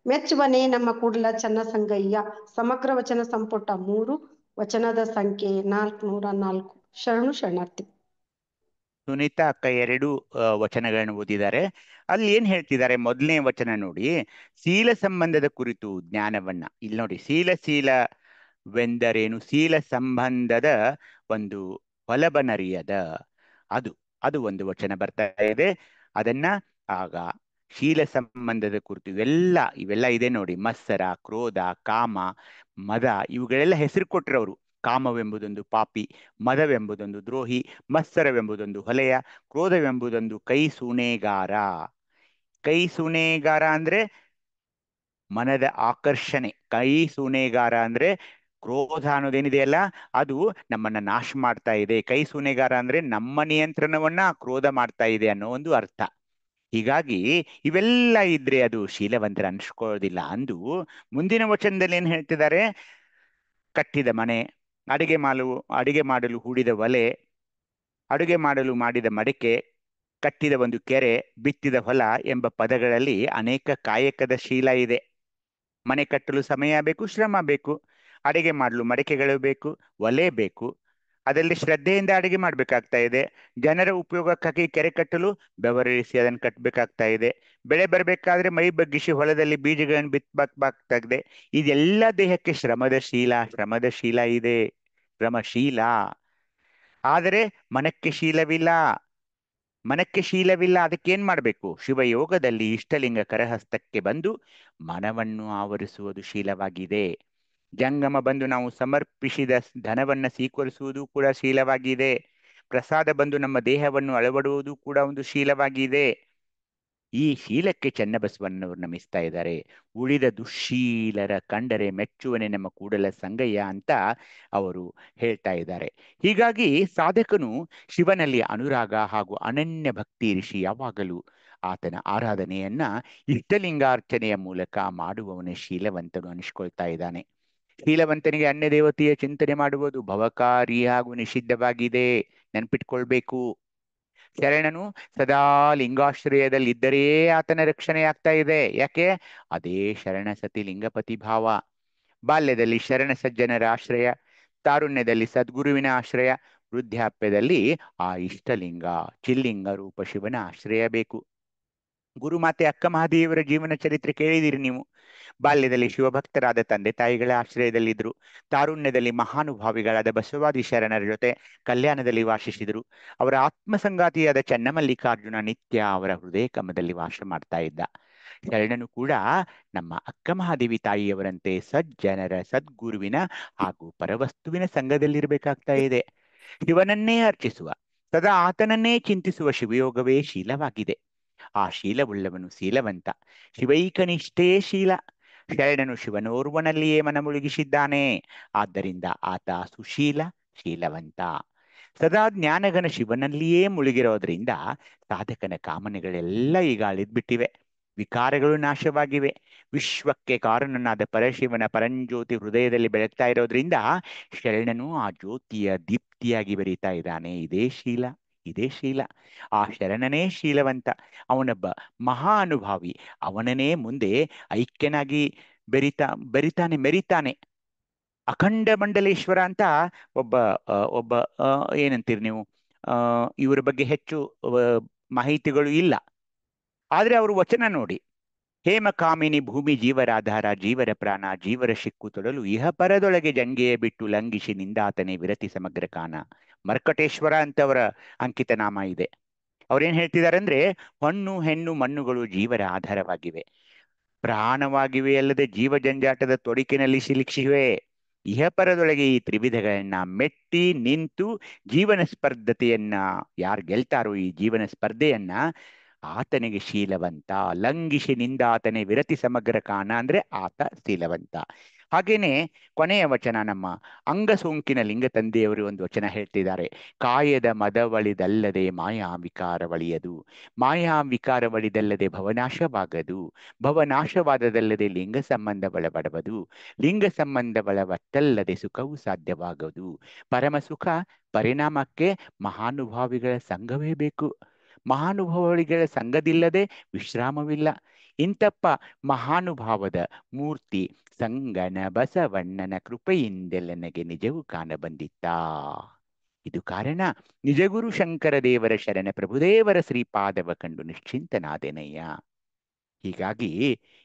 ಮೆಚ್ಚುವನೇ ನಮ್ಮ ಕೂಡಲ ಚನ್ನ ಸಂಗಯ್ಯ. ಸಮಗ್ರ ವಚನ ಸಂಪುಟ 3, ವಚನದ ಸಂಖ್ಯೆ 404. ಶರಣಾರ್ಥಿ. ಸುನೀತಾ ಅಕ್ಕ 2 ವಚನಗಳನ್ನು ಓದಿದ್ದಾರೆ. ಅಲ್ಲಿ ಏನ್ ಹೇಳ್ತಿದ್ದಾರೆ? ಮೊದಲನೇ ವಚನ ನೋಡಿ, ಶೀಲ ಸಂಬಂಧದ ಕುರಿತು ಜ್ಞಾನವನ್ನ ಇಲ್ಲಿ ನೋಡಿ. ಶೀಲವೆಂದರೇನು? ಶೀಲ ಸಂಬಂಧದ ಒಂದು ಹೊಲಬನರಿಯದ ಅದು ಒಂದು ವಚನ ಬರ್ತಾ ಇದೆ. ಅದನ್ನ ಆಗ ಶೀಲ ಸಂಬಂಧದ ಕುರಿತು ಇವೆಲ್ಲ ಇದೆ ನೋಡಿ. ಮತ್ಸರ, ಕ್ರೋಧ, ಕಾಮ, ಮದ, ಇವುಗಳೆಲ್ಲ ಹೆಸರು ಕೊಟ್ಟಿರೋರು. ಕಾಮವೆಂಬುದೊಂದು ಪಾಪಿ, ಮದವೆಂಬುದೊಂದು ದ್ರೋಹಿ, ಮತ್ಸರವೆಂಬುದೊಂದು ಹೊಲೆಯ, ಕ್ರೋಧವೆಂಬುದೊಂದು ಕೈ ಸೂಣೆಗಾರ ಅಂದ್ರೆ ಮನದ ಆಕರ್ಷಣೆ. ಕೈ ಸೂಣೆಗಾರ ಅಂದ್ರೆ ಕ್ರೋಧ ಅನ್ನೋದೇನಿದೆಯಲ್ಲ, ಅದು ನಮ್ಮನ್ನ ನಾಶ ಮಾಡ್ತಾ ಇದೆ. ಕೈ ಸೂಣೆಗಾರ ಅಂದ್ರೆ ನಮ್ಮ ನಿಯಂತ್ರಣವನ್ನ ಕ್ರೋಧ ಮಾಡ್ತಾ ಇದೆ ಅನ್ನೋ ಒಂದು ಅರ್ಥ. ಹೀಗಾಗಿ ಇವೆಲ್ಲ ಇದ್ರೆ ಅದು ಶೀಲವಂತರ ಅನ್ಸ್ಕೊಳ್ಳೋದಿಲ್ಲ. ಅಂದು ಮುಂದಿನ ವಚನದಲ್ಲಿ ಏನ್ ಹೇಳ್ತಿದ್ದಾರೆ? ಕಟ್ಟಿದ ಮನೆ, ಅಡಿಗೆ ಮಾಡಲು ಹೂಡಿದ ಒಲೆ, ಅಡುಗೆ ಮಾಡಲು ಮಾಡಿದ ಮಡಿಕೆ, ಕಟ್ಟಿದ ಒಂದು ಕೆರೆ, ಬಿತ್ತಿದ ಹೊಲ ಎಂಬ ಪದಗಳಲ್ಲಿ ಅನೇಕ ಕಾಯಕದ ಶೀಲ ಇದೆ. ಮನೆ ಕಟ್ಟಲು ಸಮಯ ಬೇಕು, ಶ್ರಮ ಬೇಕು. ಅಡಿಗೆ ಮಾಡಲು ಮಡಿಕೆಗಳು ಬೇಕು, ಒಲೆ ಬೇಕು. ಅದರಲ್ಲಿ ಶ್ರದ್ಧೆಯಿಂದ ಅಡಿಗೆ ಮಾಡಬೇಕಾಗ್ತಾ ಇದೆ. ಜನರ ಉಪಯೋಗಕ್ಕಾಗಿ ಕೆರೆ ಕಟ್ಟಲು ಬೆವರಿಸಿ ಅದನ್ನು ಕಟ್ಟಬೇಕಾಗ್ತಾ ಇದೆ. ಬೆಳೆ ಬರಬೇಕಾದ್ರೆ ಮೈ ಬಗ್ಗಿಸಿ ಹೊಲದಲ್ಲಿ ಬೀಜಗಳನ್ನು ಬಿತ್ತಬೇಕಾಗ್ತದೆ. ಇದೆಲ್ಲ ದೇಹಕ್ಕೆ ಶ್ರಮದ ಶೀಲ ಇದೆ, ಶ್ರಮಶೀಲ. ಆದರೆ ಮನಕ್ಕೆ ಶೀಲವಿಲ್ಲ. ಅದಕ್ಕೇನ್ ಮಾಡಬೇಕು? ಶಿವಯೋಗದಲ್ಲಿ ಇಷ್ಟಲಿಂಗ ಕರಹಸ್ತಕ್ಕೆ ಬಂದು ಮನವನ್ನು ಆವರಿಸುವುದು ಶೀಲವಾಗಿದೆ. ಜಂಗಮ ಬಂದು ನಾವು ಸಮರ್ಪಿಸಿದ ಧನವನ್ನ ಸ್ವೀಕರಿಸುವುದು ಕೂಡ ಶೀಲವಾಗಿದೆ. ಪ್ರಸಾದ ಬಂದು ನಮ್ಮ ದೇಹವನ್ನು ಅಳವಡುವುದು ಕೂಡ ಒಂದು ಶೀಲವಾಗಿದೆ. ಈ ಶೀಲಕ್ಕೆ ಚನ್ನಬಸವಣ್ಣವರು ನಮಿಸ್ತಾ ಇದ್ದಾರೆ. ಉಳಿದ ದುಶ್ಶೀಲರ ಕಂಡರೆ ಮೆಚ್ಚುವನೆ ನಮ್ಮ ಕೂಡಲ ಸಂಗಯ್ಯ ಅಂತ ಅವರು ಹೇಳ್ತಾ ಇದ್ದಾರೆ. ಹೀಗಾಗಿ ಸಾಧಕನು ಶಿವನಲ್ಲಿ ಅನುರಾಗ ಹಾಗೂ ಅನನ್ಯ ಭಕ್ತಿ ಇರಿಸಿ ಯಾವಾಗಲೂ ಆತನ ಆರಾಧನೆಯನ್ನ ಇಷ್ಟಲಿಂಗಾರ್ಚನೆಯ ಮೂಲಕ ಮಾಡುವವನೇ ಶೀಲವಂತನು ಅನಿಸ್ಕೊಳ್ತಾ ಇದ್ದಾನೆ. ಶೀಲವಂತನಿಗೆ ಅನ್ಯ ದೇವತೆಯ ಚಿಂತನೆ ಮಾಡುವುದು ಭವಕಾರಿ ಹಾಗೂ ನಿಷಿದ್ಧವಾಗಿದೆ. ನೆನ್ಪಿಟ್ಕೊಳ್ಬೇಕು. ಶರಣನು ಸದಾ ಲಿಂಗಾಶ್ರಯದಲ್ಲಿದ್ದರೆ ಆತನ ರಕ್ಷಣೆ ಆಗ್ತಾ ಇದೆ. ಯಾಕೆ? ಅದೇ ಶರಣ ಸತಿ ಲಿಂಗಪತಿ ಭಾವ. ಬಾಲ್ಯದಲ್ಲಿ ಶರಣ ಸಜ್ಜನರ ಆಶ್ರಯ, ತಾರುಣ್ಯದಲ್ಲಿ ಸದ್ಗುರುವಿನ ಆಶ್ರಯ, ವೃದ್ಧಾಪ್ಯದಲ್ಲಿ ಆ ಇಷ್ಟಲಿಂಗ ಚಿಲ್ಲಿಂಗ ರೂಪ ಶಿವನ ಆಶ್ರಯ ಬೇಕು. ಗುರುಮಾತೆ ಅಕ್ಕ ಮಹಾದೇವಿಯವರ ಜೀವನ ಚರಿತ್ರೆ ಕೇಳಿದಿರಿ ನೀವು. ಬಾಲ್ಯದಲ್ಲಿ ಶಿವಭಕ್ತರಾದ ತಂದೆ ತಾಯಿಗಳ ಆಶ್ರಯದಲ್ಲಿದ್ದರು. ತಾರುಣ್ಯದಲ್ಲಿ ಮಹಾನುಭಾವಿಗಳಾದ ಬಸವಾದಿ ಶರಣರ ಜೊತೆ ಕಲ್ಯಾಣದಲ್ಲಿ ವಾಸಿಸಿದರು. ಅವರ ಆತ್ಮಸಂಗಾತಿಯಾದ ಚನ್ನಮಲ್ಲಿಕಾರ್ಜುನ ನಿತ್ಯ ಅವರ ಹೃದಯ ಕಮದಲ್ಲಿ ವಾಸ ಮಾಡ್ತಾ ಇದ್ದ. ಶರಣನು ಕೂಡ ನಮ್ಮ ಅಕ್ಕ ಮಹಾದೇವಿ ತಾಯಿಯವರಂತೆ ಸಜ್ಜನರ ಸದ್ಗುರುವಿನ ಹಾಗೂ ಪರವಸ್ತುವಿನ ಸಂಘದಲ್ಲಿರಬೇಕಾಗ್ತಾ ಇದೆ. ಶಿವನನ್ನೇ ಅರ್ಚಿಸುವ, ಸದಾ ಆತನನ್ನೇ ಚಿಂತಿಸುವ ಶಿವಯೋಗವೇ ಶೀಲವಾಗಿದೆ. ಆ ಶೀಲವುಳ್ಳವನು ಶೀಲವಂತ. ಶಿವೈಕನಿಷ್ಠೇ ಶೀಲ. ಶರಣನು ಶಿವನೋರ್ವನಲ್ಲಿಯೇ ಮನ ಮುಳುಗಿಸಿದ್ದಾನೆ. ಆದ್ದರಿಂದ ಆತ ಸುಶೀಲ, ಶೀಲವಂತ. ಸದಾ ಜ್ಞಾನಗನ ಶಿವನಲ್ಲಿಯೇ ಮುಳುಗಿರೋದ್ರಿಂದ ಸಾಧಕನ ಕಾಮನೆಗಳೆಲ್ಲ ಈಗ ಅಳಿದ್ಬಿಟ್ಟಿವೆ. ವಿಕಾರಗಳು ನಾಶವಾಗಿವೆ. ವಿಶ್ವಕ್ಕೆ ಕಾರಣನಾದ ಪರಶಿವನ ಪರಂಜ್ಯೋತಿ ಹೃದಯದಲ್ಲಿ ಬೆಳಗ್ತಾ ಇರೋದ್ರಿಂದ ಶರಣನು ಆ ಜ್ಯೋತಿಯ ದೀಪ್ತಿಯಾಗಿ ಬೆರೀತಾ ಇದ್ದಾನೆ. ಇದೇ ಶೀಲ, ಇದೇ ಶೀಲ. ಆ ಶರಣನೇ ಶೀಲವಂತ. ಅವನೊಬ್ಬ ಮಹಾ ಅನುಭಾವಿ. ಅವನನ್ನೇ ಮುಂದೆ ಐಕ್ಯನಾಗಿ ಮೆರಿತಾನೆ. ಅಖಂಡ ಮಂಡಲೇಶ್ವರ ಅಂತ ಒಬ್ಬ ಏನಂತೀರಿ ನೀವು, ಇವರ ಬಗ್ಗೆ ಹೆಚ್ಚು ಮಾಹಿತಿಗಳು ಇಲ್ಲ. ಆದ್ರೆ ಅವರು ವಚನ ನೋಡಿ: ಹೇಮಕಾಮಿನಿ ಭೂಮಿ ಜೀವರಾಧಾರ, ಜೀವರ ಪ್ರಾಣ, ಜೀವರ ಶಿಕ್ಕು ತೊಡಲು ಇಹ ಪರದೊಳಗೆ ಜಂಗೆಯ ಬಿಟ್ಟು ಲಂಘಿಸಿ ನಿಂದಾತನೇ ವಿರತಿ ಸಮಗ್ರ ಕಾನ. ಮರ್ಕಟೇಶ್ವರ ಅಂತ ಅವರ ಅಂಕಿತ ನಾಮ ಇದೆ. ಅವ್ರೇನ್ ಹೇಳ್ತಿದ್ದಾರೆ ಅಂದ್ರೆ, ಹೊಣ್ಣು ಹೆಣ್ಣು ಮಣ್ಣುಗಳು ಜೀವರ ಆಧಾರವಾಗಿವೆ, ಪ್ರಾಣವಾಗಿವೆ, ಅಲ್ಲದೆ ಜೀವ ಜಂಜಾಟದ ತೊಡಕಿನಲ್ಲಿ ಸಿಲುಕಿಸಿವೆ. ಇಹಪರದೊಳಗೆ ಈ ತ್ರಿವಿಧಗಳನ್ನ ಮೆಟ್ಟಿ ನಿಂತು ಜೀವನ ಸ್ಪರ್ಧತೆಯನ್ನ ಯಾರು ಗೆಲ್ತಾರೋ, ಈ ಜೀವನ ಸ್ಪರ್ಧೆಯನ್ನ, ಆತನಿಗೆ ಶೀಲವಂತ. ಲಂಘಿಸಿ ನಿಂದಾತನೇ ವಿರತಿ ಸಮಗ್ರ ಕಾಣ ಅಂದ್ರೆ ಆತ ಶೀಲವಂತ. ಹಾಗೇನೆ ಕೊನೆಯ ವಚನ ನಮ್ಮ ಅಂಗಸೋಂಕಿನ ಲಿಂಗ ತಂದೆಯವರು ಒಂದು ವಚನ ಹೇಳ್ತಿದ್ದಾರೆ: ಕಾಯದ ಮದವಳಿದಲ್ಲದೆ ಮಾಯಾ ವಿಕಾರವಳಿಯದು, ಮಾಯಾ ವಿಕಾರವಳಿದಲ್ಲದೆ ಭವನಾಶವಾಗದು, ಭವನಾಶವಾದದಲ್ಲದೆ ಲಿಂಗ ಸಂಬಂಧ ಬಳಬಡಬದು, ಲಿಂಗ ಸಂಬಂಧ ಬಳವಟ್ಟಲ್ಲದೆ ಸುಖವು ಸಾಧ್ಯವಾಗದು. ಪರಮ ಸುಖ ಪರಿಣಾಮಕ್ಕೆ ಮಹಾನುಭಾವಿಗಳ ಸಂಘವೇ ಬೇಕು. ಮಹಾನುಭಾವಿಗಳ ಸಂಘದಿಲ್ಲದೆ ವಿಶ್ರಾಮವಿಲ್ಲ. ಇಂತಪ್ಪ ಮಹಾನುಭಾವದ ಮೂರ್ತಿ ಸಂಗನ ಬಸವಣ್ಣನ ಕೃಪೆಯಿಂದೆಲ್ಲ ನನಗೆ ನಿಜವೂ ಕಾಣಬಂದಿತ್ತ. ಇದು ಕಾರಣ ನಿಜಗುರು ಶಂಕರ ದೇವರ ಶರಣ ಪ್ರಭುದೇವರ ಶ್ರೀಪಾದವ ಕಂಡು ನಿಶ್ಚಿಂತನಾದೆನಯ್ಯ. ಹೀಗಾಗಿ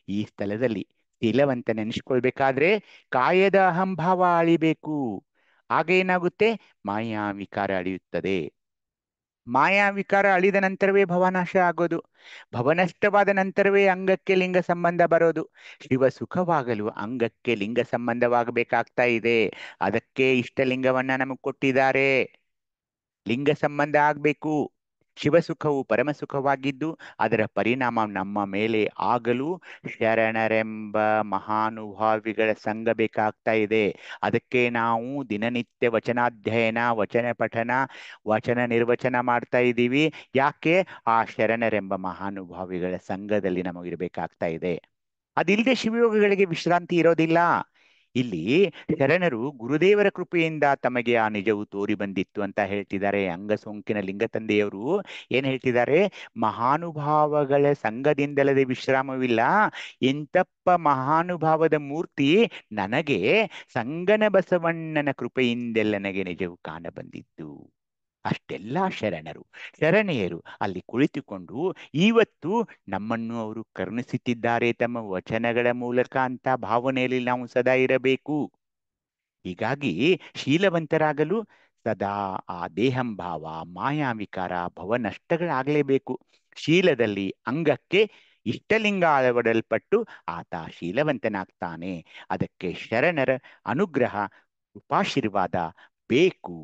ಈ ಸ್ಥಳದಲ್ಲಿ ಶೀಲವಂತ ನೆನೆಸ್ಕೊಳ್ಬೇಕಾದ್ರೆ ಕಾಯದ ಅಹಂಭಾವ ಅಳಿಬೇಕು. ಆಗ ಏನಾಗುತ್ತೆ? ಮಾಯಾ ವಿಕಾರ ಅಳಿಯುತ್ತದೆ. ಮಾಯಾ ವಿಕಾರ ಅಳಿದ ನಂತರವೇ ಭವನಾಶ ಆಗೋದು. ಭವನಷ್ಟವಾದ ನಂತರವೇ ಅಂಗಕ್ಕೆ ಲಿಂಗ ಸಂಬಂಧ ಬರೋದು. ಶಿವ ಸುಖವಾಗಲು ಅಂಗಕ್ಕೆ ಲಿಂಗ ಸಂಬಂಧವಾಗಬೇಕಾಗ್ತಾ ಇದೆ. ಅದಕ್ಕೆ ಇಷ್ಟಲಿಂಗವನ್ನ ನಮಗೆ ಕೊಟ್ಟಿದ್ದಾರೆ. ಲಿಂಗ ಸಂಬಂಧ ಆಗ್ಬೇಕು. ಶಿವ ಸುಖವು ಪರಮ ಸುಖವಾಗಿದ್ದು ಅದರ ಪರಿಣಾಮ ನಮ್ಮ ಮೇಲೆ ಆಗಲು ಶರಣರೆಂಬ ಮಹಾನುಭಾವಿಗಳ ಸಂಘ ಬೇಕಾಗ್ತಾ ಇದೆ. ಅದಕ್ಕೆ ನಾವು ದಿನನಿತ್ಯ ವಚನಾಧ್ಯಯನ, ವಚನ ಪಠನ, ವಚನ ನಿರ್ವಚನ ಮಾಡ್ತಾ ಇದ್ದೀವಿ. ಯಾಕೆ? ಆ ಶರಣರೆಂಬ ಮಹಾನುಭಾವಿಗಳ ಸಂಘದಲ್ಲಿ ನಮಗಿರ್ಬೇಕಾಗ್ತಾ ಇದೆ. ಅದಿಲ್ಲದೆ ಶಿವಯೋಗಿಗಳಿಗೆ ವಿಶ್ರಾಂತಿ ಇರೋದಿಲ್ಲ. ಇಲ್ಲಿ ಶರಣರು ಗುರುದೇವರ ಕೃಪೆಯಿಂದ ತಮಗೆ ಆ ನಿಜವು ತೋರಿ ಬಂದಿತ್ತು ಅಂತ ಹೇಳ್ತಿದ್ದಾರೆ. ಅಂಗಸೋಂಕಿನ ಲಿಂಗ ತಂದೆಯವರು ಏನ್ ಹೇಳ್ತಿದ್ದಾರೆ? ಮಹಾನುಭಾವಗಳ ಸಂಘದಿಂದಲದೆ ವಿಶ್ರಾಮವಿಲ್ಲ. ಇಂತಪ್ಪ ಮಹಾನುಭಾವದ ಮೂರ್ತಿ ನನಗೆ ಸಂಗನ ಬಸವಣ್ಣನ ಕೃಪೆಯಿಂದೆಲ್ಲ ನನಗೆ ನಿಜವು ಕಾಣಬಂದಿತ್ತು. ಅಷ್ಟೆಲ್ಲ ಶರಣೆಯರು ಅಲ್ಲಿ ಕುಳಿತುಕೊಂಡು ಇವತ್ತು ನಮ್ಮನ್ನು ಅವರು ಕರುಣಿಸುತ್ತಿದ್ದಾರೆ ತಮ್ಮ ವಚನಗಳ ಮೂಲಕ ಅಂತ ಭಾವನೆಯಲ್ಲಿ ನಾವು ಸದಾ ಇರಬೇಕು. ಹೀಗಾಗಿ ಶೀಲವಂತರಾಗಲು ಸದಾ ಆ ದೇಹಂಭಾವ, ಮಾಯಾವಿಕಾರ, ಭವನಷ್ಟಗಳಾಗಲೇಬೇಕು. ಶೀಲದಲ್ಲಿ ಅಂಗಕ್ಕೆ ಇಷ್ಟಲಿಂಗ ಅಳವಡಲ್ಪಟ್ಟು ಆತ ಶೀಲವಂತನಾಗ್ತಾನೆ. ಅದಕ್ಕೆ ಶರಣರ ಅನುಗ್ರಹ, ಕೃಪಾಶೀರ್ವಾದ ಬೇಕು.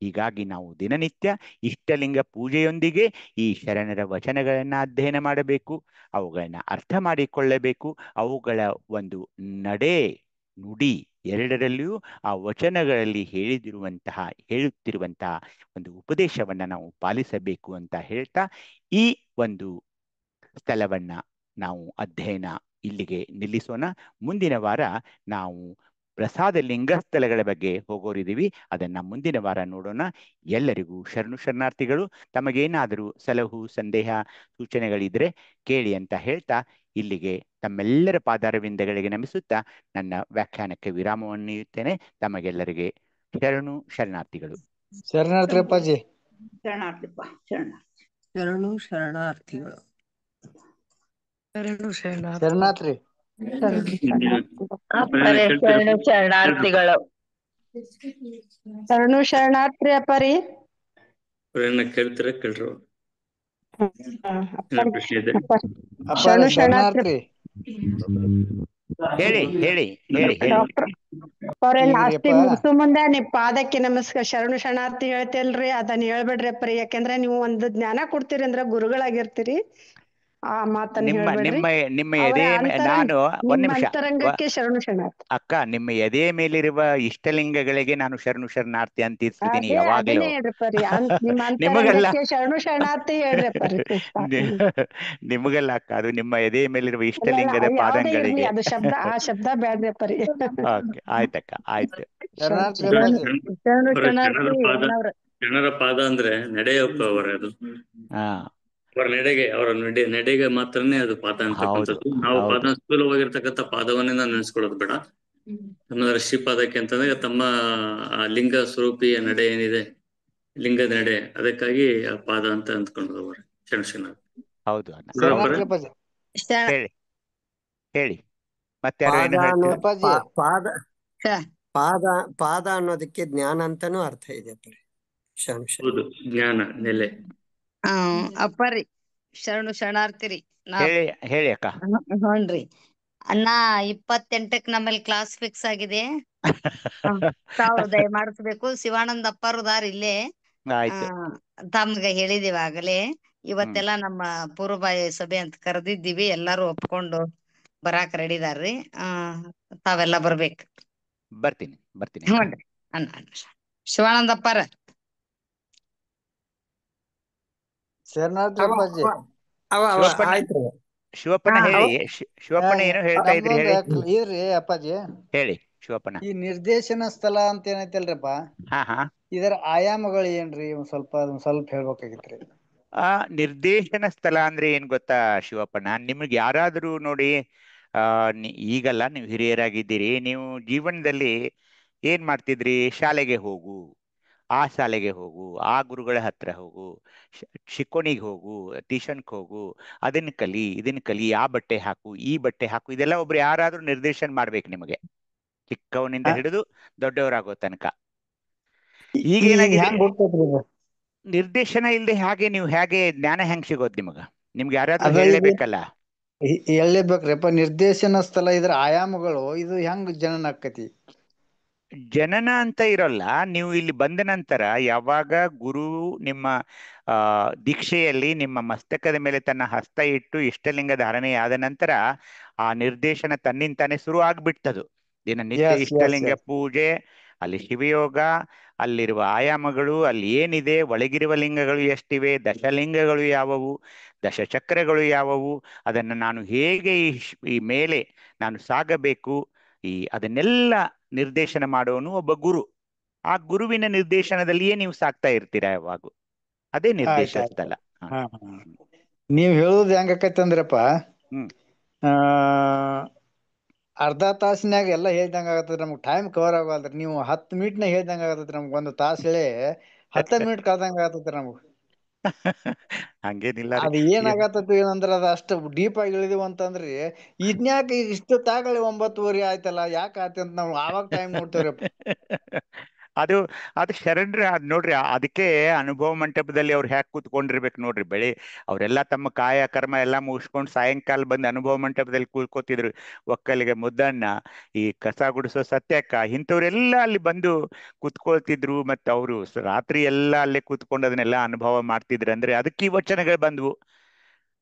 ಹೀಗಾಗಿ ನಾವು ದಿನನಿತ್ಯ ಇಷ್ಟಲಿಂಗ ಪೂಜೆಯೊಂದಿಗೆ ಈ ಶರಣರ ವಚನಗಳನ್ನ ಅಧ್ಯಯನ ಮಾಡಬೇಕು, ಅವುಗಳನ್ನ ಅರ್ಥ ಮಾಡಿಕೊಳ್ಳಬೇಕು. ಅವುಗಳ ಒಂದು ನಡೆ ನುಡಿ ಎರಡರಲ್ಲಿಯೂ ಆ ವಚನಗಳಲ್ಲಿ ಹೇಳುತ್ತಿರುವಂತಹ ಒಂದು ಉಪದೇಶವನ್ನ ನಾವು ಪಾಲಿಸಬೇಕು ಅಂತ ಹೇಳ್ತಾ ಈ ಒಂದು ಸ್ಥಳವನ್ನ ನಾವು ಅಧ್ಯಯನ ಇಲ್ಲಿಗೆ ನಿಲ್ಲಿಸೋಣ. ಮುಂದಿನ ವಾರ ನಾವು ಪ್ರಸಾದ ಲಿಂಗ ಸ್ಥಳಗಳ ಬಗ್ಗೆ ಹೋಗೋರಿದ್ದೀವಿ. ಅದನ್ನ ಮುಂದಿನ ವಾರ ನೋಡೋಣ. ಎಲ್ಲರಿಗೂ ಶರಣಾರ್ಥಿಗಳು. ತಮಗೇನಾದರೂ ಸಲಹು, ಸಂದೇಹ, ಸೂಚನೆಗಳಿದ್ರೆ ಕೇಳಿ ಅಂತ ಹೇಳ್ತಾ ಇಲ್ಲಿಗೆ ತಮ್ಮೆಲ್ಲರ ಪಾದಾರವಿಂದಗಳಿಗೆ ನಮಿಸುತ್ತಾ ನನ್ನ ವ್ಯಾಖ್ಯಾನಕ್ಕೆ ವಿರಾಮವನ್ನು ನೀಡುತ್ತೇನೆ. ತಮಗೆಲ್ಲರಿಗೆ ಶರಣಾರ್ಥಿಗಳು. ಶರಣಾರ್ಥಿಗಳಪ್ಪಾಜಿ. ಶರಣಾರ್ಥಿಗಳು. ಶರಣಾರ್ಥಿ ಅಪ್ಪರೇ ಶರಣು ಶರಣಾರ್ಥಿಗಳು. ಶರಣಾರ್ಥಿ ಅಪ್ಪರಿ. ಕೇಳ್ತೀರ ಕೇಳ್ರು ಪ್ರಶ್ನೆ ಇದೆ. ಶರಣು ಶರಣಾರ್ಥಿ. ಹೇಳಿ ಹೇಳಿ ಹೇಳಿ ಹೇಳಿ. ಅವ್ರೆ ಲಾಸ್ಟಿಗೆ ಮುಗಿಸು ಮುಂದೆ ನೀವ್ ಪಾದಕ್ಕೆ ನಮಸ್ಕಾರ ಶರಣು ಶರಣಾರ್ಥಿ ಹೇಳ್ತಿಲ್ರಿ, ಅದನ್ನ ಹೇಳ್ಬೇಡ್ರಿ ಅಪ್ಪರಿ. ಯಾಕಂದ್ರೆ ನೀವು ಒಂದು ಜ್ಞಾನ ಕೊಡ್ತೀರಿ ಅಂದ್ರ ಗುರುಗಳಾಗಿರ್ತೀರಿ. ಆ ಮಾತನ್ನ ಹೇಳ್ಬೇಡ್ರಿ. ನಿಮ್ಮ ಎದೆ ನಾನು ಒಂದ್ ನಿಮಿಷ ಅಂತರಂಗಕ್ಕೆ ಶರಣು ಶರಣಾರ್ಥಿ. ಅಕ್ಕ, ನಿಮ್ಮ ಎದೆ ಮೇಲಿರುವ ಇಷ್ಟಲಿಂಗಗಳಿಗೆ ನಾನು ಶರಣು ಶರಣಾರ್ಥಿ ಅಂತ ಇರ್ತಿದ್ದೀನಿ ಯಾವಾಗ್ಲೂ. ಅದನ್ನೇ ಹೇಳ್ರಿ ಪರಿ. ನಿಮ್ ನಿಮಗಲ್ಲ, ಅಂತರಂಗಕ್ಕೆ ಶರಣು ಶರಣಾರ್ಥಿ ಹೇಳ್ರಿ ಪರಿ. ನಿಮಗಲ್ಲ ಅಕ್ಕ, ಅದು ನಿಮ್ಮ ಎದೆ ಮೇಲಿರುವ ಇಷ್ಟಲಿಂಗದ ಯಾವ್ದೇ ಇರ್ಲಿ ಪಾದಂಗಳಿಗೆ. ಅದು ಶಬ್ದ, ಆ ಶಬ್ದ ಬ್ಯಾಡ್ರಿ ಪರಿ. ಓಕೆ, ಆಯ್ತಕ್ಕ, ಆಯ್ತು. ಜನರ ಪಾದ ಅಂದ್ರೆ ನಡೆಯಪ್ಪ ಅವರ ಅದು ಅವರ ನಡೆಗೆ ಮಾತ್ರನೇ ಅದು ಪಾದ ಅಂತಕ್ಕಂಥದ್ದು. ನಾವು ಪಾದ ಸ್ಥೂಲವಾಗಿರ್ತಕ್ಕಂಥ ಪಾದವನ್ನೇ ನಾವು ನೆನೆಸ್ಕೊಳ್ಳೋದು ಬೇಡ. ನಮ್ಮ ಶ್ರೀಪಾದಕ್ಕೆ ಅಂತಂದ್ರೆ ತಮ್ಮ ಲಿಂಗ ಸ್ವರೂಪಿಯ ನಡೆ ಏನಿದೆ, ಲಿಂಗದ ನಡೆ, ಅದಕ್ಕಾಗಿ ಆ ಪಾದ ಅಂತ ಅಂದ್ಕೊಂಡು ಅವರು ಶರಣ. ಹೌದು, ಹೇಳಿ ಹೇಳಿ. ಮತ್ತೆ ಪಾದ ಅನ್ನೋದಕ್ಕೆ ಜ್ಞಾನ ಅಂತಾನೂ ಅರ್ಥ ಇದೆ. ಹೌದು, ಜ್ಞಾನ ನೆಲೆ. ಅಪ್ಪರಿ ಶರಣು ಶರಣಾರ್ಥಿರಿ. ಹೇಳಿ ಅಕ್ಕ. ಹ್ಞೂನ್ರಿ ಅಣ್ಣ, 28ಕ್ಕೆ ನಮ್ಮಲ್ಲಿ ಕ್ಲಾಸ್ ಫಿಕ್ಸ್ ಆಗಿದೆ. ತಾವು ದಯಮಾಡಿಸ್ಬೇಕು. ಶಿವಾನಂದ ಅಪ್ಪಾರದಾರ ಇಲ್ಲೇ, ತಮ್ಗೆ ಹೇಳಿದೀವಿ ಆಗಲೇ. ಇವತ್ತೆಲ್ಲ ನಮ್ಮ ಪೂರ್ವಭಾವಿ ಸಭೆ ಅಂತ ಕರೆದಿದ್ದೀವಿ. ಎಲ್ಲಾರು ಒಪ್ಕೊಂಡು ಬರಾಕ್ ರೆಡಿ ಇದಾರ್ರಿ. ತಾವೆಲ್ಲ ಬರ್ಬೇಕು. ಬರ್ತೀನಿ. ಹ್ಞೂನ್ರಿ ಅಣ್ಣ. ಶಿವಾನಂದ ಅಪ್ಪಾರ. ಶಿವಪ್ಪನ ಹೇಳಿ. ಶಿವಪ್ಪನ ಏನೋ ಹೇಳ್ತಾ ಇದ್ರಿ, ಹೇಳಿ. ಇರ್ರಿ ಅಪ್ಪಾಜಿ, ಹೇಳಿ ಶಿವಪ್ಪನ. ಈ ನಿರ್ದೇಶನ ಸ್ಥಳ ಅಂತ ಏನೈತಲ್ರಪ್ಪ, ಇದರ ಆಯಾಮಗಳು ಏನ್ರಿ? ಸ್ವಲ್ಪ ಹೇಳ್ಬೇಕಾಗಿತ್ರಿ. ನಿರ್ದೇಶನ ಸ್ಥಳ ಅಂದ್ರೆ ಏನ್ ಗೊತ್ತಾ ಶಿವಪ್ಪನ, ನಿಮ್ಗೆ ಯಾರಾದ್ರೂ ನೋಡಿ, ಈಗಲ್ಲ, ನೀವು ಹಿರಿಯರಾಗಿದ್ದೀರಿ, ನೀವು ಜೀವನದಲ್ಲಿ ಏನ್ ಮಾಡ್ತಿದ್ರಿ? ಶಾಲೆಗೆ ಹೋಗು, ಆ ಶಾಲೆಗೆ ಹೋಗು, ಆ ಗುರುಗಳ ಹತ್ರ ಹೋಗು, ಶಿಕೋಣಿಗೆ ಹೋಗು, ಟ್ಯೂಷನ್ಗೆ ಹೋಗು, ಅದನ್ನ ಕಲಿ, ಇದನ್ನ ಕಲಿ, ಆ ಬಟ್ಟೆ ಹಾಕು, ಈ ಬಟ್ಟೆ ಹಾಕು, ಇದೆಲ್ಲ ಒಬ್ರು ಯಾರಾದ್ರೂ ನಿರ್ದೇಶನ ಮಾಡ್ಬೇಕು ನಿಮಗೆ, ಚಿಕ್ಕವನಿಂದ ಹಿಡಿದು ದೊಡ್ಡವರಾಗೋ ತನಕ. ಈಗೇನಾಗಿದೆ, ನಿರ್ದೇಶನ ಇಲ್ಲದೆ ಹಾಗೆ ನೀವು ಹೇಗೆ ಜ್ಞಾನ ಹೆಂಗ್ ಸಿಗೋದು ನಿಮ್ಗೆ ಯಾರಾದ್ರೂ ಹೇಳಲೇಬೇಕಲ್ಲ. ಹೇಳಲೇಬೇಕ್ರಿಪ್ಪ. ನಿರ್ದೇಶನ ಸ್ಥಳ, ಇದ್ರ ಆಯಾಮಗಳು, ಇದು ಹೆಂಗ್ ಜನನ ಆಕತಿ? ಜನನ ಅಂತ ಇರೋಲ್ಲ. ನೀವು ಇಲ್ಲಿ ಬಂದ ನಂತರ ಯಾವಾಗ ಗುರು ನಿಮ್ಮ ದೀಕ್ಷೆಯಲ್ಲಿ ನಿಮ್ಮ ಮಸ್ತಕದ ಮೇಲೆ ತನ್ನ ಹಸ್ತ ಇಟ್ಟು ಇಷ್ಟಲಿಂಗ ಧಾರಣೆ ಆದ ನಂತರ ಆ ನಿರ್ದೇಶನ ತನ್ನಿಂತಾನೆ ಶುರು ಆಗ್ಬಿಡ್ತದು. ದಿನನಿತ್ಯ ಇಷ್ಟಲಿಂಗ ಪೂಜೆ, ಅಲ್ಲಿ ಶಿವಯೋಗ, ಅಲ್ಲಿರುವ ಆಯಾಮಗಳು, ಅಲ್ಲಿ ಏನಿದೆ, ಒಳಗಿರುವ ಲಿಂಗಗಳು ಎಷ್ಟಿವೆ, ದಶಲಿಂಗಗಳು ಯಾವುವು, ದಶಚಕ್ರಗಳು ಯಾವುವು, ಅದನ್ನು ನಾನು ಹೇಗೆ ಈ ಮೇಲೆ ನಾನು ಸಾಗಬೇಕು, ಅದನ್ನೆಲ್ಲ ನಿರ್ದೇಶನ ಮಾಡೋನು ಒಬ್ಬ ಗುರು. ಆ ಗುರುವಿನ ನಿರ್ದೇಶನದಲ್ಲಿಯೇ ನೀವು ಸಾಕ್ತಾ ಇರ್ತೀರಾ ಯಾವಾಗ. ಅದೇ ನಿರ್ದೇಶನ ಸ್ಥಳ. ನೀವ್ ಹೇಳುದು ಹೆಂಗಕೈತಿ ಅಂದ್ರಪ್ಪ, ಅರ್ಧ ತಾಸಿನಾಗ ಎಲ್ಲ ಹೇಳ್ದಂಗ ಆಗತ್ತದ. ನಮ್ಗೆ ಟೈಮ್ ಕವರ್ ಆಗಲ್ರಿ. ನೀವು 10 ಮಿನಿಟ್ನಾಗ ಹೇಳ್ದಂಗ ಆಗತ್ತೈತಿ. ನಮ್ಗೆ 1 ತಾಸು ಹೇಳಿ 10 ಮಿನಿಟ್ ಕಳ್ದಂಗ ಆಗತ್ತೈತಿ ನಮ್ಗೆ. ಹಂಗೇನಿಲ್ಲ. ಅದ್ ಏನಾಗತ್ತೈತಿ ಏನಂದ್ರ, ಅದ ಅಷ್ಟು ಡೀಪ್ ಆಗಿ ಇಳಿದಿವ ಅಂತಂದ್ರಿ, ಇದ್ನ್ಯಾಕ ಇಷ್ಟು ತಾಗಳಿ 9:30 ಆಯ್ತಲ್ಲ, ಯಾಕೆ ಆಯ್ತು ಅಂತ ನಾವು ಆವಾಗ ಟೈಮ್ ನೋಡ್ತೇವ್ರಿ. ಅದು ಶರಣ್ರ ನೋಡ್ರಿ, ಅದಕ್ಕೆ ಅನುಭವ ಮಂಟಪದಲ್ಲಿ ಅವ್ರು ಹ್ಯಾಕ್ ಕೂತ್ಕೊಂಡಿರ್ಬೇಕು ನೋಡ್ರಿ. ಅವರೆಲ್ಲ ತಮ್ಮ ಕಾಯ ಕರ್ಮ ಎಲ್ಲ ಮುಗಿಸ್ಕೊಂಡು ಸಾಯಂಕಾಲ ಬಂದು ಅನುಭವ ಮಂಟಪದಲ್ಲಿ ಕೂತ್ಕೋತಿದ್ರು. ಒಕ್ಕಲಿಗೆ ಮುದ್ದಣ್ಣ, ಈ ಕಸ ಗುಡಿಸೋ ಸತ್ಯಕ್ಕ, ಇಂಥವ್ರೆಲ್ಲ ಅಲ್ಲಿ ಬಂದು ಕೂತ್ಕೊಳ್ತಿದ್ರು. ಮತ್ತೆ ಅವರು ರಾತ್ರಿ ಎಲ್ಲ ಅಲ್ಲೇ ಕೂತ್ಕೊಂಡು ಅದನ್ನೆಲ್ಲ ಅನುಭವ ಮಾಡ್ತಿದ್ರು. ಅಂದ್ರೆ ಅದಕ್ಕೆ ಈ ವಚನಗಳು ಬಂದ್ವು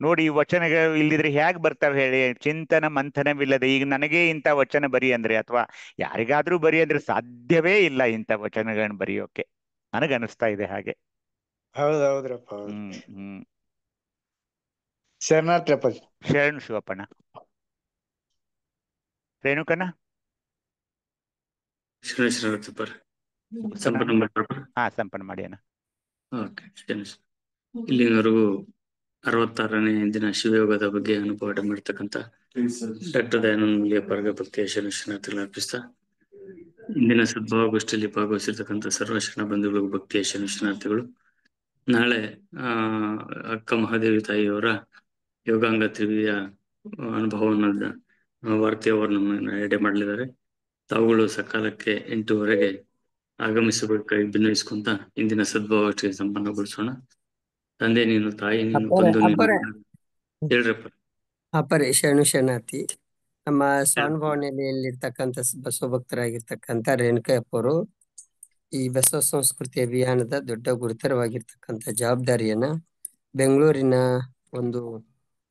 ನೋಡಿ. ಈ ವಚನಗಳು ಇಲ್ಲಿದ್ರೆ ಹೇಗೆ ಬರ್ತಾವೆ ಹೇಳಿ? ಚಿಂತನ ಮಂಥನವಿಲ್ಲದೆ ಈಗ ನನಗೆ ಇಂಥ ವಚನ ಬರಿ ಅಂದ್ರೆ, ಅಥವಾ ಯಾರಿಗಾದ್ರೂ ಬರಿ ಅಂದ್ರೆ ಸಾಧ್ಯವೇ ಇಲ್ಲ ಇಂಥ ವಚನಗಳನ್ನ ಬರೆಯೋಕೆ. ನನಗನ್ನಿಸ್ತಾ ಇದೆ ಹಾಗೆ. ಹೌದೌದ್ರಪ್ಪ. ಶರಣಾರ್ಥಿಯಪ್ಪ. ಶರಣು ಶಿವಪ್ಪಣ್ಣ. ರೇಣುಕಣ್ಣ. ಸಂಪನ್ನ ಮಾಡಿ ಅಣ್ಣ. ಇಲ್ಲಿವರೆಗೂ 66ನೇ ದಿನ ಶಿವಯೋಗದ ಬಗ್ಗೆ ಅನುಭವ ಮಾಡ್ತಕ್ಕಂಥ ಡಾಕ್ಟರ್ ದಯಾನಂದ ಮೂಲಿಯಪ್ಪರ್ಗ ಭಕ್ತಿಯ ಶರಣಾರ್ಥಿಗಳು ಅರ್ಪಿಸ್ತಾ, ಇಂದಿನ ಸದ್ಭಾವಗೋಷ್ಠಿಯಲ್ಲಿ ಭಾಗವಹಿಸಿರ್ತಕ್ಕಂಥ ಸರ್ವ ಶರಣ ಬಂಧುಗಳಿಗೂ ಭಕ್ತಿಯ ಶರಣಾರ್ಥಿಗಳು. ನಾಳೆ ಅಕ್ಕ ಮಹಾದೇವಿ ತಾಯಿಯವರ ಯೋಗಾಂಗ ತ್ರಿವಿಯ ಅನುಭವವನ್ನು ವಾರ್ತೆ ಅವರು ನಮ್ಮನ್ನ ಎಡೆ ಮಾಡಲಿದ್ದಾರೆ. ತಾವುಗಳು ಸಕಾಲಕ್ಕೆ 8:15 ಆಗಮಿಸಬೇಕಾಗಿ ಭಿನ್ನವಿಸ್ಕೊಂತ ಇಂದಿನ ಸದ್ಭಾವಕ್ಕೆ ಸಂಪನ್ನಗೊಳಿಸೋಣ. ತಂದೆ ನೀನು, ತಾಯಿ ನೀನು, ಬಂಧು ನೀನು. ಹೇಳ್ರಪ್ಪ. ಅಪರೆ ಶರಣು ಶರಣಾರ್ಥಿ. ನಮ್ಮ ಸ್ವಾನುಭವನೆಯಲ್ಲಿರ್ತಕ್ಕಂಥ ಬಸವಭಕ್ತರಾಗಿರ್ತಕ್ಕಂಥ ರೇಣುಕಯ್ಯಪ್ಪವರು ಈ ಬಸವ ಸಂಸ್ಕೃತಿ ಅಭಿಯಾನದ ದೊಡ್ಡ ಗುರುತರವಾಗಿರ್ತಕ್ಕಂಥ ಜವಾಬ್ದಾರಿಯನ್ನ ಬೆಂಗಳೂರಿನ ಒಂದು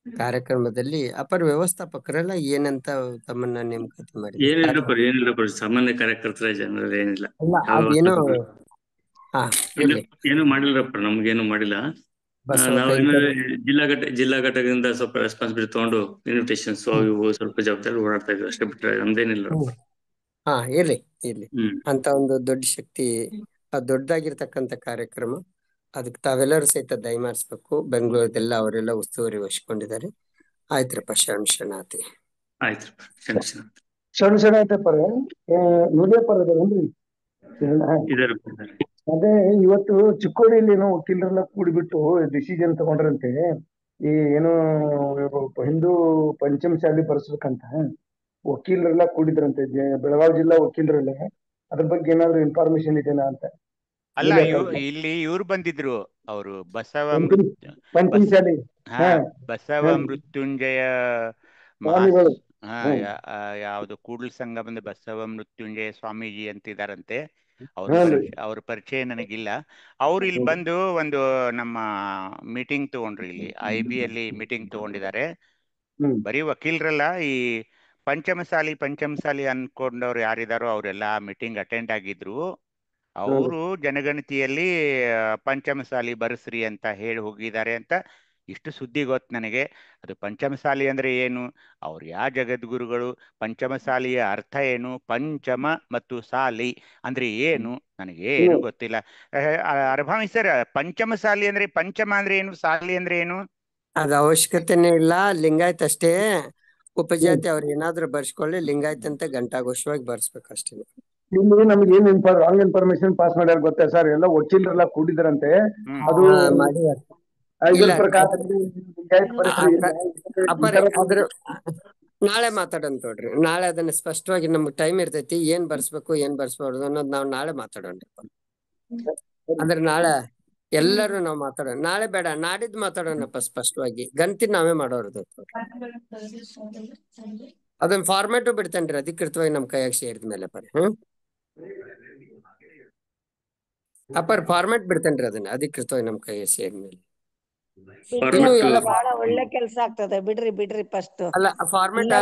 ಕಾರ್ಯಕ್ರಮದಲ್ಲಿ ಅಪರ ವ್ಯವಸ್ಥಾಪಕರೆಲ್ಲ ಏನಂತ ತಮ್ಮನ್ನ ನೇಮಕಾತಿ ಮಾಡಿದ್ದಾರೆ. ಏನಿಲ್ಲಪ್ಪ ಸಾಮಾನ್ಯ ಕಾರ್ಯಕರ್ತರ ಜನರ ಏನಿಲ್ಲ. ಅದೇನೋ ಏನು ಮಾಡಿಲ್ಲಪ್ಪ, ನಮ್ಗೇನು ಮಾಡಿಲ್ಲ. ನಾವು ಜಿಲ್ಲಾ ಘಟಕದಿಂದ ಸ್ವಲ್ಪ ರೆಸ್ಪಾನ್ಸಿಬಿಲಿಟಿ ತಗೊಂಡು ಇನ್ವಿಟೇಷನ್ಸ್ ಅವು ಸ್ವಲ್ಪ ಜವಾಬ್ದಾರಿ ಓಡಾಡ್ತಾ ಇದ್ವಿ ಅಷ್ಟೇ, ಬಿಟ್ರೆ ನಮ್ದೇನಿಲ್ಲ. ಇರ್ಲಿ ಅಂತ ಒಂದು ದೊಡ್ಡ ಶಕ್ತಿ, ದೊಡ್ಡದಾಗಿರ್ತಕ್ಕಂಥ ಕಾರ್ಯಕ್ರಮ, ಅದಕ್ಕೆ ತಾವೆಲ್ಲರೂ ಸಹಿತ ದಯಮಾಡಿಸ್ಬೇಕು. ಬೆಂಗಳೂರದೆಲ್ಲ ಅವರೆಲ್ಲ ಉಸ್ತುವಾರಿ ವಹಿಸ್ಕೊಂಡಿದ್ದಾರೆ. ಆಯ್ತ್ರಪ್ಪ. ಶರಣು ಶರಣಾರ್ಥಿ. ಆಯ್ತ್ರಪ್ಪ. ಶರಣು ಶರಣಾರ್ಥಿ. ಶರಣು ಶರಣಾರ್ಥಿ. ಅದೇ ಇವತ್ತು ಚಿಕ್ಕೋಡಿಯಲ್ಲಿ ಏನೋ ವಕೀಲರೆಲ್ಲ ಕೂಡಿಬಿಟ್ಟು ಡಿಸಿಷನ್ ತಗೊಂಡ್ರಂತೆ, ಈ ಏನೋ ಹಿಂದೂ ಪಂಚಮಸಾಲಿ ಬರ್ಸ್ಬೇಕಂತ ವಕೀಲರೆಲ್ಲ ಕೂಡಿದ್ರಂತೆ, ಬೆಳಗಾವಿ ಜಿಲ್ಲಾ ವಕೀಲರೆಲ್ಲ. ಅದ್ರ ಬಗ್ಗೆ ಏನಾದ್ರು ಇನ್ಫಾರ್ಮೇಶನ್ ಇದೆನಾ ಅಂತ. ಅಲ್ಲ, ಇಲ್ಲಿ ಇವ್ರು ಬಂದಿದ್ರು, ಅವರು ಬಸವ ಮೃತ್ಯುಂಜಯ ಯಾವ್ದು ಕೂಡಲ ಸಂಗಮದ ಬಸವ ಮೃತ್ಯುಂಜಯ ಸ್ವಾಮೀಜಿ ಅಂತಿದಾರಂತೆ. ಅವ್ರ ಪರಿಚಯ ನನಗಿಲ್ಲ. ಅವ್ರು ಇಲ್ಲಿ ಬಂದು ಒಂದು ನಮ್ಮ ಮೀಟಿಂಗ್ ತಗೊಂಡ್ರು. ಇಲ್ಲಿ IB ಅಲ್ಲಿ ಮೀಟಿಂಗ್ ತಗೊಂಡಿದ್ದಾರೆ. ಬರೀ ವಕೀಲರಲ್ಲ, ಈ ಪಂಚಮಸಾಲಿ ಅನ್ಕೊಂಡವ್ರು ಯಾರಿದಾರೋ ಅವರೆಲ್ಲ ಮೀಟಿಂಗ್ ಅಟೆಂಡ್ ಆಗಿದ್ರು. ಅವರು ಜನಗಣತಿಯಲ್ಲಿ ಪಂಚಮಸಾಲಿ ಬರ್ಸ್ರಿ ಅಂತ ಹೇಳಿ ಹೋಗಿದ್ದಾರೆ ಅಂತ ಇಷ್ಟು ಸುದ್ದಿ ಗೊತ್ತು ನನಗೆ. ಅದು ಪಂಚಮಸಾಲಿ ಅಂದ್ರೆ ಏನು, ಅವ್ರು ಯಾವ ಜಗದ್ಗುರುಗಳು, ಪಂಚಮಸಾಲಿಯ ಅರ್ಥ ಏನು, ಪಂಚಮ ಮತ್ತು ಸಾಲಿ ಅಂದ್ರೆ ಏನು ನನಗೇನು ಗೊತ್ತಿಲ್ಲ. ಅರಭಾವಿ ಸರ್, ಪಂಚಮಸಾಲಿ ಅಂದ್ರೆ ಪಂಚಮ ಅಂದ್ರೆ ಏನು, ಸಾಲಿ ಅಂದ್ರೆ ಏನು? ಅದ ಅವಶ್ಯಕತೆನೇ ಇಲ್ಲ, ಲಿಂಗಾಯತ್ ಅಷ್ಟೇ. ಉಪಜಾತಿ ಅವ್ರು ಏನಾದ್ರು ಬರ್ಸ್ಕೊಳ್ಳಿ, ಲಿಂಗಾಯತ್ ಅಂತ ಘಂಟಾಘೋಷವಾಗಿ ಬರ್ಸ್ಬೇಕಷ್ಟೇ. ಇಲ್ಲಿ ನಮ್ಗೆ ಏನ್ ರಾಂಗ್ ಇನ್ಫಾರ್ಮೇಶನ್ ಪಾಸ್ ಮಾಡ್ಯಾರ ಗೊತ್ತಾ ಸರ್? ಎಲ್ಲ ವಕೀಲರೆಲ್ಲ ಕೂಡಿದ್ರಂತೆ. ಅದು ನಾಳೆ ಮಾತಾಡೋಣ ನೋಡ್ರಿ. ನಾಳೆ ಅದನ್ನ ಸ್ಪಷ್ಟವಾಗಿ ನಮ್ಗೆ ಟೈಮ್ ಇರ್ತೈತಿ, ಏನ್ ಬರ್ಸ್ಬೇಕು ಏನ್ ಬರ್ಸ್ಬಾರ್ದು ಅನ್ನೋದು ನಾವು ನಾಳೆ ಮಾತಾಡೋಣ. ಅಂದ್ರೆ ನಾಳೆ ಎಲ್ಲರೂ ನಾವು ಮಾತಾಡೋಣ. ನಾಳೆ ಬೇಡ, ನಾಡಿದ್ದು ಮಾತಾಡೋಣಪ್ಪ ಸ್ಪಷ್ಟವಾಗಿ. ಗಂತಿ ನಾವೇ ಮಾಡೋರ್ದು. ಅದನ್ನ ಫಾರ್ಮ್ಯಾಟು ಬಿಡ್ತೇನ್ರಿ ಅಧಿಕೃತವಾಗಿ ನಮ್ ಕೈಯಾಗ ಸೇರಿದ್ಮೇಲೆ ಬರ್ರಿ. ಅಪ್ಪರ್ ಫಾರ್ಮ್ಯಾಟ್ ಬಿಡ್ತೇನ್ರಿ ಅದನ್ನ ಅಧಿಕೃತವಾಗಿ ನಮ್ ಕೈಯಾಗ ಸೇರಿದ್ಮೇಲೆ. ಬಹಳ ಒಳ್ಳೆ ಕೆಲಸ ಆಗ್ತದೆ. ಬಿಡ್ರಿ ಫಸ್ಟ್. ಅಲ್ಲ, ಫಾರ್ಮ್ಯಾಟ್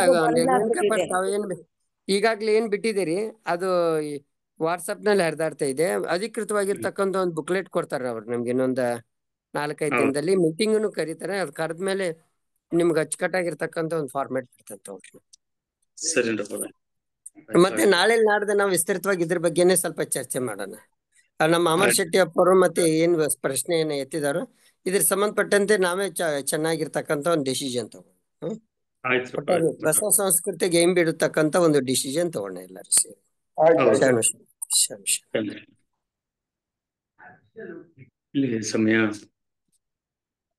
ಈಗಾಗ್ಲೇ ಏನ್ ಬಿಟ್ಟಿದ್ದೀರಿ ಅದು ವಾಟ್ಸಪ್ ನಲ್ಲಿ ಹರಿದಾಡ್ತಾ ಇದೆ. ಅಧಿಕೃತವಾಗಿರ್ತಕ್ಕಂಥ ಒಂದು ಬುಕ್ಲೆಟ್ ಕೊಡ್ತಾರ ಅವ್ರು ನಮ್ಗೆ. ಇನ್ನೊಂದ್ 4-5 ದಿನದಲ್ಲಿ ಮೀಟಿಂಗ್ನು ಕರೀತಾರೆ. ಅದ್ ಕರೆದ್ಮೇಲೆ ನಿಮ್ಗೆ ಅಚ್ಚುಕಟ್ಟಾಗಿರ್ತಕ್ಕಂಥ ಒಂದು ಫಾರ್ಮ್ಯಾಟ್ ಬಿಡ್ತಂತ ಅವ್ರಿಗೆ. ಮತ್ತೆ ನಾಳೆ ನಾಡ್ದು ನಾವು ವಿಸ್ತೃತವಾಗಿ ಇದ್ರ ಬಗ್ಗೆನೆ ಸ್ವಲ್ಪ ಚರ್ಚೆ ಮಾಡೋಣ. ನಮ್ಮ ಅಮರ್ ಶೆಟ್ಟಿ ಅಪ್ಪರು ಮತ್ತೆ ಏನ್ ಪ್ರಶ್ನೆಯನ್ನ ಎತ್ತಿದಾರೋ ಇದ್ರ ಸಂಬಂಧಪಟ್ಟಂತೆ ನಾವೇ ಚೆನ್ನಾಗಿರ್ತಕ್ಕಂಥ ಒಂದು ಡಿಸಿಷನ್ ತಗೋಣ. ಬಸವ ಸಂಸ್ಕೃತಿಗೆ ಏನ್ ಬಿಡತಕ್ಕಂಥ ಒಂದು ಡಿಸಿಷನ್ ತಗೋಣ ಎಲ್ಲರೂ ಸೇರಿ. ಇಲ್ಲಿ ಸಮಯ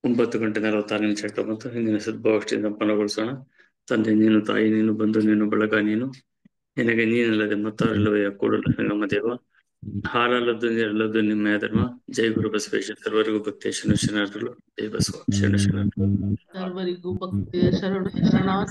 9:46 ಬಂತು. ಹಿಂದಿನ ಸದ್ಭಾವಕ್ಕೆ ಸಂಪನ್ನಗೊಳಿಸೋಣ. ತಂದೆ ನೀನು, ತಾಯಿ ನೀನು, ಬಂಧು ನೀನು, ಬಳಗ ನೀನು, ನಿನಗೆ ನೀನಲ್ಲದೆ ಮತ್ತಾರಿಲ್ಲವಯ್ಯ ಕೂಡಲ ಸಂಗಮ ದೇವ. ಹಾಲಲ್ಲದ್ದು ನೀರಲ್ಲದ್ದು ನಿಮ್ಮಯ ಧರ್ಮ. ಜೈ ಗುರು ಬಸವೇಶ್ವರ. ಸರ್ವರಿಗೂ ಭಕ್ತಿಯ ಶರಣು ಶರಣಾರ್ಥಿಗಳು. ಜೈ ಬಸವ. ಶರಣು ಶರಣಾರ್ಥಿ. ಸರ್ವರಿಗೂ ಭಕ್ತಿಯ ಶರಣಾರ್ಥಿಗಳು.